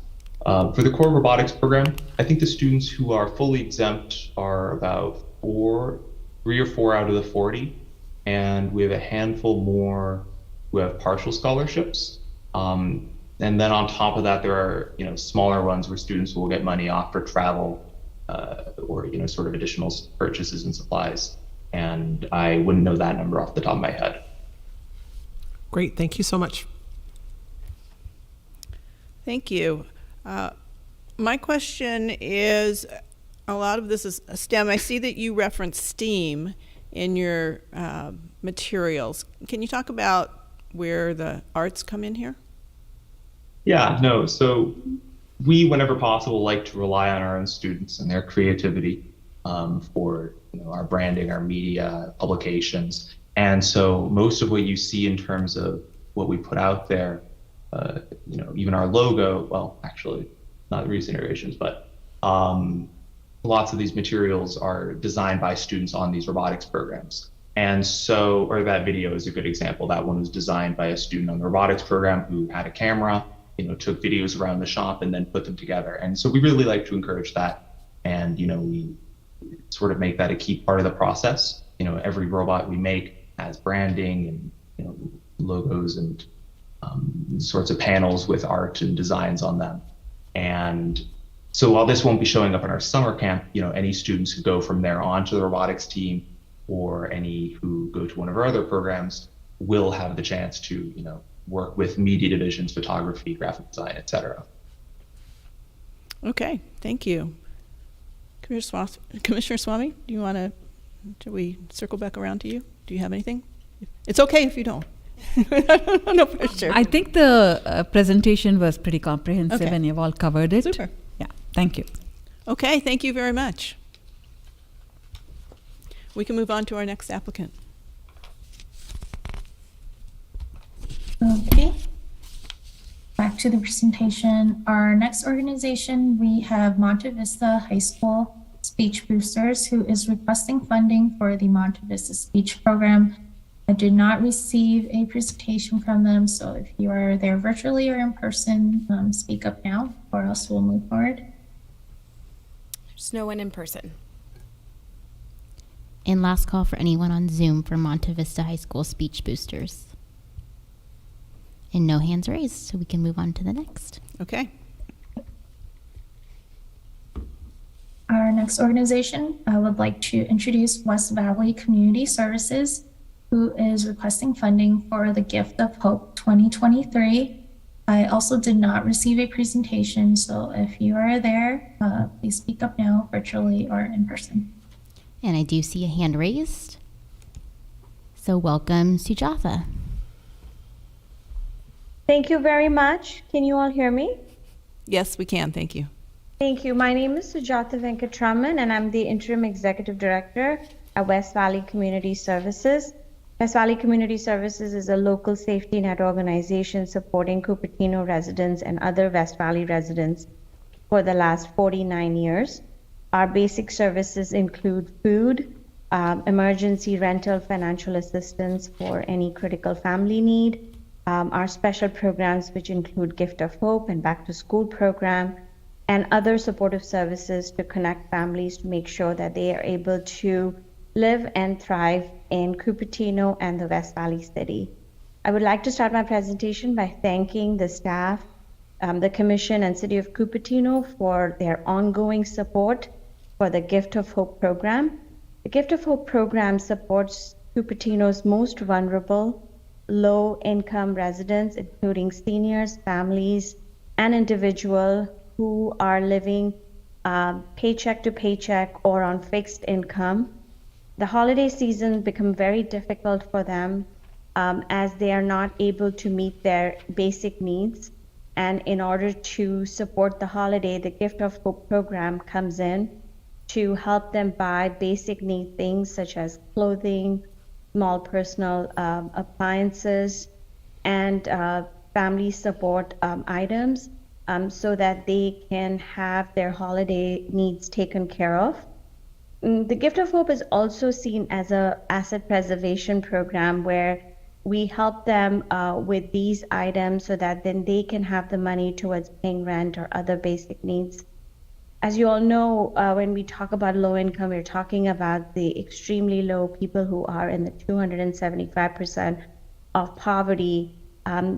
For the core robotics program, I think the students who are fully exempt are about 3 or 4 out of the 40, and we have a handful more who have partial scholarships. And then on top of that, there are smaller ones where students will get money off for travel or sort of additional purchases and supplies. And I wouldn't know that number off the top of my head. Great, thank you so much. Thank you. My question is, a lot of this is STEM. I see that you reference STEAM in your materials. Can you talk about where the arts come in here? Yeah, no. So we, whenever possible, like to rely on our own students and their creativity for our branding, our media, publications. And so most of what you see in terms of what we put out there, even our logo, well, actually, not recent iterations, but lots of these materials are designed by students on these robotics programs. And so, or that video is a good example. That one was designed by a student on the robotics program who had a camera, took videos around the shop and then put them together. And so we really like to encourage that. And, we sort of make that a key part of the process. Every robot we make has branding and, logos and sorts of panels with art and designs on them. And so while this won't be showing up in our summer camp, any students who go from there on to the robotics team or any who go to one of our other programs will have the chance to, work with media divisions, photography, graphic design, et cetera. Okay, thank you. Commissioner Swamy, do we circle back around to you? Do you have anything? It's okay if you don't. No pressure. I think the presentation was pretty comprehensive Okay. and you've all covered it. Super. Yeah, thank you. Okay, thank you very much. We can move on to our next applicant. Okay. Back to the presentation. Our next organization, we have Monte Vista High School Speech Boosters, who is requesting funding for the Monte Vista Speech Program. I did not receive a presentation from them, so if you are there virtually or in person, speak up now, or else we'll move forward. There's no one in person. And last call for anyone on Zoom for Monte Vista High School Speech Boosters. And no hands raised, so we can move on to the next. Okay. Our next organization, I would like to introduce West Valley Community Services, who is requesting funding for the Gift of Hope 2023. I also did not receive a presentation, so if you are there, please speak up now, virtually or in person. And I do see a hand raised. So welcome, Sujatha. Thank you very much. Can you all hear me? Yes, we can. Thank you. Thank you. My name is Sujatha Venkatraman, and I'm the Interim Executive Director at West Valley Community Services. West Valley Community Services is a local safety net organization supporting Cupertino residents and other West Valley residents for the last 49 years. Our basic services include food, emergency rental, financial assistance for any critical family need, our special programs, which include Gift of Hope and Back to School program, and other supportive services to connect families to make sure that they are able to live and thrive in Cupertino and the West Valley City. I would like to start my presentation by thanking the staff, the Commission, and City of Cupertino for their ongoing support for the Gift of Hope program. The Gift of Hope program supports Cupertino's most vulnerable, low-income residents, including seniors, families, and individuals who are living paycheck to paycheck or on fixed income. The holiday season become very difficult for them as they are not able to meet their basic needs. And in order to support the holiday, the Gift of Hope program comes in to help them buy basic need things such as clothing, small personal appliances, and family support items so that they can have their holiday needs taken care of. The Gift of Hope is also seen as an asset preservation program where we help them with these items so that then they can have the money towards paying rent or other basic needs. As you all know, when we talk about low income, we're talking about the extremely low people who are in the 275% of poverty.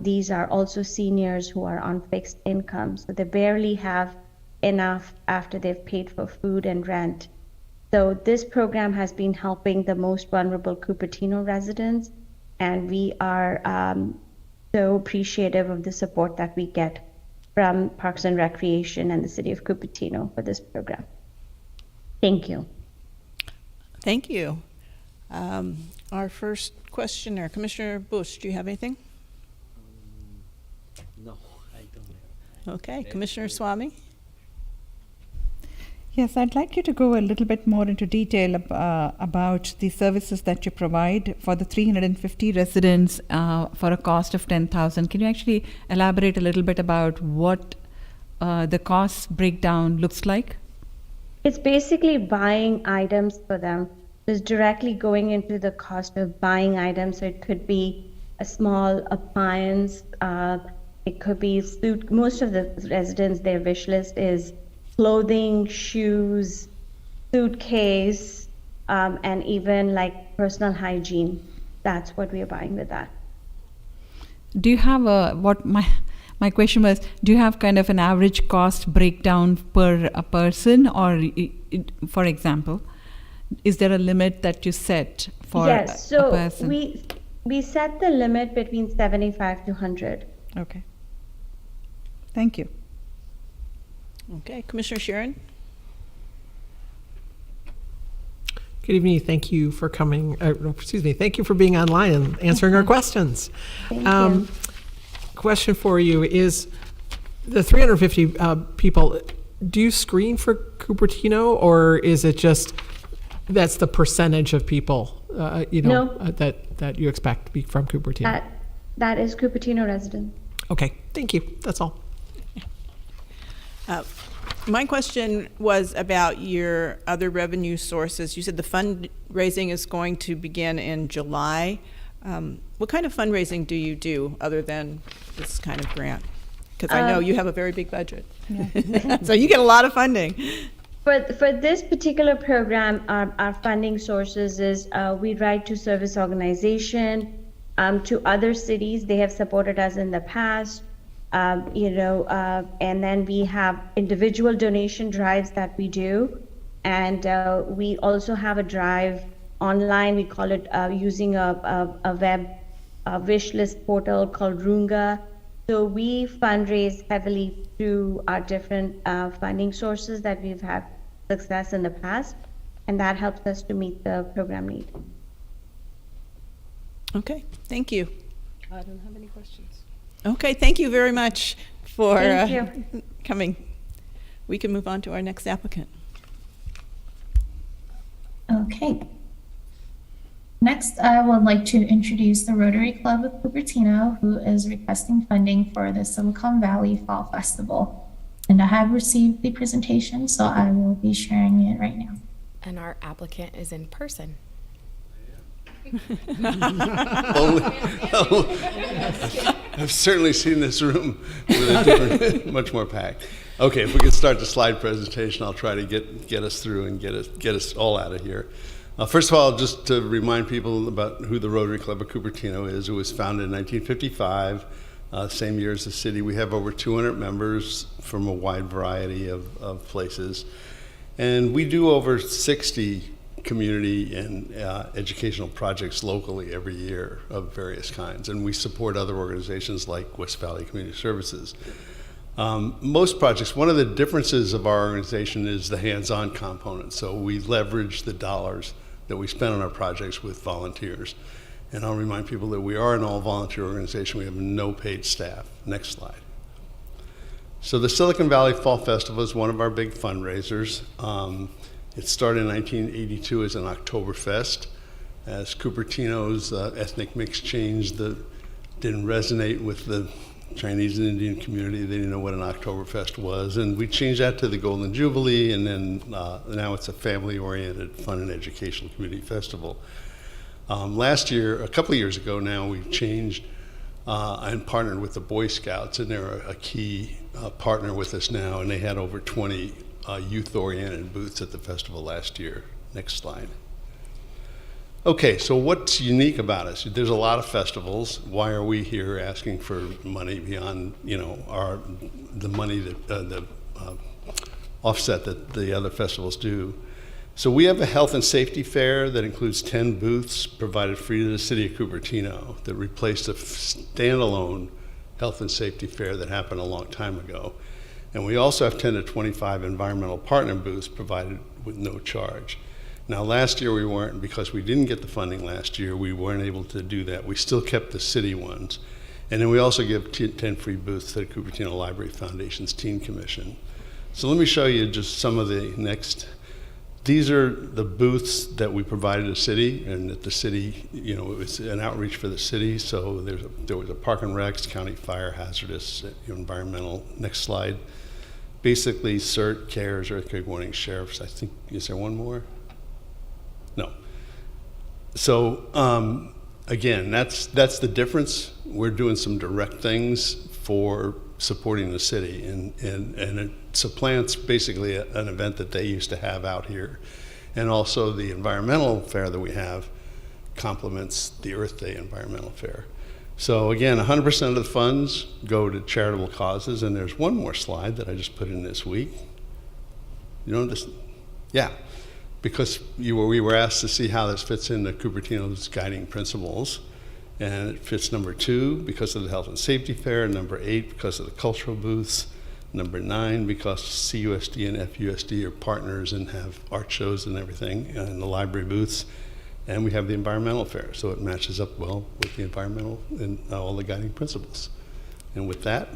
These are also seniors who are on fixed income, so they barely have enough after they've paid for food and rent. So this program has been helping the most vulnerable Cupertino residents, and we are so appreciative of the support that we get from Parks and Recreation and the City of Cupertino for this program. Thank you. Thank you. Our first questioner, Commissioner Bush, do you have anything? No, I don't. Okay, Commissioner Swamy? Yes, I'd like you to go a little bit more into detail about the services that you provide for the 350 residents for a cost of $10,000. Can you actually elaborate a little bit about what the cost breakdown looks like? It's basically buying items for them. It's directly going into the cost of buying items. So it could be a small appliance. It could be food. Most of the residents, their wish list is clothing, shoes, suitcase, and even like personal hygiene. That's what we are buying with that. Do you have my question was, do you have kind of an average cost breakdown per a person, or for example, is there a limit that you set for a person? Yes, so we set the limit between 75 to 100. Okay. Thank you. Okay, Commissioner Sharon? Good evening. Thank you for coming. Thank you for being online and answering our questions. Thank you. Question for you is, the 350 people, do you screen for Cupertino, or is it just that's the percentage of people No. that you expect to be from Cupertino? That is Cupertino resident. Okay, thank you. That's all. My question was about your other revenue sources. You said the fundraising is going to begin in July. What kind of fundraising do you do other than this kind of grant? Because I know you have a very big budget. So you get a lot of funding. For this particular program, our funding sources is we write to service organization, to other cities. They have supported us in the past. And then we have individual donation drives that we do. And we also have a drive online. We call it using a web wish list portal called Runga. So we fundraise heavily through our different funding sources that we've had success in the past. And that helps us to meet the program need. Okay, thank you. I don't have any questions. Okay, thank you very much for Thank you. coming. We can move on to our next applicant. Okay. Next, I would like to introduce the Rotary Club of Cupertino, who is requesting funding for the Silicon Valley Fall Festival. And I have received the presentation, so I will be sharing it right now. And our applicant is in person. I've certainly seen this room with a different, much more packed. Okay, if we could start the slide presentation, I'll try to get us through and get us all out of here. First of all, just to remind people about who the Rotary Club of Cupertino is. It was founded in 1955, same year as the city. We have over 200 members from a wide variety of places. And we do over 60 community and educational projects locally every year of various kinds. And we support other organizations like West Valley Community Services. Most projects, one of the differences of our organization is the hands-on component. So we leverage the dollars that we spend on our projects with volunteers. And I'll remind people that we are an all-volunteer organization. We have no paid staff. Next slide. So the Silicon Valley Fall Festival is one of our big fundraisers. It started in 1982 as an Oktoberfest. As Cupertino's ethnic mix changed, didn't resonate with the Chinese and Indian community. They didn't know what an Oktoberfest was. And we changed that to the Golden Jubilee, and then now it's a family-oriented fun and educational community festival. Last year, a couple of years ago now, we've changed and partnered with the Boy Scouts, and they're a key partner with us now, and they had over 20 youth-oriented booths at the festival last year. Next slide. Okay, so what's unique about us? There's a lot of festivals. Why are we here asking for money beyond, the money that the offset that the other festivals do? So we have a health and safety fair that includes 10 booths provided free to the city of Cupertino that replaced a standalone health and safety fair that happened a long time ago. And we also have 10 to 25 environmental partner booths provided with no charge. Now, last year we weren't, because we didn't get the funding last year, we weren't able to do that. We still kept the city ones. And then we also give 10 free booths to the Cupertino Library Foundation's Teen Commission. So let me show you just some of the next. These are the booths that we provided the city, and that the city, it was an outreach for the city. So there was a park and recs, county fire, hazardous, environmental. Next slide. Basically, CERT, CARES, earthquake warning, sheriffs. I think, is there one more? No. So again, that's the difference. We're doing some direct things for supporting the city, and it supplants basically an event that they used to have out here. And also the environmental fair that we have complements the Earth Day environmental fair. So again, 100% of the funds go to charitable causes, and there's one more slide that I just put in this week. You know this? Yeah, because we were asked to see how this fits into Cupertino's guiding principles. And it fits number 2 because of the health and safety fair, number 8 because of the cultural booths, Number 9, because CUSD and FUSD are partners and have art shows and everything in the library booths. And we have the environmental fair, so it matches up well with the environmental and all the guiding principles. And with that,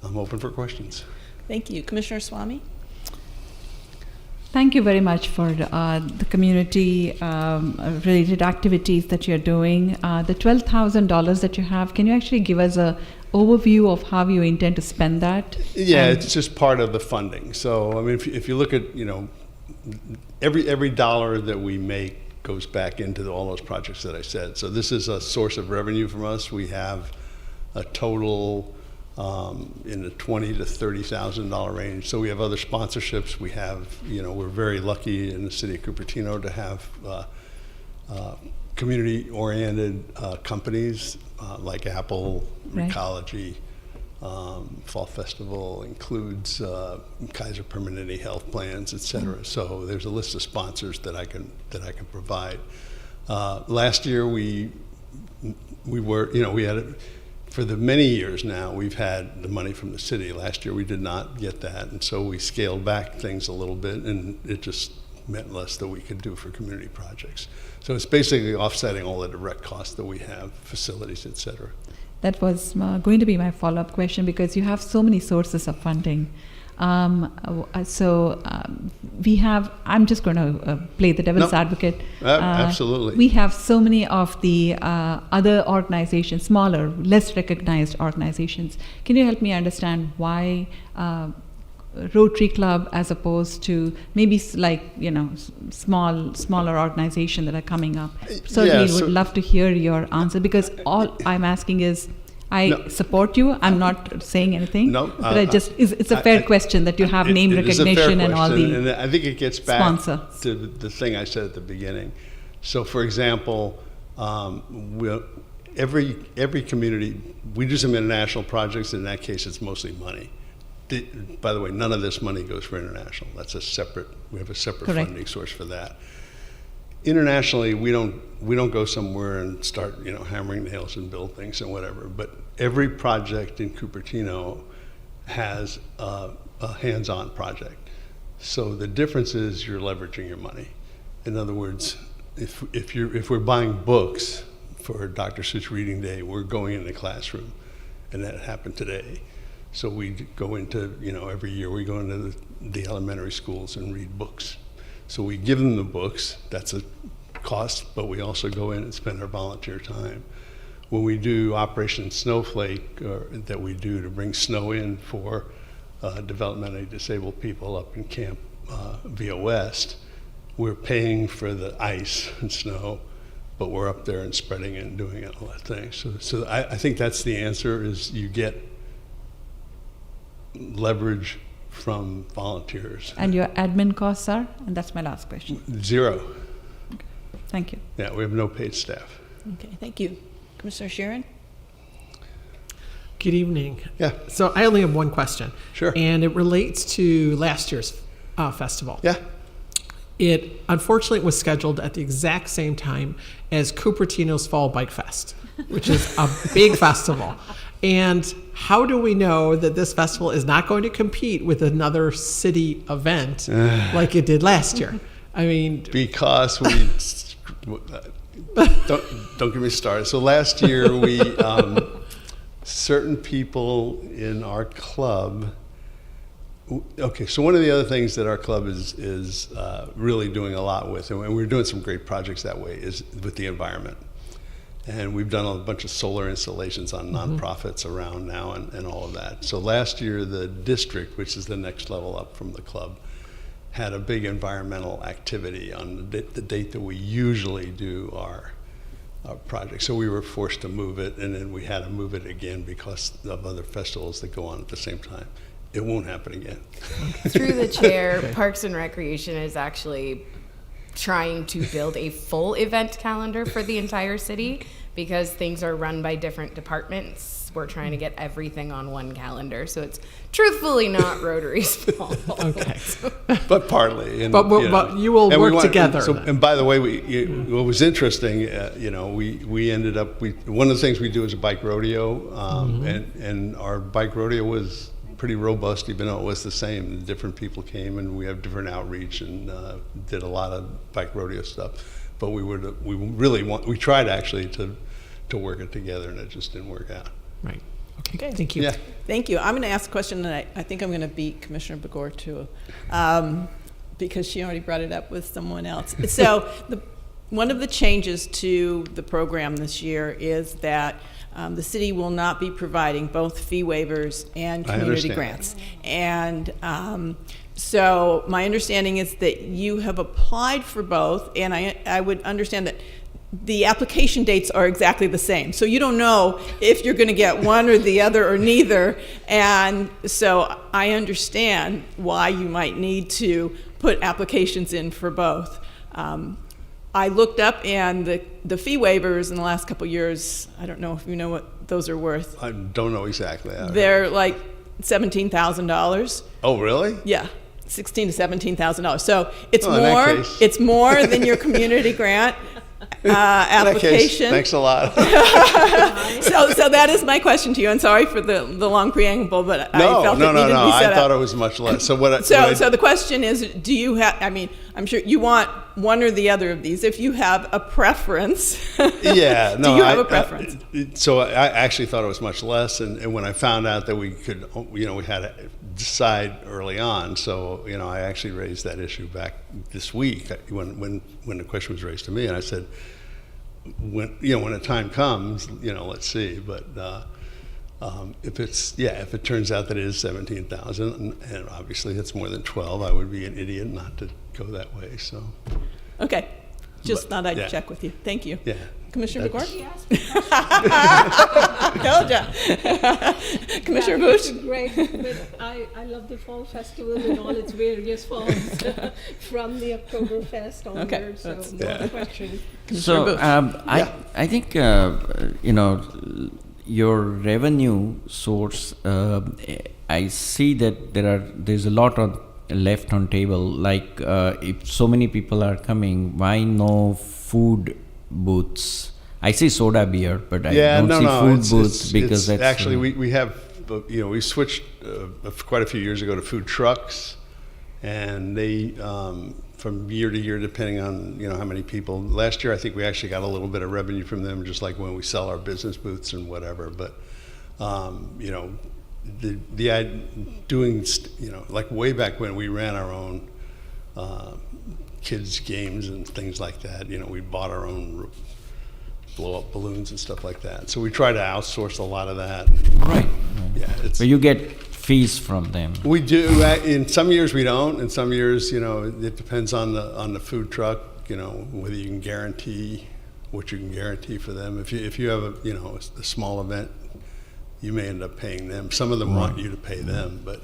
I'm open for questions. Thank you. Commissioner Swamy? Thank you very much for the community related activities that you're doing. The $12,000 that you have, can you actually give us a overview of how you intend to spend that? Yeah, it's just part of the funding. So, I mean, if you look at, you know, every dollar that we make goes back into all those projects that I said. So this is a source of revenue from us. We have a total in the $20,000 to $30,000 range. So we have other sponsorships. We have, you know, we're very lucky in the city of Cupertino to have community-oriented companies like Apple, Right. Recology. Fall Festival includes Kaiser Permanente health plans, et cetera. So there's a list of sponsors that I can provide. Last year we were, you know, we had for the many years now we've had the money from the city. Last year we did not get that, and so we scaled back things a little bit, and it just meant less that we could do for community projects. So it's basically offsetting all the direct costs that we have, facilities, et cetera. That was going to be my follow-up question, because you have so many sources of funding. We have, I'm just going to play the devil's advocate. Absolutely. We have so many of the other organizations, smaller, less recognized organizations. Can you help me understand why Rotary Club, as opposed to maybe like, you know, smaller organization that are coming up? Certainly would love to hear your answer, because all I'm asking is, I support you. I'm not saying anything. No, but it's a fair question that you have name recognition and all the and I think it gets back sponsor. to the thing I said at the beginning. So, for example, every community, we do some international projects. In that case, it's mostly money. By the way, none of this money goes for international. That's a separate. We have a separate Correct. funding source for that. Internationally, we don't go somewhere and start, you know, hammering nails and build things and whatever. But every project in Cupertino has a hands-on project. So the difference is you're leveraging your money. In other words, if we're buying books for Dr. Seuss Reading Day, we're going in the classroom, and that happened today. So we go into, you know, every year we go into the elementary schools and read books. So we give them the books, that's a cost, but we also go in and spend our volunteer time. When we do Operation Snowflake, that we do to bring snow in for developmentally disabled people up in Camp Via West, we're paying for the ice and snow, but we're up there and spreading it and doing all that thing. So I think that's the answer, is you get leverage from volunteers. And your admin costs are? And that's my last question. 0. Okay. Thank you. Yeah, we have no paid staff. Okay, thank you. Commissioner Sharon? Good evening. Yeah. So I only have one question. Sure. And it relates to last year's festival. Yeah. It unfortunately was scheduled at the exact same time as Cupertino's Fall Bike Fest, which is a big festival. And how do we know that this festival is not going to compete with another city event like it did last year? I mean, because we don't get me started. So last year we certain people in our club. Okay, so one of the other things that our club is really doing a lot with, and we're doing some great projects that way, is with the environment. And we've done a bunch of solar installations on nonprofits around now and all of that. So last year, the district, which is the next level up from the club, had a big environmental activity on the date that we usually do our project. So we were forced to move it, and then we had to move it again because of other festivals that go on at the same time. It won't happen again. Through the chair, Parks and Recreation is actually trying to build a full event calendar for the entire city, because things are run by different departments. We're trying to get everything on one calendar, so it's truthfully not Rotary's fault. Okay. But partly. And, but you will work together. And by the way, what was interesting, we ended up, one of the things we do is a bike rodeo, and our bike rodeo was pretty robust, even though it was the same. Different people came, and we have different outreach, and did a lot of bike rodeo stuff. But we tried actually to work it together, and it just didn't work out. Right. Okay. Thank you. Yeah. Thank you. I'm going to ask a question, and I think I'm going to beat Commissioner Begor too, because she already brought it up with someone else. So one of the changes to the program this year is that the city will not be providing both fee waivers and community grants. And so my understanding is that you have applied for both, and I would understand that the application dates are exactly the same. So you don't know if you're going to get one or the other or neither. And so I understand why you might need to put applications in for both. I looked up, and the fee waivers in the last couple of years, I don't know if you know what those are worth. I don't know exactly. They're like $17,000. Oh, really? Yeah. $16,000 to $17,000. So it's more than your community grant application. Thanks a lot. So that is my question to you, and sorry for the long preamble, but I felt it needed to be set I thought up. it was much less. So the question is, do you have? I mean, I'm sure you want one or the other of these. If you have a preference, yeah, no, do you have a preference? So I actually thought it was much less, and when I found out that we could, we had to decide early on. So I actually raised that issue back this week when the question was raised to me, and I said, when the time comes, let's see. But if it turns out that it is 17,000, and obviously it's more than 12, I would be an idiot not to go that way. So. Okay, thought I'd check with you. Thank you. Yeah. Commissioner Begor? Told ya. Commissioner Bush? Great, but I love the fall festival in all its various forms, from the Oktoberfest onward. Okay, So that's no question. So I think your revenue source. I see that there's a lot left on table. Like if so many people are coming, why no food booths? I see soda beer, but I don't see food booths because that's actually we have we switched quite a few years ago to food trucks, and they from year to year, depending on how many people. Last year I think we actually got a little bit of revenue from them, just like when we sell our business booths and whatever. But doing like way back when we ran our own kids games and things like that, we bought our own blow up balloons and stuff like that. So we try to outsource a lot of that. Right. Yeah. But you get fees from them. We do. In some years we don't. In some years, it depends on the food truck. Whether you can guarantee what you can guarantee for them. If you have a small event, you may end up paying them. Some of them want you to pay them, but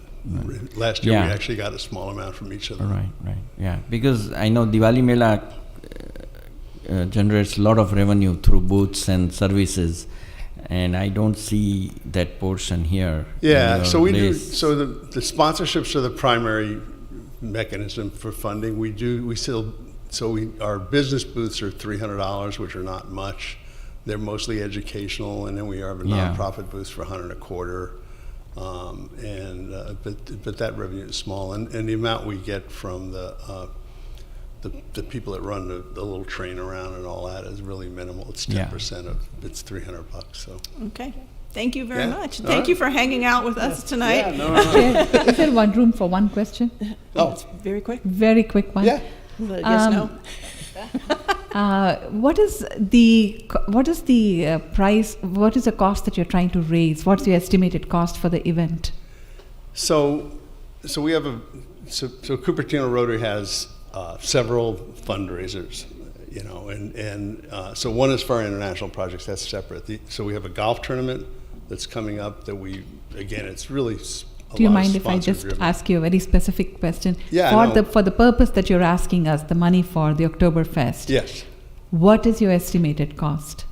last year we actually got a small amount from each of them. Right. Yeah, because I know Diwali Mela generates a lot of revenue through booths and services, and I don't see that portion here. Yeah, so we do. So the sponsorships are the primary mechanism for funding. Our business booths are $300, which are not much. They're mostly educational, and then we have a nonprofit booth for $125. But that revenue is small, and the amount we get from the people that run the little train around and all that is really minimal. It's 10% of it's $300. So okay, thank you very much. Thank you for hanging out with us tonight. Yeah, is there one room for one question? It's very quick. Very quick one. Yeah. Yes, no. What is the price? What is the cost that you're trying to raise? What's your estimated cost for the event? So we have so Cupertino Rotary has several fundraisers, and so one is for our international projects. That's separate. So we have a golf tournament that's coming up that it's really. Do you mind if I just ask you a very specific question? Yeah. For the purpose that you're asking us, the money for the Oktoberfest. Yes. What is your estimated cost?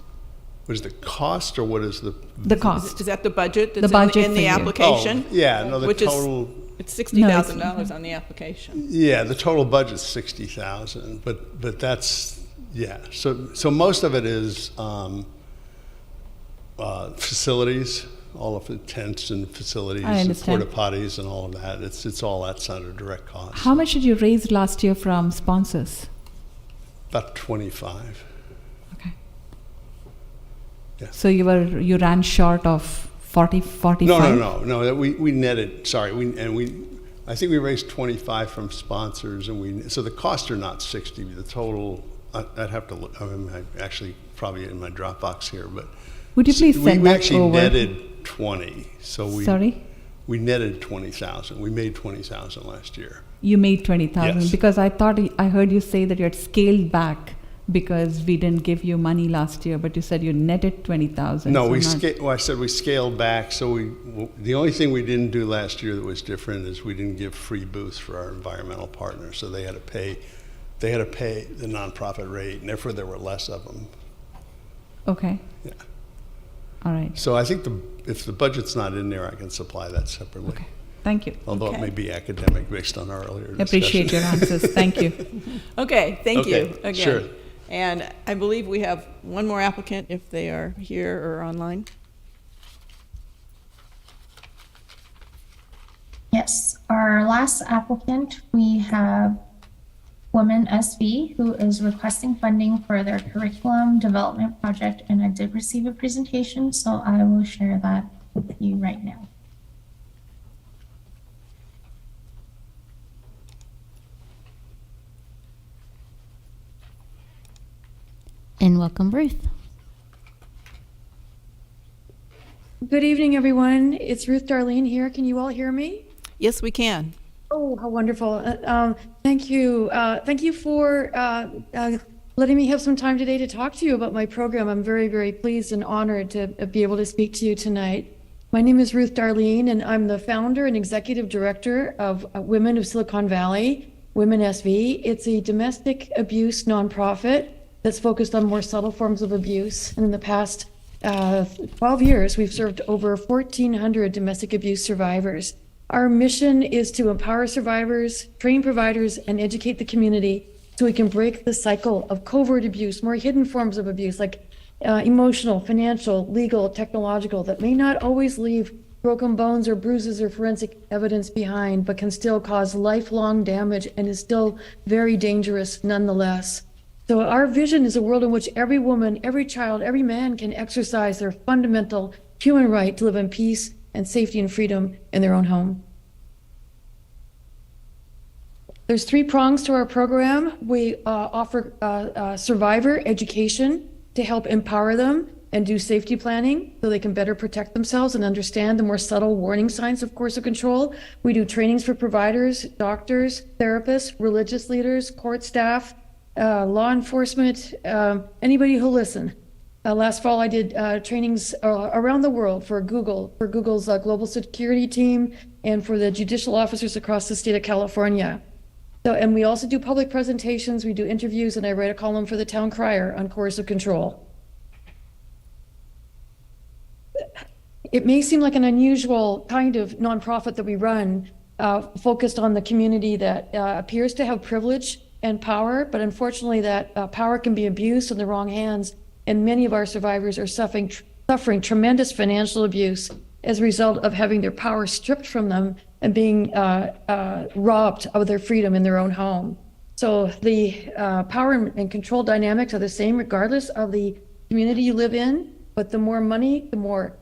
What is the cost, or what is the cost? Is that the budget? The budget in the application? Oh, yeah. No, the total. It's $60,000 on the application. Yeah, the total budget's $60,000, but that's So most of it is facilities. all of the tents and facilities, I and understand. porta potties and all of that. It's all that's under direct cost. How much did you raise last year from sponsors? About 25. Okay. Yeah. So you ran short of 45? No. We netted. Sorry, I think we raised 25 from sponsors, and so the costs are not 60. The total, I'd have to look. I mean, I actually probably in my Dropbox here, but would you please send we that actually over? netted 20. So Sorry? We netted 20,000. We made 20,000 last year. You made 20,000 Yes. because I heard you say that you had scaled back because we didn't give you money last year, but you said you netted 20,000. No, so I said we scaled back. So the only thing we didn't do last year that was different is we didn't give free booths for our environmental partners. So they had to pay the nonprofit rate, and therefore there were less of them. Okay. Yeah. All right. So I think if the budget's not in there, I can supply that separately. Okay. Thank you. Although it may be academic based on our earlier discussion. Appreciate your answers. Thank you. Okay, thank you Okay, again. sure. And I believe we have one more applicant if they are here or online. Yes, our last applicant, we have Women SV, who is requesting funding for their curriculum development project, and I did receive a presentation, so I will share that with you right now. And welcome, Ruth. Good evening, everyone. It's Ruth Darlene here. Can you all hear me? Yes, we can. Oh, how wonderful. Thank you. Thank you for letting me have some time today to talk to you about my program. I'm very, very pleased and honored to be able to speak to you tonight. My name is Ruth Darlene, and I'm the founder and executive director of Women of Silicon Valley, Women SV. It's a domestic abuse nonprofit that's focused on more subtle forms of abuse. And in the past 12 years, we've served over 1,400 domestic abuse survivors. Our mission is to empower survivors, train providers, and educate the community so we can break the cycle of covert abuse, more hidden forms of abuse like emotional, financial, legal, technological, that may not always leave broken bones or bruises or forensic evidence behind, but can still cause lifelong damage and is still very dangerous nonetheless. So our vision is a world in which every woman, every child, every man can exercise their fundamental human right to live in peace and safety and freedom in their own home. There's 3 prongs to our program. We offer survivor education to help empower them and do safety planning so they can better protect themselves and understand the more subtle warning signs of coercive control. We do trainings for providers, doctors, therapists, religious leaders, court staff, law enforcement, anybody who'll listen. Last fall, I did trainings around the world for Google's global security team and for the judicial officers across the state of California. So, and we also do public presentations, we do interviews, and I write a column for the Town Crier on coercive control. It may seem like an unusual kind of nonprofit that we run, focused on the community that appears to have privilege and power, but unfortunately that power can be abused in the wrong hands, and many of our survivors are suffering tremendous financial abuse as a result of having their power stripped from them and being robbed of their freedom in their own home. So the power and control dynamics are the same regardless of the community you live in, but the more money, the more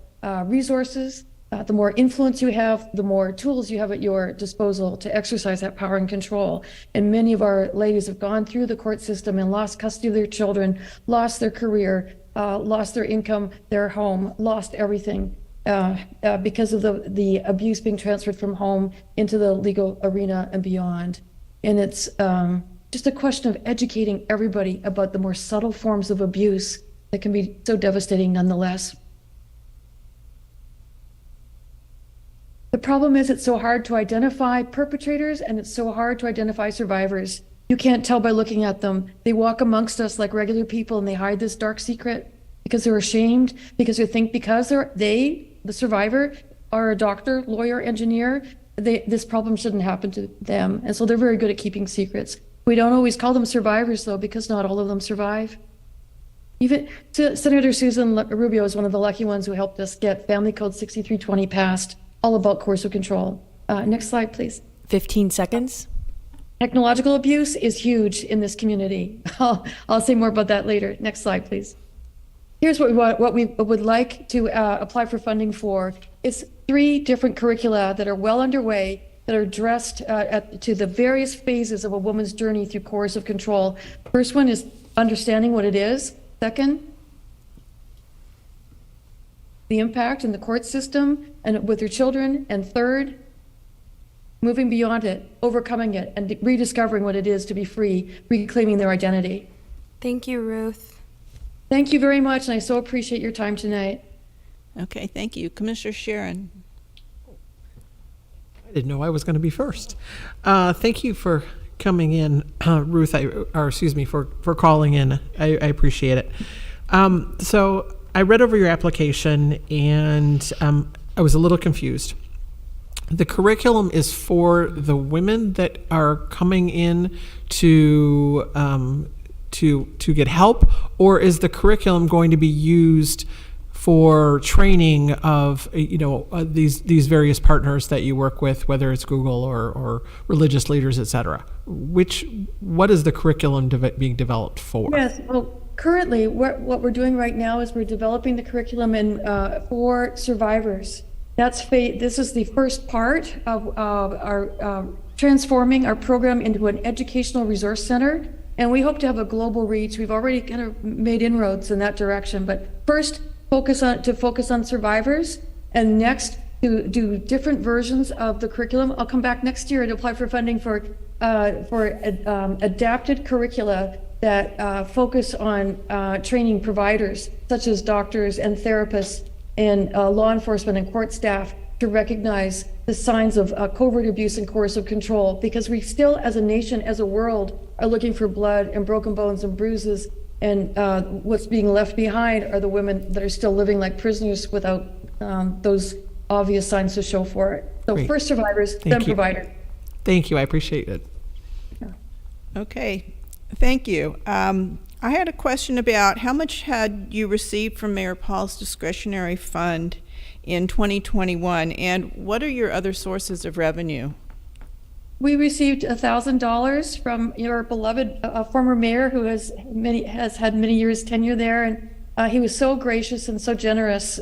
resources, the more influence you have, the more tools you have at your disposal to exercise that power and control. And many of our ladies have gone through the court system and lost custody of their children, lost their career, lost their income, their home, lost everything because of the abuse being transferred from home into the legal arena and beyond. And it's just a question of educating everybody about the more subtle forms of abuse that can be so devastating nonetheless. The problem is it's so hard to identify perpetrators and it's so hard to identify survivors. You can't tell by looking at them. They walk amongst us like regular people and they hide this dark secret because they're ashamed, because they think because the survivor, are a doctor, lawyer, engineer, this problem shouldn't happen to them. And so they're very good at keeping secrets. We don't always call them survivors though, because not all of them survive. Even Senator Susan Rubio is one of the lucky ones who helped us get Family Code 6320 passed, all about coercive control. Next slide, please. 15 seconds. Technological abuse is huge in this community. I'll say more about that later. Next slide, please. Here's what we would like to apply for funding for. It's 3 different curricula that are well underway that are addressed to the various phases of a woman's journey through coercive control. First one is understanding what it is. Second, the impact in the court system and with your children. And third, moving beyond it, overcoming it, and rediscovering what it is to be free, reclaiming their identity. Thank you, Ruth. Thank you very much, and I so appreciate your time tonight. Okay, thank you. Commissioner Sharon. I didn't know I was going to be first. Thank you for coming in, Ruth, for calling in. I appreciate it. So I read over your application, and I was a little confused. The curriculum is for the women that are coming in to get help, or is the curriculum going to be used for training of these various partners that you work with, whether it's Google or religious leaders, et cetera? What is the curriculum being developed for? Yes, well, currently what we're doing right now is we're developing the curriculum for survivors. This is the first part of our transforming our program into an educational resource center, and we hope to have a global reach. We've already kind of made inroads in that direction, but first focus on survivors, and next to do different versions of the curriculum. I'll come back next year and apply for funding for adapted curricula that focus on training providers such as doctors and therapists and law enforcement and court staff to recognize the signs of covert abuse and coercive control, because we still, as a nation, as a world, are looking for blood and broken bones and bruises, and what's being left behind are the women that are still living like prisoners without those obvious signs to show for it. So Great. First survivors, Thank then you. provider. Thank you, I appreciate it. Okay, thank you. I had a question about how much had you received from Mayor Paul's discretionary fund in 2021, and what are your other sources of revenue? We received $1,000 from your beloved former mayor, who has had many years tenure there, and he was so gracious and so generous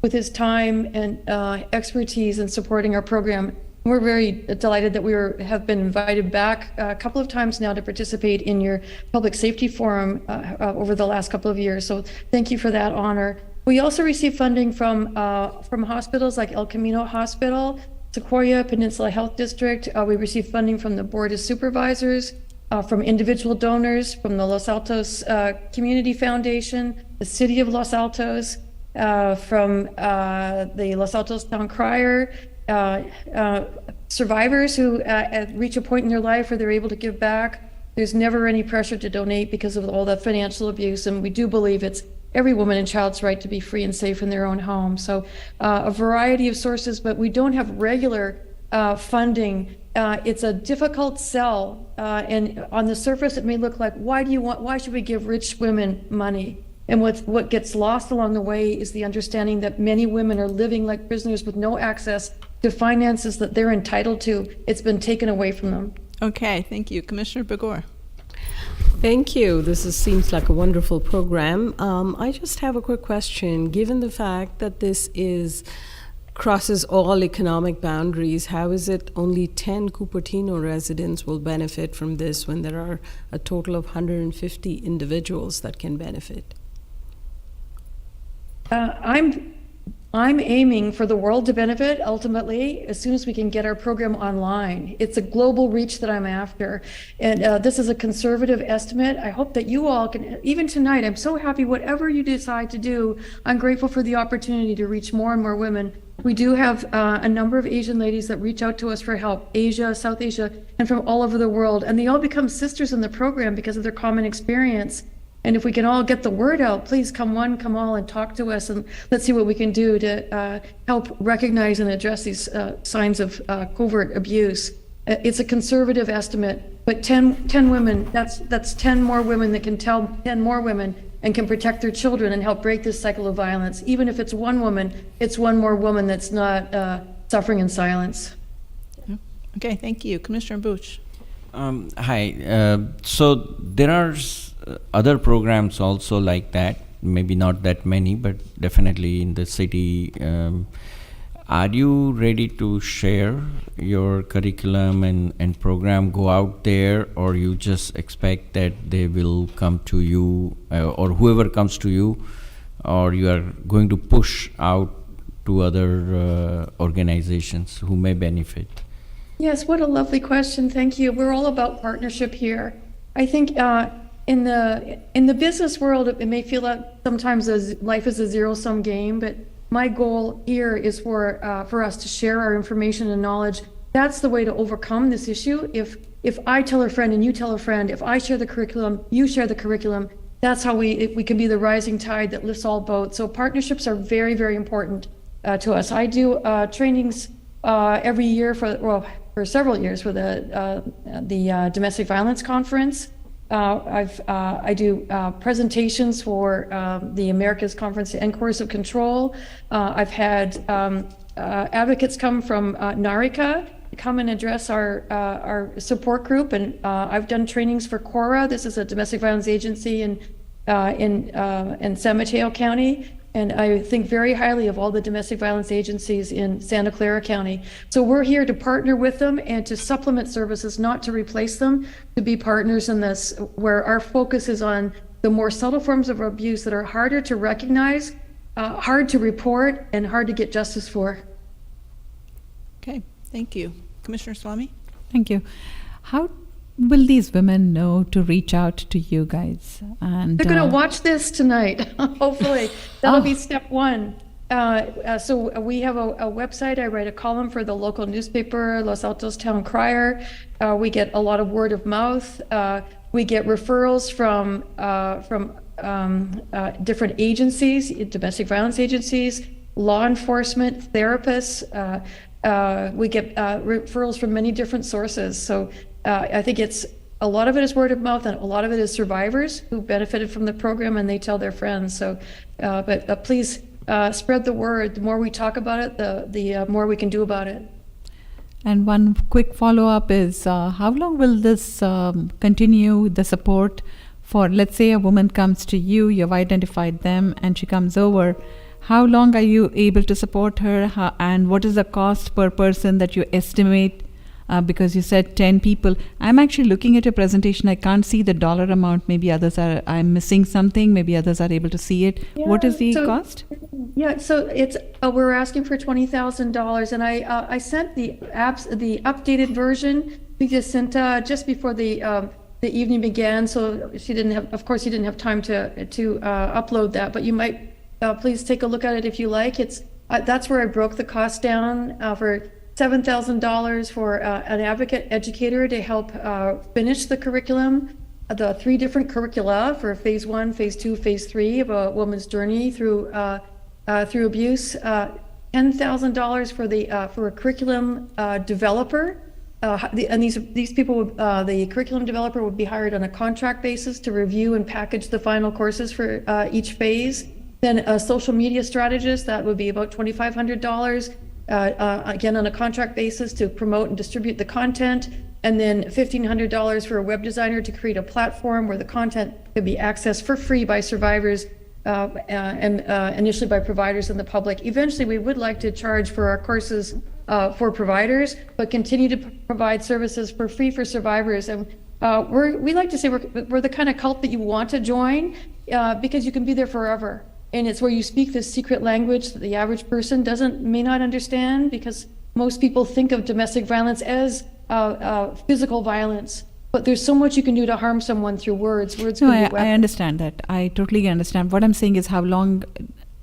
with his time and expertise in supporting our program. We're very delighted that we have been invited back a couple of times now to participate in your public safety forum over the last couple of years. So thank you for that honor. We also receive funding from hospitals like El Camino Hospital, Sequoia Peninsula Health District. We receive funding from the Board of Supervisors, from individual donors, from the Los Altos Community Foundation, the City of Los Altos, from the Los Altos Town Crier, survivors who reach a point in their life where they're able to give back. There's never any pressure to donate because of all that financial abuse, and we do believe it's every woman and child's right to be free and safe in their own home. So a variety of sources, but we don't have regular funding. It's a difficult sell, and on the surface it may look like, why should we give rich women money? And what gets lost along the way is the understanding that many women are living like prisoners with no access to finances that they're entitled to. It's been taken away from them. Okay, thank you. Commissioner Begor. Thank you. Seems like a wonderful program. I just have a quick question. Given the fact that this crosses all economic boundaries, how is it only 10 Cupertino residents will benefit from this when there are a total of 150 individuals that can benefit? I'm aiming for the world to benefit ultimately as soon as we can get our program online. It's a global reach that I'm after. And this is a conservative estimate. I hope that you all can, even tonight, I'm so happy whatever you decide to do, I'm grateful for the opportunity to reach more and more women. We do have a number of Asian ladies that reach out to us for help, Asia, South Asia, and from all over the world. And they all become sisters in the program because of their common experience. And if we can all get the word out, please come one, come all, and talk to us, and let's see what we can do to help recognize and address these signs of covert abuse. It's a conservative estimate, but 10 women, that's 10 more women that can tell 10 more women, and can protect their children and help break this cycle of violence. Even if it's one woman, it's one more woman that's not suffering in silence. Okay, thank you. Commissioner Bush. Hi. So there are other programs also like that, maybe not that many, but definitely in the city. Are you ready to share your curriculum and program, go out there, or you just expect that they will come to you, or whoever comes to you, or you are going to push out to other organizations who may benefit? Yes, what a lovely question. Thank you. We're all about partnership here. I think in the business world, it may feel like sometimes life is a zero-sum game, but my goal here is for us to share our information and knowledge. That's the way to overcome this issue. If I tell a friend and you tell a friend, if I share the curriculum, you share the curriculum, that's how we can be the rising tide that lifts all boats. So partnerships are very, very important to us. I do trainings every year for several years for the Domestic Violence Conference. I do presentations for the Americas Conference to End Course of Control. I've had advocates come from NARICA come and address our support group, and I've done trainings for CORA. This is a domestic violence agency in San Mateo County. And I think very highly of all the domestic violence agencies in Santa Clara County. So we're here to partner with them and to supplement services, not to replace them, to be partners in this, where our focus is on the more subtle forms of abuse that are harder to recognize, hard to report, and hard to get justice for. Okay, thank you. Commissioner Swamy? Thank you. How will these women know to reach out to you guys? And they're going to watch this tonight. Hopefully, that'll be step one. So we have a website. I write a column for the local newspaper, Los Altos Town Crier. We get a lot of word of mouth. We get referrals from different agencies, domestic violence agencies, law enforcement, therapists. We get referrals from many different sources. So I think a lot of it is word of mouth, and a lot of it is survivors who benefited from the program and they tell their friends. So, but please spread the word. The more we talk about it, the more we can do about it. And one quick follow-up is, how long will this continue, the support for, let's say a woman comes to you, you've identified them, and she comes over. How long are you able to support her, and what is the cost per person that you estimate? Because you said 10 people. I'm actually looking at your presentation. I can't see the dollar amount. Maybe I'm missing something. Maybe others are able to see it. Yeah, what is the cost? Yeah, so it's we're asking for $20,000, and I sent the updated version. We just sent just before the evening began, so she didn't have time to upload that. But you might please take a look at it if you like. It's that's where I broke the cost down for $7,000 for an advocate educator to help finish the curriculum, the 3 different curricula for phase 1, phase 2, phase 3 of a woman's journey through abuse. $10,000 for a curriculum developer, and these people the curriculum developer would be hired on a contract basis to review and package the final courses for each phase. Then a social media strategist, that would be about $2,500. Again, on a contract basis to promote and distribute the content, and then $1,500 for a web designer to create a platform where the content could be accessed for free by survivors and initially by providers and the public. Eventually, we would like to charge for our courses for providers, but continue to provide services for free for survivors. And we like to say we're the kind of cult that you want to join because you can be there forever. And it's where you speak this secret language that the average person may not understand, because most people think of domestic violence as physical violence. But there's so much you can do to harm someone through words. Words can be weapons. I understand that. I totally understand. What I'm saying is, how long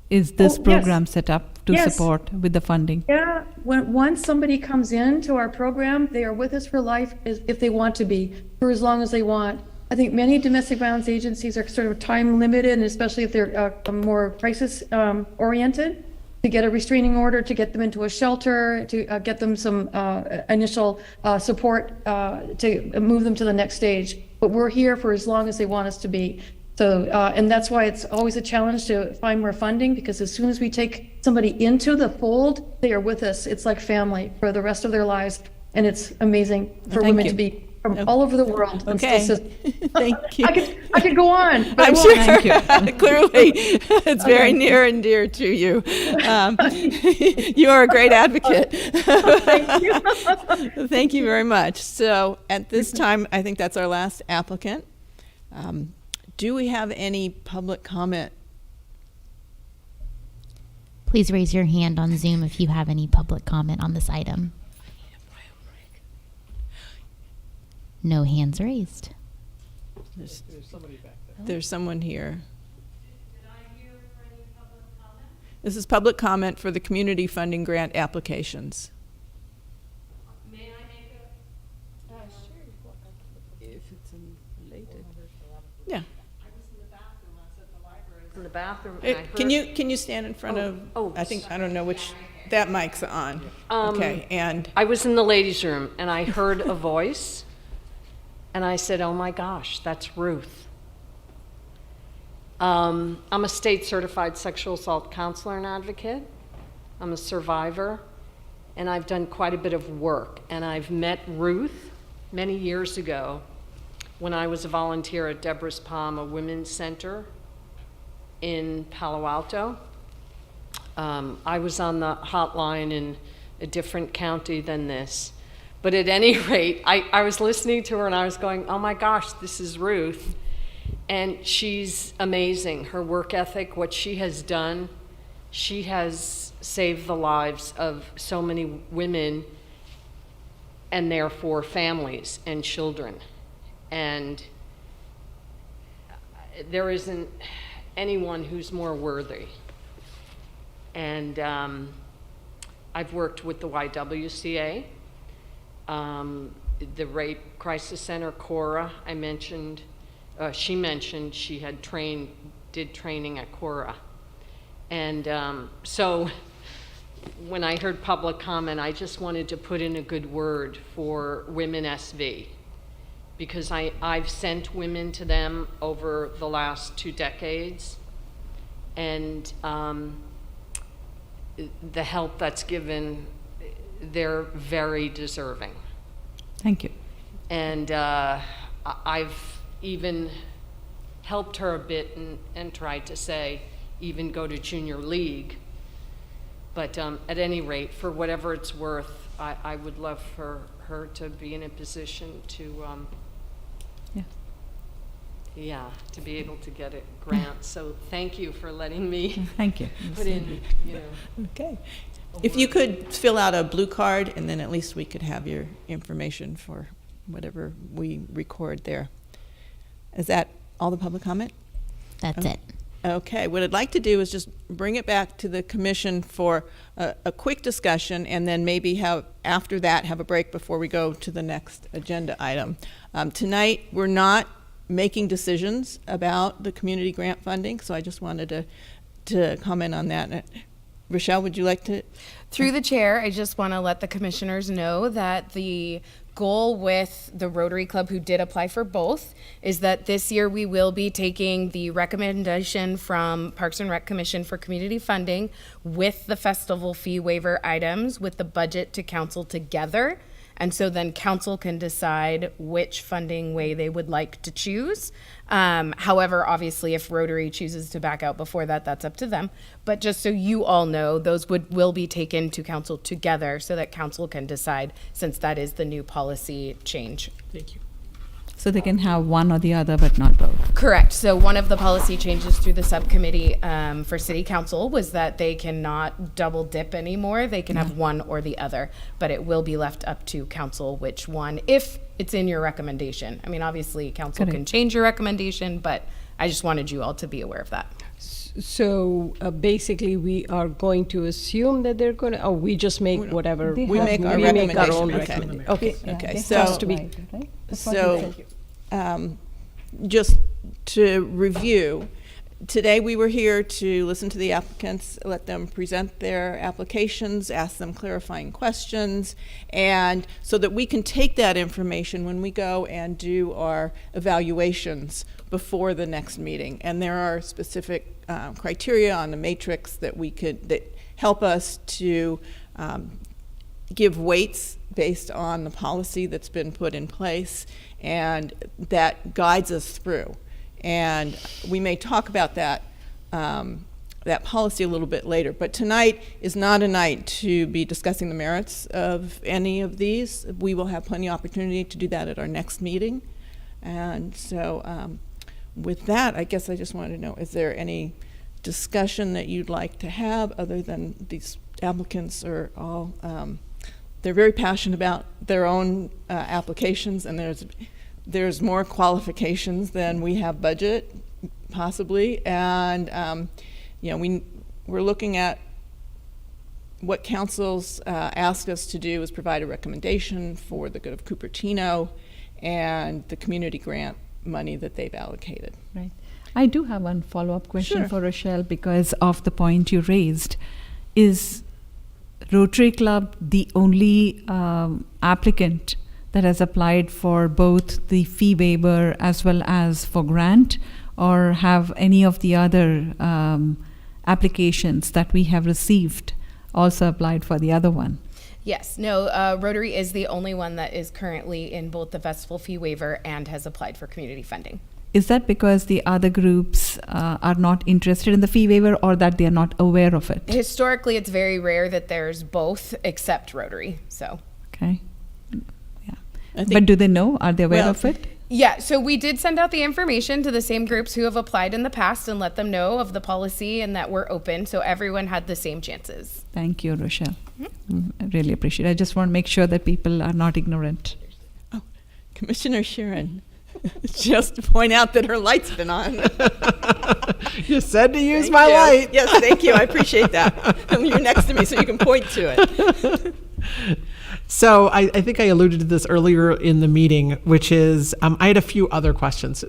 is this program set up to support with the funding? Yeah, once somebody comes into our program, they are with us for life if they want to be, for as long as they want. I think many domestic violence agencies are sort of time limited, and especially if they're more crisis oriented, to get a restraining order, to get them into a shelter, to get them some initial support to move them to the next stage. But we're here for as long as they want us to be. So, and that's why it's always a challenge to find more funding, because as soon as we take somebody into the fold, they are with us. It's like family for the rest of their lives. And it's amazing for Thank women you. to be from all over the world. and Okay. still Thank you. I could go on. But I I'm won't. sure. Clearly, it's very Okay. near and dear to you. You are a great advocate. Thank you. Thank you very much. So at this time, I think that's our last applicant. Do we have any public comment? Please raise your hand on Zoom if you have any public comment on this item. No hands raised. There's someone here. This is public comment for the community funding grant applications. May I make a? Sure. If it's related. Yeah. In the bathroom. Can you stand in front of? I think I don't know which. That mic's on. Okay, and I was in the ladies' room and I heard a voice, and I said, "Oh my gosh, that's Ruth." I'm a state certified sexual assault counselor and advocate. I'm a survivor, and I've done quite a bit of work. And I've met Ruth many years ago when I was a volunteer at Deborah's Palm, a women's center in Palo Alto. I was on the hotline in a different county than this. But at any rate, I was listening to her and I was going, oh my gosh, this is Ruth. And she's amazing. Her work ethic, what she has done, she has saved the lives of so many women and therefore families and children. And there isn't anyone who's more worthy. And I've worked with the YWCA, the Rape Crisis Center, Cora, I mentioned. She mentioned she had did training at Cora. And so when I heard public comment, I just wanted to put in a good word for Women SV, because I've sent women to them over the last 2 decades, and the help that's given, they're very deserving. Thank you. And I've even helped her a bit and tried to say, even go to junior league. But at any rate, for whatever it's worth, I would love for her to be in a position to, to be able to get a grant. So thank you for letting me Thank you. put in, you know. okay. If you could fill out a blue card, and then at least we could have your information for whatever we record there. Is that all the public comment? That's it. Okay, what I'd like to do is just bring it back to the commission for a quick discussion, and then maybe after that have a break before we go to the next agenda item. Tonight, we're not making decisions about the community grant funding, so I just wanted to comment on that. Rochelle, would you like to? Through the chair, I just want to let the commissioners know that the goal with the Rotary Club, who did apply for both, is that this year we will be taking the recommendation from Parks and Rec Commission for community funding with the festival fee waiver items with the budget to council together. And so then council can decide which funding way they would like to choose. However, obviously, if Rotary chooses to back out before that, that's up to them. But just so you all know, those will be taken to council together so that council can decide, since that is the new policy change. Thank you. So they can have one or the other, but not both. Correct. So one of the policy changes through the subcommittee for city council was that they cannot double dip anymore. They can have one or the other, but it will be left up to council which one, if it's in your recommendation. I mean, obviously council can change your recommendation, but I just wanted you all to be aware of that. So basically, we are going to assume that they're going to, we just make whatever. We make our own recommendation. Okay. Okay. So, has to be. So, just to review, Today we were here to listen to the applicants, let them present their applications, ask them clarifying questions, and so that we can take that information when we go and do our evaluations before the next meeting. And there are specific criteria on the matrix that help us to give weights based on the policy that's been put in place, and that guides us through. And we may talk about that policy a little bit later. But tonight is not a night to be discussing the merits of any of these. We will have plenty of opportunity to do that at our next meeting. And so with that, I guess I just wanted to know, is there any discussion that you'd like to have other than these applicants are all, they're very passionate about their own applications, and there's more qualifications than we have budget, possibly, and we're looking at what council's asked us to do is provide a recommendation for the good of Cupertino and the community grant money that they've allocated. Right. I do have one follow-up question Sure. for Rochelle because of the point you raised. Is Rotary Club the only applicant that has applied for both the fee waiver as well as for grant, or have any of the other applications that we have received also applied for the other one? Yes, no, Rotary is the only one that is currently in both the festival fee waiver and has applied for community funding. Is that because the other groups are not interested in the fee waiver, or that they are not aware of it? Historically, it's very rare that there's both except Rotary, so. Okay. But do they know? Are they aware of it? Yeah, so we did send out the information to the same groups who have applied in the past and let them know of the policy and that we're open, so everyone had the same chances. Thank you, Rochelle. I really appreciate it. I just want to make sure that people are not ignorant. Oh, Commissioner Sharon, just to point out that her light's been on. You said to use Thank my you. light. Yes, thank you. I appreciate that. You're next to me, so you can point to it. So I think I alluded to this earlier in the meeting, which is I had a few other questions.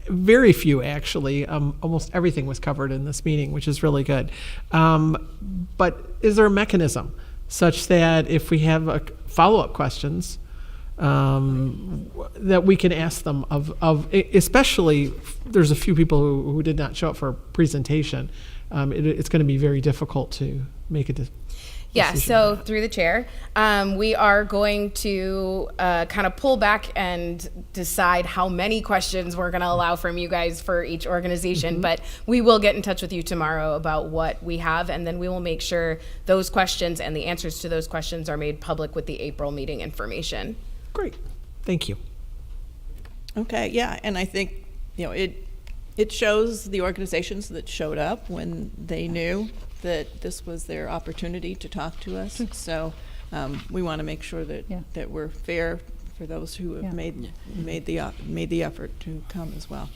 Very few, actually. Almost everything was covered in this meeting, which is really good. But is there a mechanism such that if we have follow-up questions, that we can ask them of especially, there's a few people who did not show up for a presentation. It's going to be very difficult to make a decision. Yeah, so through the chair, we are going to kind of pull back and decide how many questions we're going to allow from you guys for each organization, but we will get in touch with you tomorrow about what we have, and then we will make sure those questions and the answers to those questions are made public with the April meeting information. Great, thank you. Okay, yeah, and I think, it shows the organizations that showed up when they knew that this was their opportunity to talk to us. So we want to make sure that we're fair for those who have made the effort to come as well.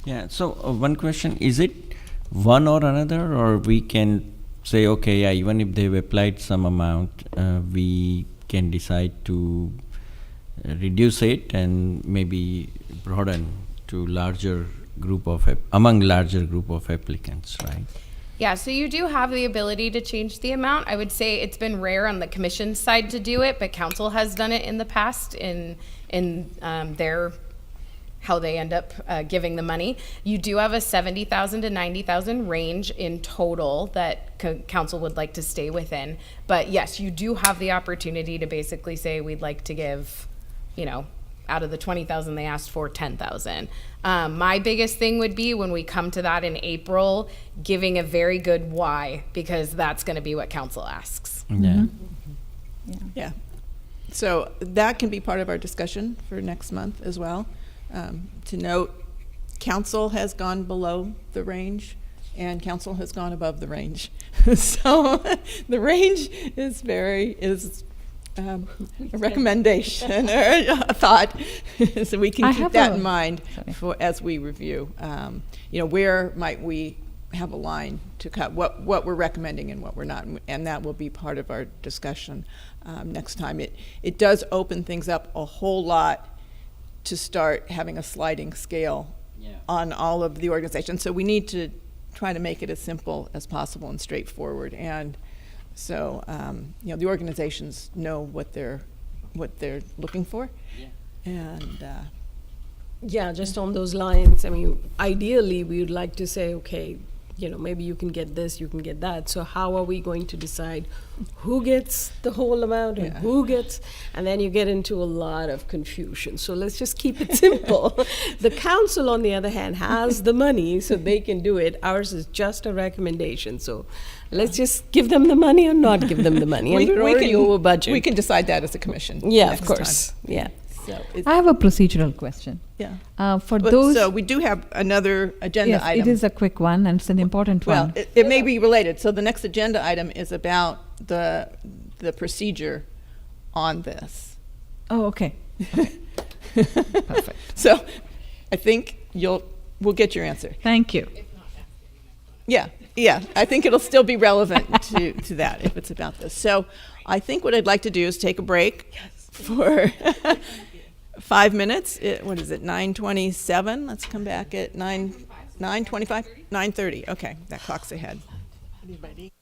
Yeah. So one question: is it one or another, or we can say, okay, yeah, even if they've applied some amount, we can decide to reduce it and maybe broaden to among larger group of applicants, right? Yeah, so you do have the ability to change the amount. I would say it's been rare on the commission side to do it, but council has done it in the past in their how they end up giving the money. You do have a $70,000 to $90,000 range in total that council would like to stay within. But yes, you do have the opportunity to basically say we'd like to give, out of the $20,000 they asked for, $10,000. My biggest thing would be when we come to that in April, giving a very good why, because that's going to be what council asks. Yeah. Yeah. So that can be part of our discussion for next month as well. To note, council has gone below the range and council has gone above the range. So the range is a recommendation or a thought, so we can keep that in mind as we review. Where might we have a line to cut, what we're recommending and what we're not, and that will be part of our discussion next time. It does open things up a whole lot to start having a sliding scale on all of the organizations. So we need to try to make it as simple as possible and straightforward. And so, the organizations know what they're looking for. And Yeah, just on those lines, I mean, ideally, we would like to say, okay, maybe you can get this, you can get that. So how are we going to decide who gets the whole amount and who gets, and then you get into a lot of confusion. So let's just keep it simple. The council, on the other hand, has the money, so they can do it. Ours is just a recommendation. So let's just give them the money or not give them the money. And we're already over budget. We can decide that as a commission. Yeah, next of course. time. Yeah. So I have a procedural question. Yeah. For those, So we do have another agenda yes, item. it is a quick one and it's an important Well, one. it may be related. So the next agenda item is about the procedure on this. Oh, okay. Perfect. So I think we'll get your answer. Thank you. Yeah. I think it'll still be relevant to that if it's about this. So I think what I'd like to do is take a break for 5 minutes. What is it, 9:27? Let's come back at 9:25? 9:30. Okay, that clock's ahead. Anybody?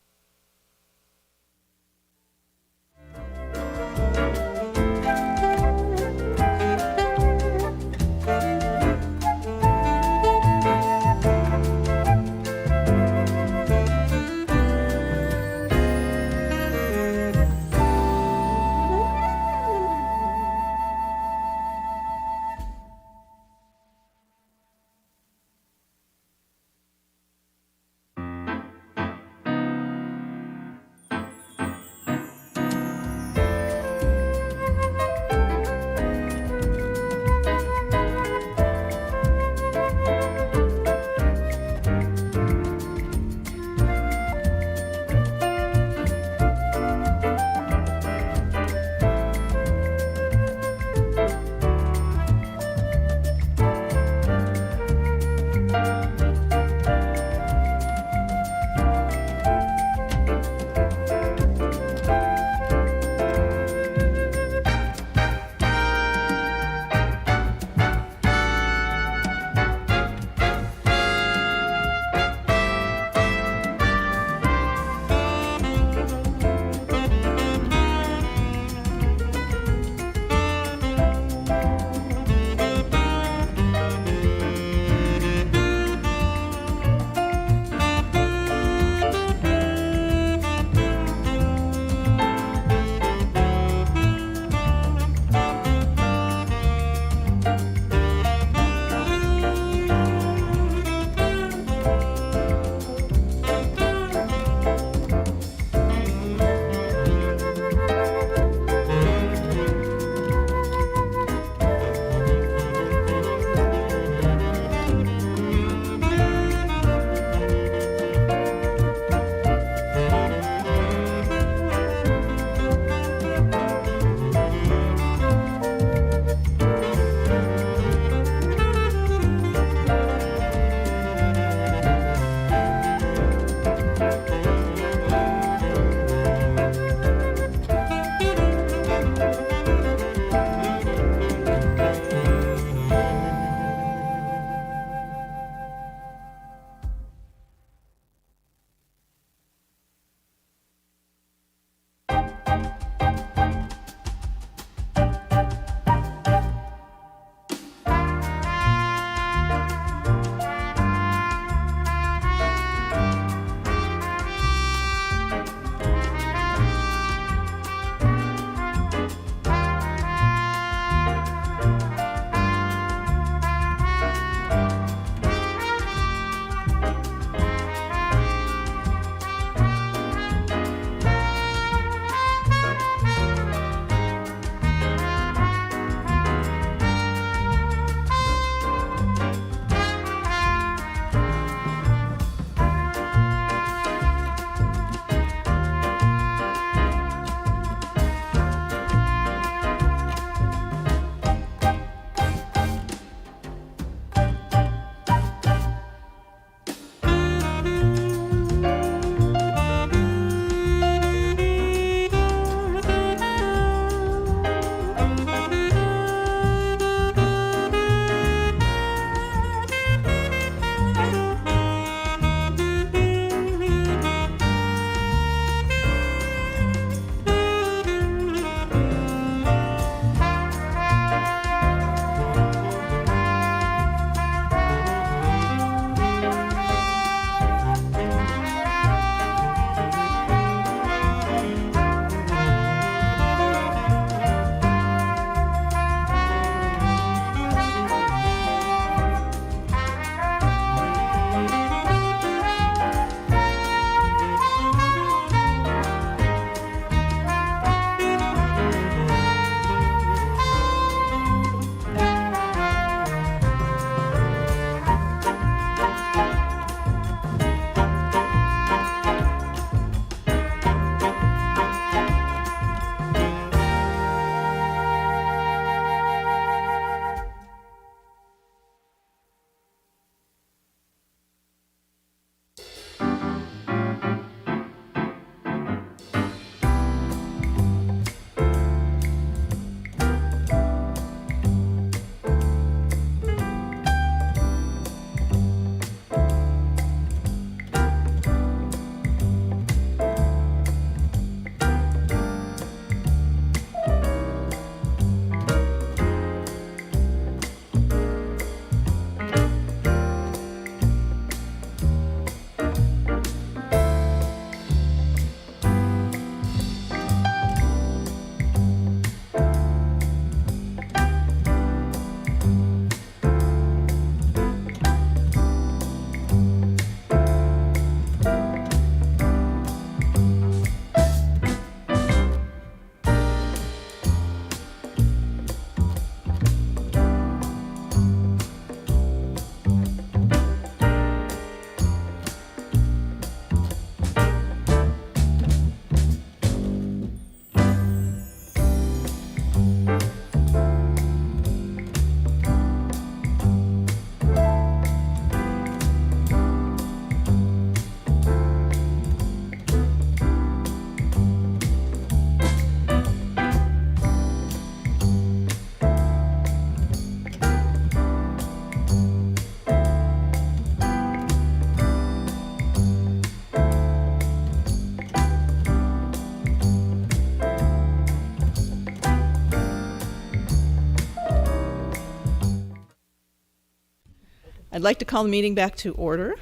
I'd like to call the meeting back to order,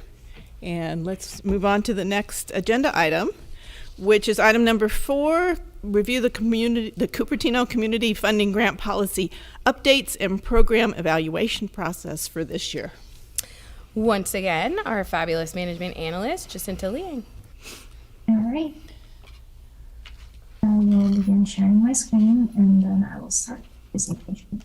and let's move on to the next agenda item, which is item number 4, review the Cupertino Community Funding Grant Policy updates and program evaluation process for this year. Once again, our fabulous management analyst, Jacinta Liang. All right. I will begin sharing my screen and then I will start the presentation.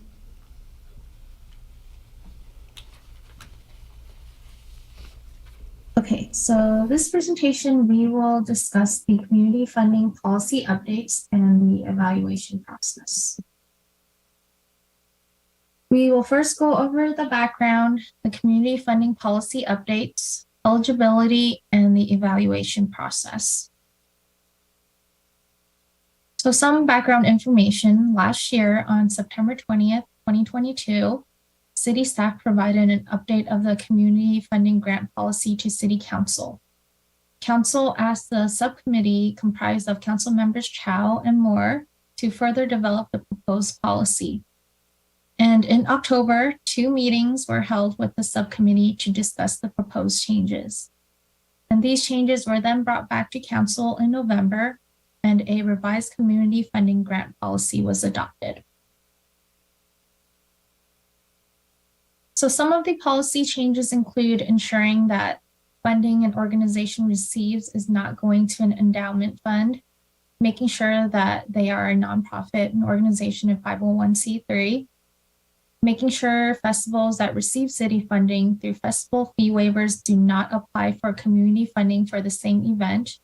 Okay, so this presentation, we will discuss the community funding policy updates and the evaluation process. We will first go over the background, the community funding policy updates, eligibility, and the evaluation process. So some background information. Last year on September 20th, 2022, City staff provided an update of the community funding grant policy to City Council. Council asked the subcommittee comprised of Council members Chow and Moore to further develop the proposed policy. And in October, 2 meetings were held with the subcommittee to discuss the proposed changes. And these changes were then brought back to Council in November, and a revised community funding grant policy was adopted. So some of the policy changes include ensuring that funding an organization receives is not going to an endowment fund, making sure that they are a nonprofit, an organization of 501c3, making sure festivals that receive city funding through festival fee waivers do not apply for community funding for the same event,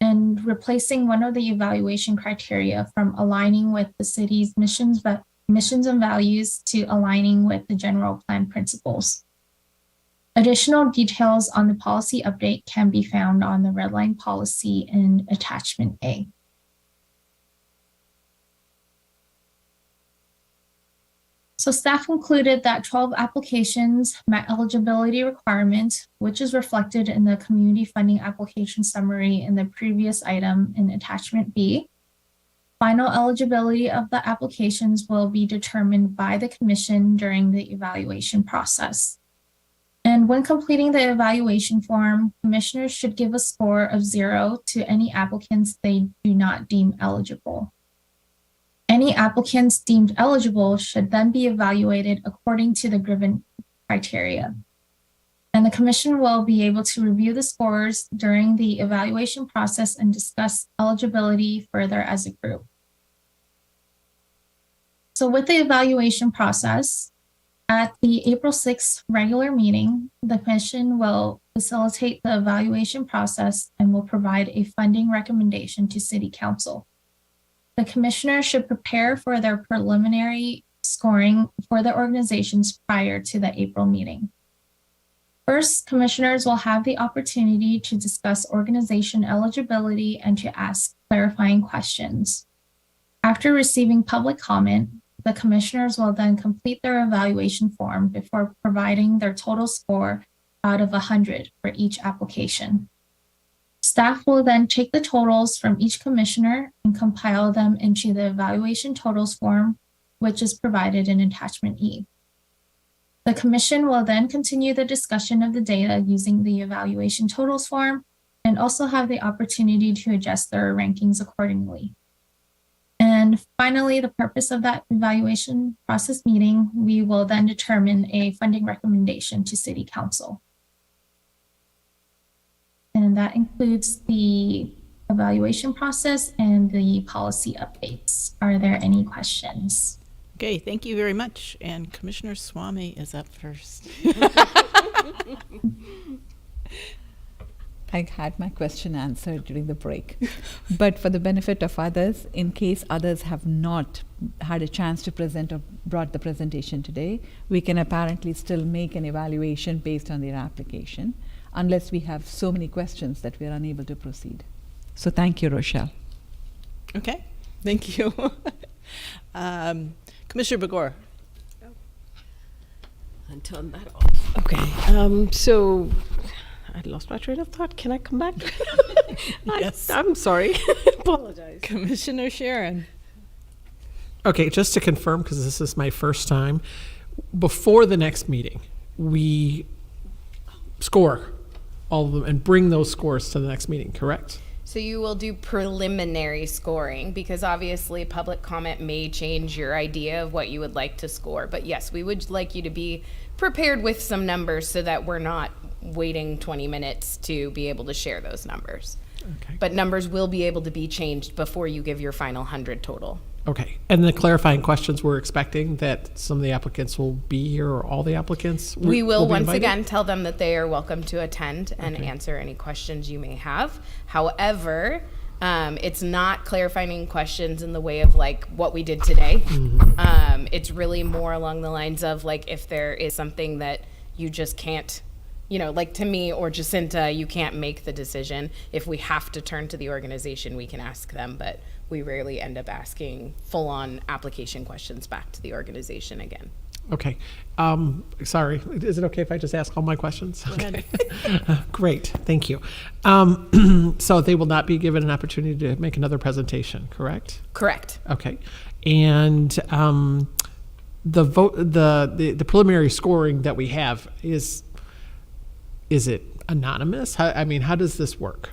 and replacing one of the evaluation criteria from aligning with the city's missions and values to aligning with the general plan principles. Additional details on the policy update can be found on the red line policy in attachment A. So staff concluded that 12 applications met eligibility requirements, which is reflected in the community funding application summary in the previous item in attachment B. Final eligibility of the applications will be determined by the commission during the evaluation process. And when completing the evaluation form, commissioners should give a score of 0 to any applicants they do not deem eligible. Any applicants deemed eligible should then be evaluated according to the given criteria. And the commission will be able to review the scores during the evaluation process and discuss eligibility further as a group. So with the evaluation process, at the April 6th regular meeting, the commission will facilitate the evaluation process and will provide a funding recommendation to City Council. The commissioner should prepare for their preliminary scoring for the organizations prior to the April meeting. First, commissioners will have the opportunity to discuss organization eligibility and to ask clarifying questions. After receiving public comment, the commissioners will then complete their evaluation form before providing their total score out of 100 for each application. Staff will then take the totals from each commissioner and compile them into the evaluation totals form, which is provided in attachment E. The commission will then continue the discussion of the data using the evaluation totals form and also have the opportunity to adjust their rankings accordingly. And finally, the purpose of that evaluation process meeting, we will then determine a funding recommendation to City Council. And that includes the evaluation process and the policy updates. Are there any questions? Okay, thank you very much. And Commissioner Swamy is up first. I had my question answered during the break. But for the benefit of others, in case others have not had a chance to present or brought the presentation today, we can apparently still make an evaluation based on their application, unless we have so many questions that we are unable to proceed. So thank you, Rochelle. Okay, thank you. Commissioner Begor. And turn that off. Okay, so I lost my train of thought. Can I come back? Yes. I'm sorry. Apologize. Commissioner Sharon. Okay, just to confirm, because this is my first time, before the next meeting, we score all of them and bring those scores to the next meeting, correct? So you will do preliminary scoring because obviously public comment may change your idea of what you would like to score. But yes, we would like you to be prepared with some numbers so that we're not waiting 20 minutes to be able to share those numbers. Okay. But numbers will be able to be changed before you give your final 100 total. Okay. And the clarifying questions, we're expecting that some of the applicants will be here, or all the applicants? We will be once invited? again tell them that they are welcome to attend and answer any questions you may have. However, it's not clarifying questions in the way of like what we did today. It's really more along the lines of like if there is something that you just can't, you know, like to me or Jacinta, you can't make the decision. If we have to turn to the organization, we can ask them, but we rarely end up asking full-on application questions back to the organization again. Okay. Sorry. Is it okay if I just ask all my questions? Go ahead. Great. Thank you. So they will not be given an opportunity to make another presentation, correct? Correct. Okay. And the preliminary scoring that we have is it anonymous? I mean, how does this work?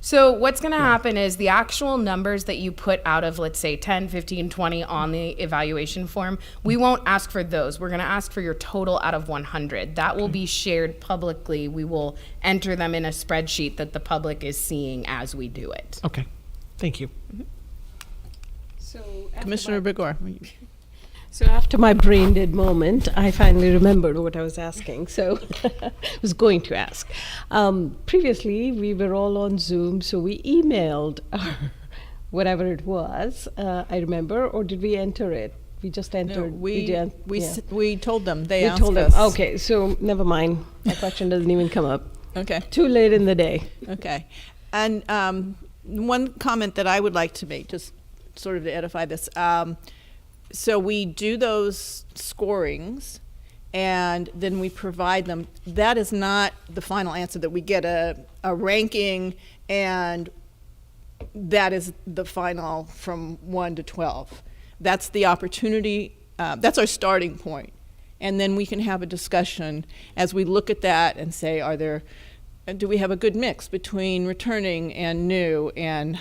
So what's going to happen is the actual numbers that you put out of, let's say, 10, 15, 20 on the evaluation form, we won't ask for those. We're going to ask for your total out of 100. That will be shared publicly. We will enter them in a spreadsheet that the public is seeing as we do it. Okay. Thank you. So Commissioner Bigor. So after my brain dead moment, I finally remembered what I was asking. So I was going to ask. Previously, we were all on Zoom, so we emailed whatever it was, I remember, or did we enter it? We just entered. We told them. They asked told them. us. Okay, so never mind. That question doesn't even come up. Okay. Too late in the day. Okay. And one comment that I would like to make, just sort of to edify this. So we do those scorings, and then we provide them. That is not the final answer, that we get a ranking, and that is the final from 1 to 12. That's the opportunity. That's our starting point. And then we can have a discussion as we look at that and say, do we have a good mix between returning and new and,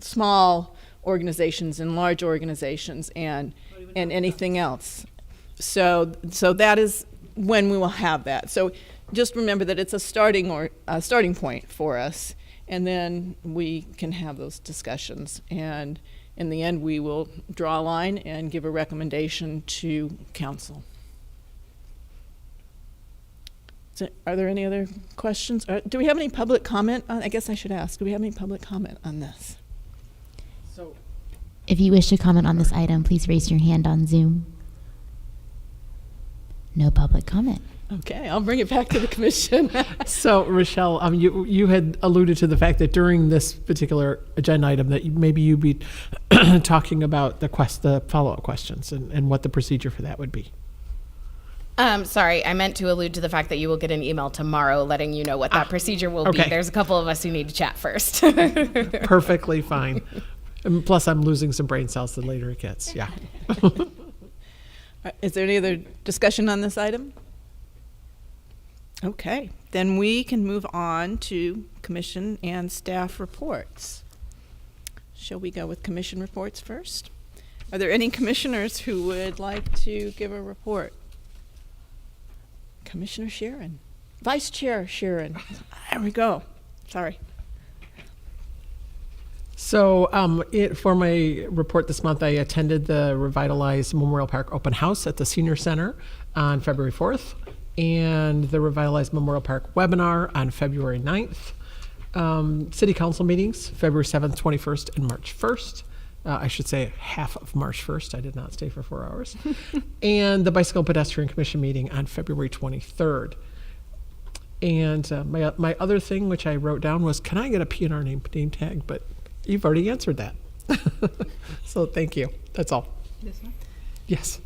small organizations and large organizations and anything else. So that is when we will have that. So just remember that it's a starting point for us, and then we can have those discussions. And in the end, we will draw a line and give a recommendation to council. Are there any other questions? Do we have any public comment? I guess I should ask. Do we have any public comment on this? If you wish to comment on this item, please raise your hand on Zoom. No public comment. Okay, I'll bring it back to the commission. So, Rochelle, you had alluded to the fact that during this particular agenda item that maybe you'd be talking about the follow-up questions and what the procedure for that would be. Sorry, I meant to allude to the fact that you will get an email tomorrow letting you know what that procedure will be. There's a couple of us who need to chat first. Perfectly fine. And plus, I'm losing some brain cells the later it gets. Yeah. Is there any other discussion on this item? Okay, then we can move on to commission and staff reports. Shall we go with commission reports first? Are there any commissioners who would like to give a report? Commissioner Sharon. Vice Chair Sharon. There we go. Sorry. So for my report this month, I attended the Revitalized Memorial Park Open House at the Senior Center on February 4th and the Revitalized Memorial Park webinar on February 9th. City Council meetings, February 7th, 21st, and March 1st. I should say half of March 1st. I did not stay for 4 hours. And the Bicycle and Pedestrian Commission meeting on February 23rd. And my other thing, which I wrote down, was, can I get a P&R name tag? But you've already answered that. So thank you. That's all. This one? Yes.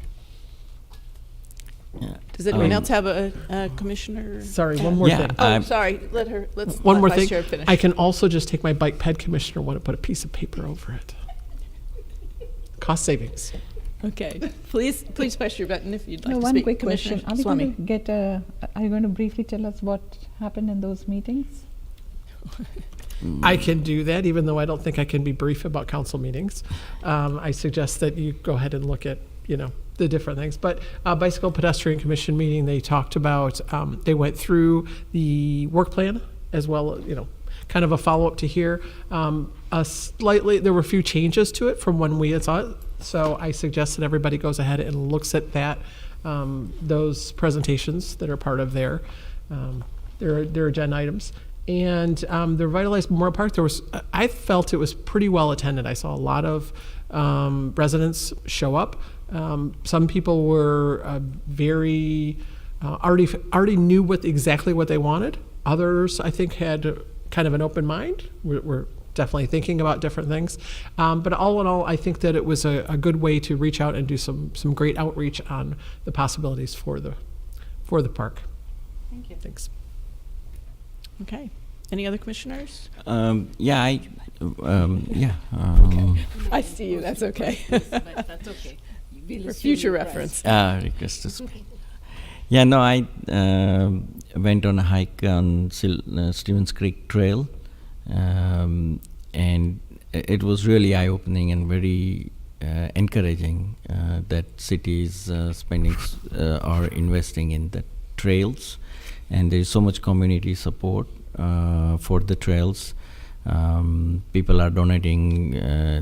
Yeah. Does anyone else have a commissioner? Sorry, one more thing. Oh, sorry. Let's one more let Vice thing. Chair finish. I can also just take my bike ped commissioner one and put a piece of paper over it. Cost savings. Okay, please push your button if you'd like No, to one speak. quick Commissioner question. Are we Swamy. going to get are you going to briefly tell us what happened in those meetings? I can do that, even though I don't think I can be brief about council meetings. I suggest that you go ahead and look at, the different things. But Bicycle Pedestrian Commission meeting, they talked about, they went through the work plan as well, kind of a follow-up to here. There were a few changes to it from when we had saw it. So I suggest that everybody goes ahead and looks at that, those presentations that are part of their agenda items. And the Revitalized Memorial Park, I felt it was pretty well attended. I saw a lot of residents show up. Some people were already knew exactly what they wanted. Others, I think, had kind of an open mind. We're definitely thinking about different things. But all in all, I think that it was a good way to reach out and do some great outreach on the possibilities for the park. Thank you. Thanks. Okay. Any other commissioners? Yeah, I see you. That's okay. That's okay. For future reference. Request to speak. Yeah, no, I went on a hike on Stevens Creek Trail, and it was really eye-opening and very encouraging that cities spending or investing in the trails, and there's so much community support for the trails. People are donating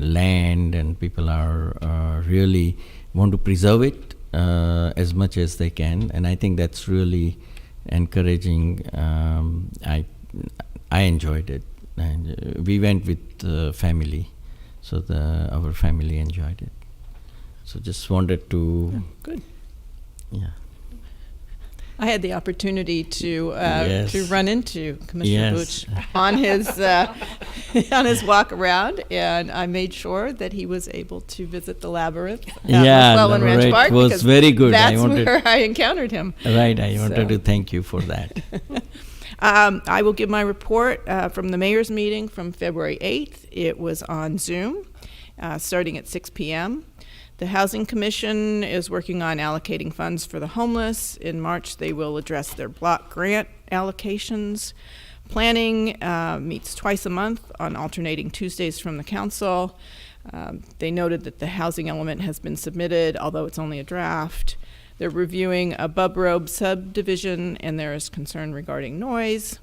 land, and people are really want to preserve it as much as they can, and I think that's really encouraging. I enjoyed it, and we went with family, so our family enjoyed it. So just wanted to. Good. Yeah. I had the opportunity to Yes. run into Commissioner Yes. Booch on his walk around, and I made sure that he was able to visit the labyrinth at McClellan Ranch Labyrinth Park, was because very good. That's where I encountered him. Right, I wanted So. to thank you for that. I will give my report from the mayor's meeting from February 8th. It was on Zoom, starting at 6 p.m. The Housing Commission is working on allocating funds for the homeless. In March, they will address their block grant allocations. Planning meets twice a month on alternating Tuesdays from the council. They noted that the housing element has been submitted, although it's only a draft. They're reviewing a Bub Robe subdivision, and there is concern regarding noise.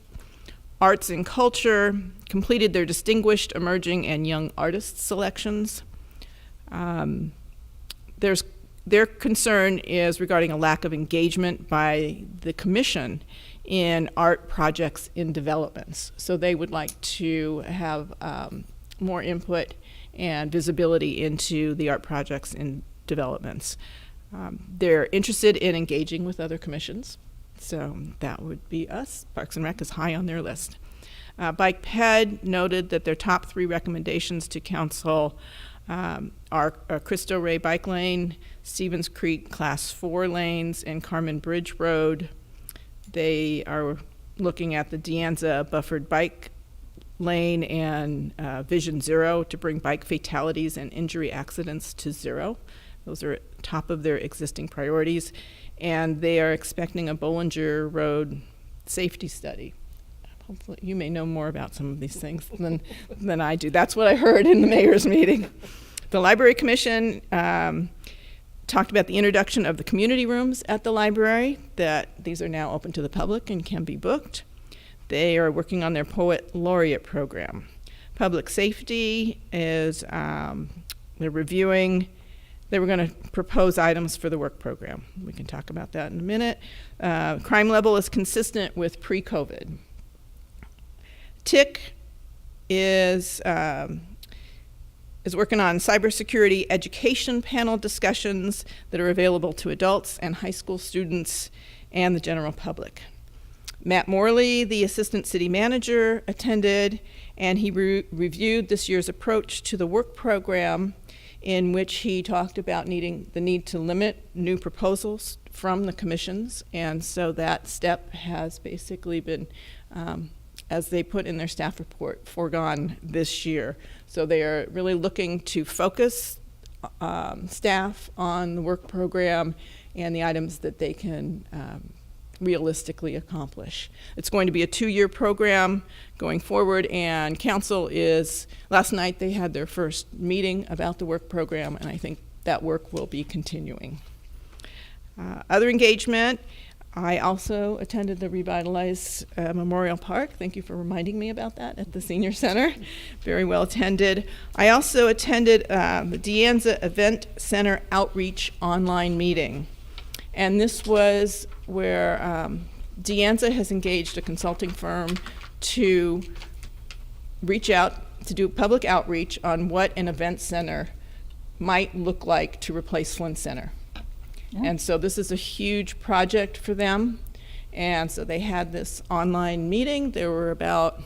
Arts and Culture completed their Distinguished Emerging and Young Artist selections. Their concern is regarding a lack of engagement by the commission in art projects in developments. So they would like to have more input and visibility into the art projects in developments. They're interested in engaging with other commissions. So that would be us. Parks and Rec is high on their list. Bike Ped noted that their top 3 recommendations to council are Cristo Rey Bike Lane, Stevens Creek Class 4 lanes, and Carmen Bridge Road. They are looking at the De Anza Buffered Bike Lane and Vision Zero to bring bike fatalities and injury accidents to zero. Those are at top of their existing priorities. And they are expecting a Bollinger Road safety study. Hopefully, you may know more about some of these things than I do. That's what I heard in the mayor's meeting. The Library Commission talked about the introduction of the community rooms at the library, that these are now open to the public and can be booked. They are working on their Poet Laureate program. Public Safety is, they're reviewing. They were going to propose items for the work program. We can talk about that in a minute. Crime level is consistent with pre-COVID. TIC is working on cybersecurity education panel discussions that are available to adults and high school students and the general public. Matt Morley, the assistant city manager, attended, and he reviewed this year's approach to the work program, in which he talked about the need to limit new proposals from the commissions, and so that step has basically been, as they put in their staff report, foregone this year. So they are really looking to focus staff on the work program and the items that they can realistically accomplish. It's going to be a 2-year program going forward, and council last night they had their first meeting about the work program, and I think that work will be continuing. Other engagement, I also attended the revitalized Memorial Park. Thank you for reminding me about that at the Senior Center. Very well attended. I also attended the De Anza Event Center Outreach online meeting. And this was where De Anza has engaged a consulting firm to reach out, to do public outreach on what an event center might look like to replace Flint Center. And so this is a huge project for them. And so they had this online meeting. There were about,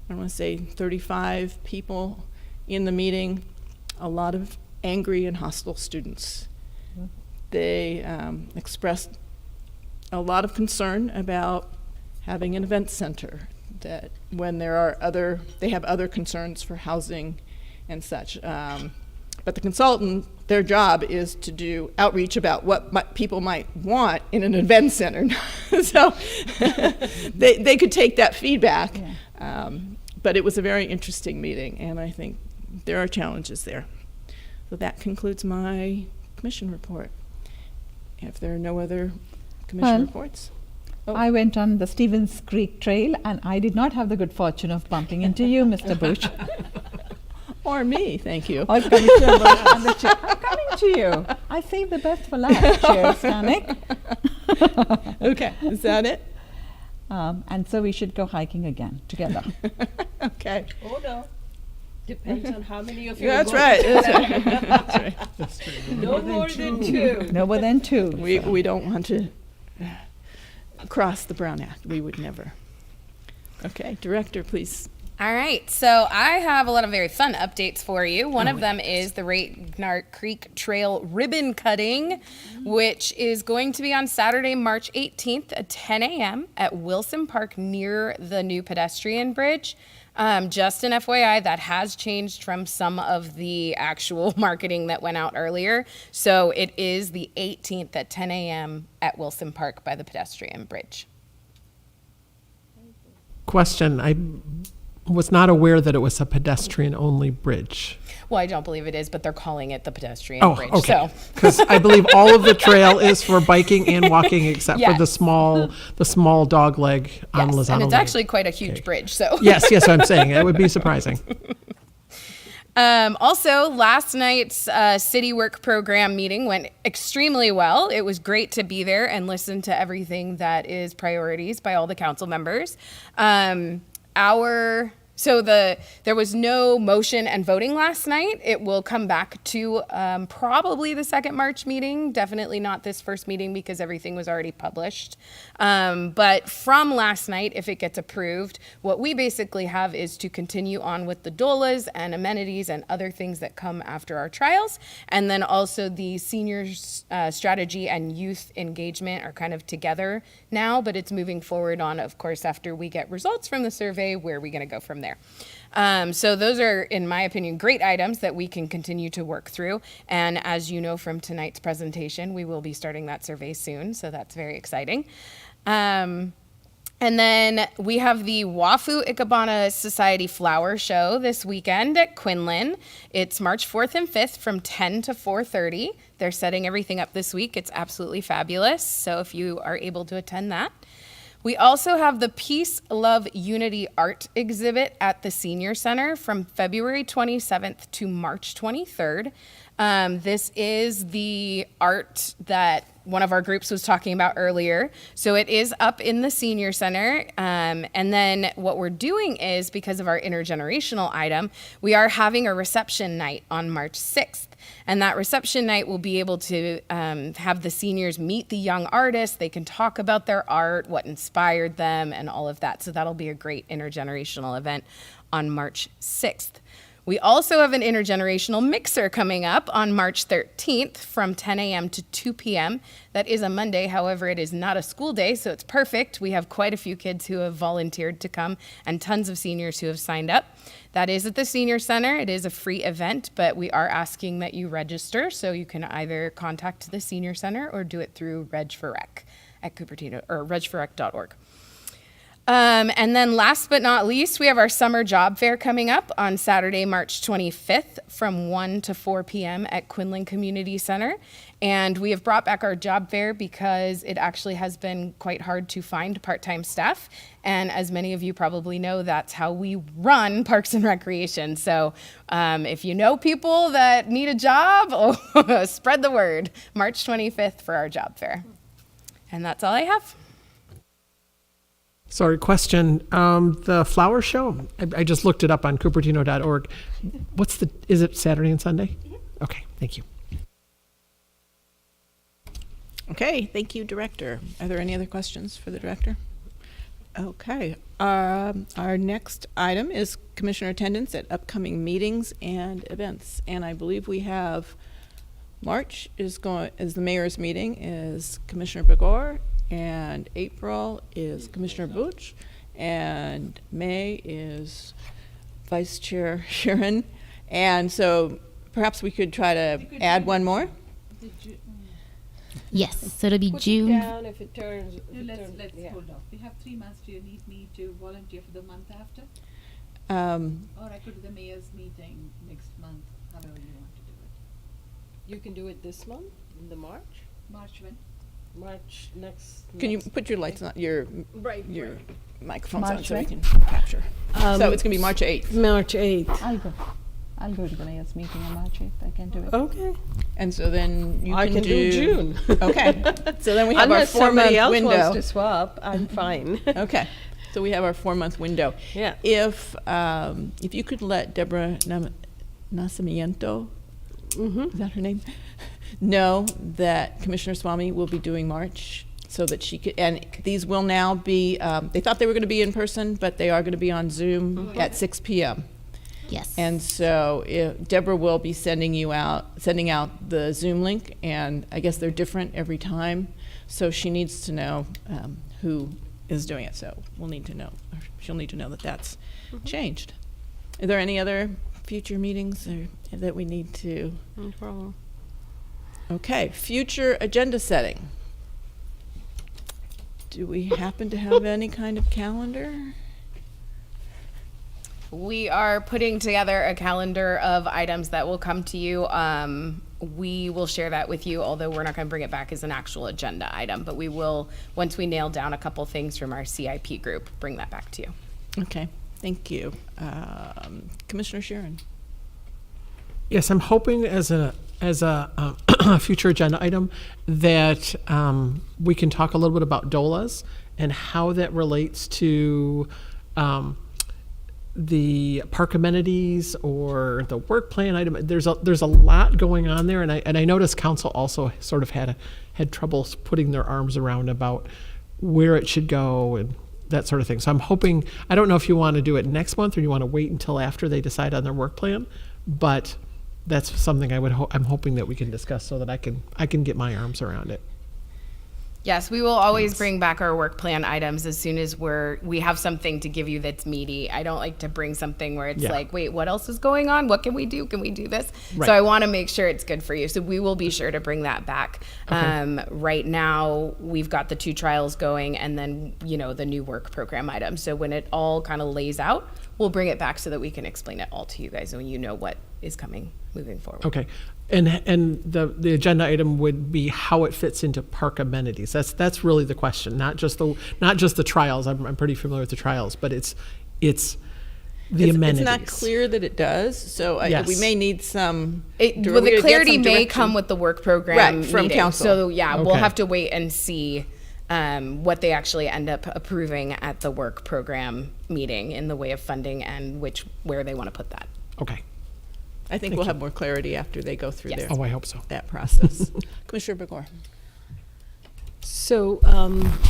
I want to say 35 people in the meeting, a lot of angry and hostile students. They expressed a lot of concern about having an event center, that when there are they have other concerns for housing and such. But the consultant, their job is to do outreach about what people might want in an event center. So they could take that feedback. Yeah. But it was a very interesting meeting, and I think there are challenges there. So that concludes my commission report. If there are no other commission reports. I went on the Stevens Creek Trail, and I did not have the good fortune of bumping into you, Mr. Bush. Or me, thank you. Or Commissioner Bush and the chair. I'm coming to you. I saved the best for last, Chair Stanek. Okay, is that it? And so we should go hiking again together. Okay. Oh, no. Depends on how many of you That's are right. going. That's right. That's right. That's true. No more than two. No more than two. We don't want to cross the Brown Act. We would never. Okay, Director, please. All right, so I have a lot of very fun updates for you. One of them is the Ragnart Creek Trail ribbon cutting, which is going to be on Saturday, March 18th at 10 a.m. at Wilson Park near the new pedestrian bridge. Just an FYI, that has changed from some of the actual marketing that went out earlier. So it is the 18th at 10 a.m. at Wilson Park by the pedestrian bridge. Question, I was not aware that it was a pedestrian-only bridge. Well, I don't believe it is, but they're calling it the pedestrian bridge. Okay. So, Because I believe all of the trail is for biking and walking, except for the small dog leg on yes, Lozano and it's Lake. actually quite a huge bridge. So Yes, I'm saying it would be surprising. Also, last night's city work program meeting went extremely well. It was great to be there and listen to everything that is priorities by all the council members. There was no motion and voting last night. It will come back to probably the second March meeting, definitely not this first meeting because everything was already published. But from last night, if it gets approved, what we basically have is to continue on with the doulas and amenities and other things that come after our trials. And then also the seniors strategy and youth engagement are kind of together now, but it's moving forward on, of course, after we get results from the survey, where are we going to go from there. So those are, in my opinion, great items that we can continue to work through. And as you know from tonight's presentation, we will be starting that survey soon. So that's very exciting. And then we have the Wafu Ikebana Society Flower Show this weekend at Quinlan. It's March 4th and 5th from 10 to 4:30. They're setting everything up this week. It's absolutely fabulous. So if you are able to attend that. We also have the Peace, Love, Unity art exhibit at the Senior Center from February 27th to March 23rd. This is the art that one of our groups was talking about earlier. So it is up in the Senior Center. And then what we're doing is, because of our intergenerational item, we are having a reception night on March 6th. And that reception night will be able to have the seniors meet the young artists. They can talk about their art, what inspired them, and all of that. So that'll be a great intergenerational event on March 6th. We also have an intergenerational mixer coming up on March 13th from 10 a.m. to 2 p.m. That is a Monday. However, it is not a school day, so it's perfect. We have quite a few kids who have volunteered to come and tons of seniors who have signed up. That is at the Senior Center. It is a free event, but we are asking that you register, so you can either contact the Senior Center or do it through Reg for Rec at Cupertino or regforrec.org. And then last but not least, we have our summer job fair coming up on Saturday, March 25th from 1 to 4 p.m. at Quinlan Community Center. And we have brought back our job fair because it actually has been quite hard to find part-time staff. And as many of you probably know, that's how we run Parks and Recreation. So if you know people that need a job, spread the word. March 25th for our job fair. And that's all I have. Sorry, question. The flower show, I just looked it up on Cupertino.org. Is it Saturday and Sunday? Okay, thank you. Okay, thank you, Director. Are there any other questions for the Director? Okay, our next item is Commissioner attendance at upcoming meetings and events. And I believe we have March is the mayor's meeting is Commissioner Begor, and April is Commissioner Butch, and May is Vice Chair Sharon. And so perhaps we could try to add one more. Yes, so it'll be Put June. it down if it turns. Let's yeah. hold off. We have 3 months. Do you need me to volunteer for the month after? Or I could do the mayor's meeting next month, however you want to do it. You can do it this month, in the March? March when? March next. Can you put your lights on, your Right. microphones on March so we when? can capture? So it's going to be March 8th. March 8th. I'll go to the mayor's meeting on March 8th. I can do it. Okay. And so then you I can do June. Okay. So then we have Unless our 4-month somebody else window. wants to swap, I'm fine. Okay. So we have our 4-month window. Yeah. If you could let Deborah Nacimiento, is that her name, know that Commissioner Swamy will be doing March, so that she could, and these will now be, they thought they were going to be in person, but they are going to be on Zoom at 6 p.m. Yes. And so Deborah will be sending out the Zoom link, and I guess they're different every time. So she needs to know who is doing it. So we'll need to know, or she'll need to know that that's changed. Are there any other future meetings that we need to? No problem. Okay, future agenda setting. Do we happen to have any kind of calendar? We are putting together a calendar of items that will come to you. We will share that with you, although we're not going to bring it back as an actual agenda item, but we will, once we nail down a couple things from our CIP group, bring that back to you. Okay, thank you. Commissioner Sharon. Yes, I'm hoping as a future agenda item that we can talk a little bit about DOLAs and how that relates to the park amenities or the work plan item. There's a lot going on there, and I noticed council also sort of had trouble putting their arms around about where it should go and that sort of thing. So I'm hoping, I don't know if you want to do it next month or you want to wait until after they decide on their work plan, but that's something I'm hoping that we can discuss so that I can get my arms around it. Yes, we will always bring back our work plan items as soon as we have something to give you that's meaty. I don't like to bring something where it's like, wait, what else is going on? What can we do? Can we do this? Right. So I want to make sure it's good for you. So we will be sure to bring that back. Okay. Right now, we've got the 2 trials going and then, the new work program items. So when it all kind of lays out, we'll bring it back so that we can explain it all to you guys and you know what is coming moving forward. Okay. And the agenda item would be how it fits into park amenities. That's really the question, not just the trials. I'm pretty familiar with the trials, but it's the amenities. It's not clear that it does, so Yes. we may need some. Well, the clarity may come with the work program from meeting. council. So we'll have to wait and see what they actually end up approving at the work program meeting in the way of funding and where they want to put that. Okay. I think we'll have more clarity after they go through I hope so. that process. Commissioner Begor. So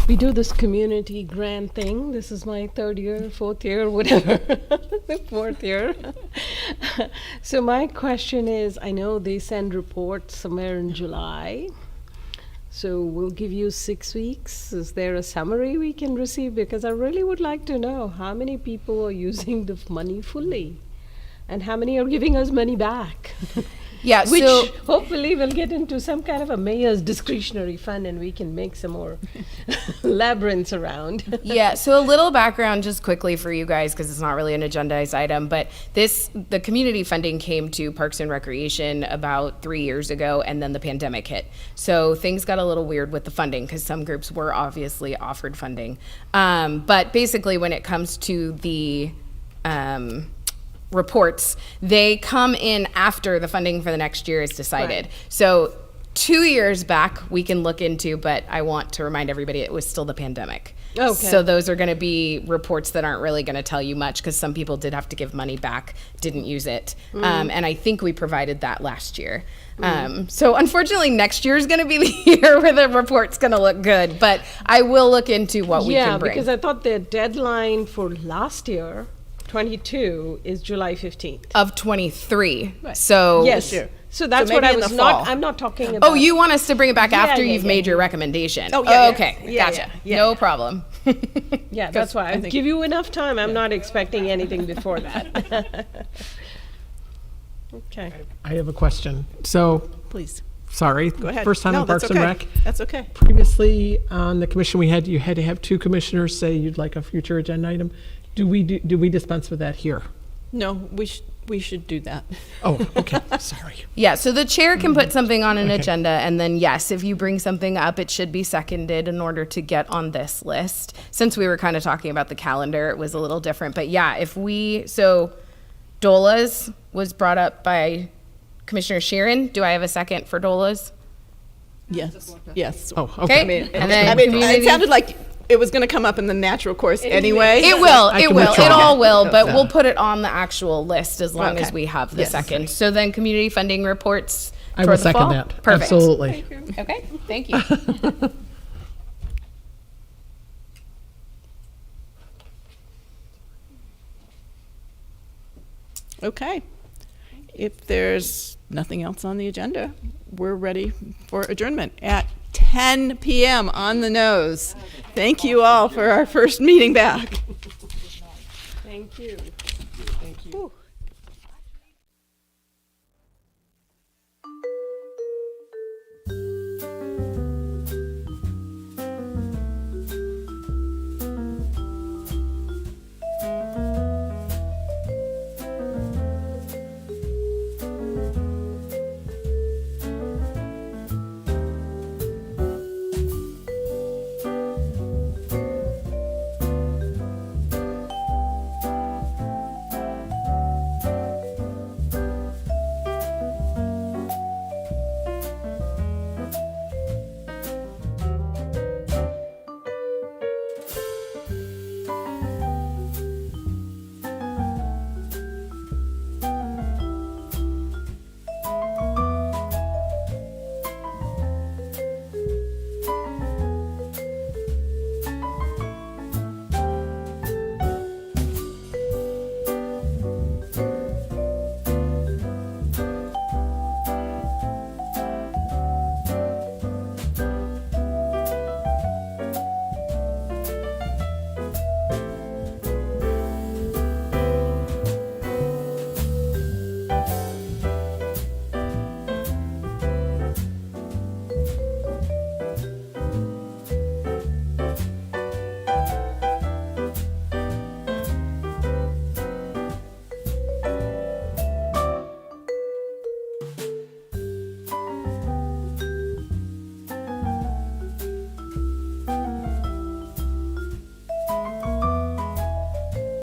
we do this community grant thing. This is my third year, fourth year, whatever, the fourth year. So my question is, I know they send reports somewhere in July. So we'll give you 6 weeks. Is there a summary we can receive? Because I really would like to know how many people are using the money fully and how many are giving us money back. Yeah, Which so hopefully will get into some kind of a mayor's discretionary fund and we can make some more labyrinths around. yeah, so a little background just quickly for you guys because it's not really an agendized item, but the community funding came to Parks and Recreation about 3 years ago, and then the pandemic hit. So things got a little weird with the funding because some groups were obviously offered funding. But basically when it comes to the reports, they come in after the funding for the next year is decided. Right. So 2 years back we can look into, but I want to remind everybody it was still the pandemic. Okay. So those are going to be reports that aren't really going to tell you much because some people did have to give money back, didn't use it. And I think we provided that last year. So unfortunately next year is going to be the year where the report's going to look good, but I will look into what we can bring. Yeah, because I thought the deadline for last year, 22, is July 15th. Of 23. So Yes. So that's So what maybe I in was the not, fall. I'm not talking about. Oh, you want us to bring it back after yeah, you've yeah, made your yeah. recommendation? Oh, yeah, yeah. Okay, Yeah, gotcha. yeah, No yeah. problem. Yeah, that's why I give you enough time. I'm not expecting anything before that. Okay. I have a question. So, Please. sorry. Go ahead. First time No, in Parks that's and okay. Rec. That's okay. Previously on the commission, you had to have 2 commissioners say you'd like a future agenda item. Do we dispense with that here? No, we should do that. Oh, okay. Sorry. Yeah, so the chair can put something on an Okay. agenda, and then yes, if you bring something up, it should be seconded in order to get on this list. Since we were kind of talking about the calendar, it was a little different. But yeah, so DOLA's was brought up by Commissioner Sheeran. Do I have a second for DOLA's? Yes. Yes. Oh, Okay. okay. And then I mean, community- it sounded like it was going to come up in the natural course anyway. It will, I it can will, withdraw. it all will, but Yeah. we'll put it on the actual list as long as Okay. we have the Yes. second. So then community funding reports I for will the second fall? that. Perfect. Absolutely. Okay, thank you. Okay. If there's nothing else on the agenda, we're ready for adjournment at 10 p.m. on the nose. Thank you all for our first meeting back. Thank you. Thank you.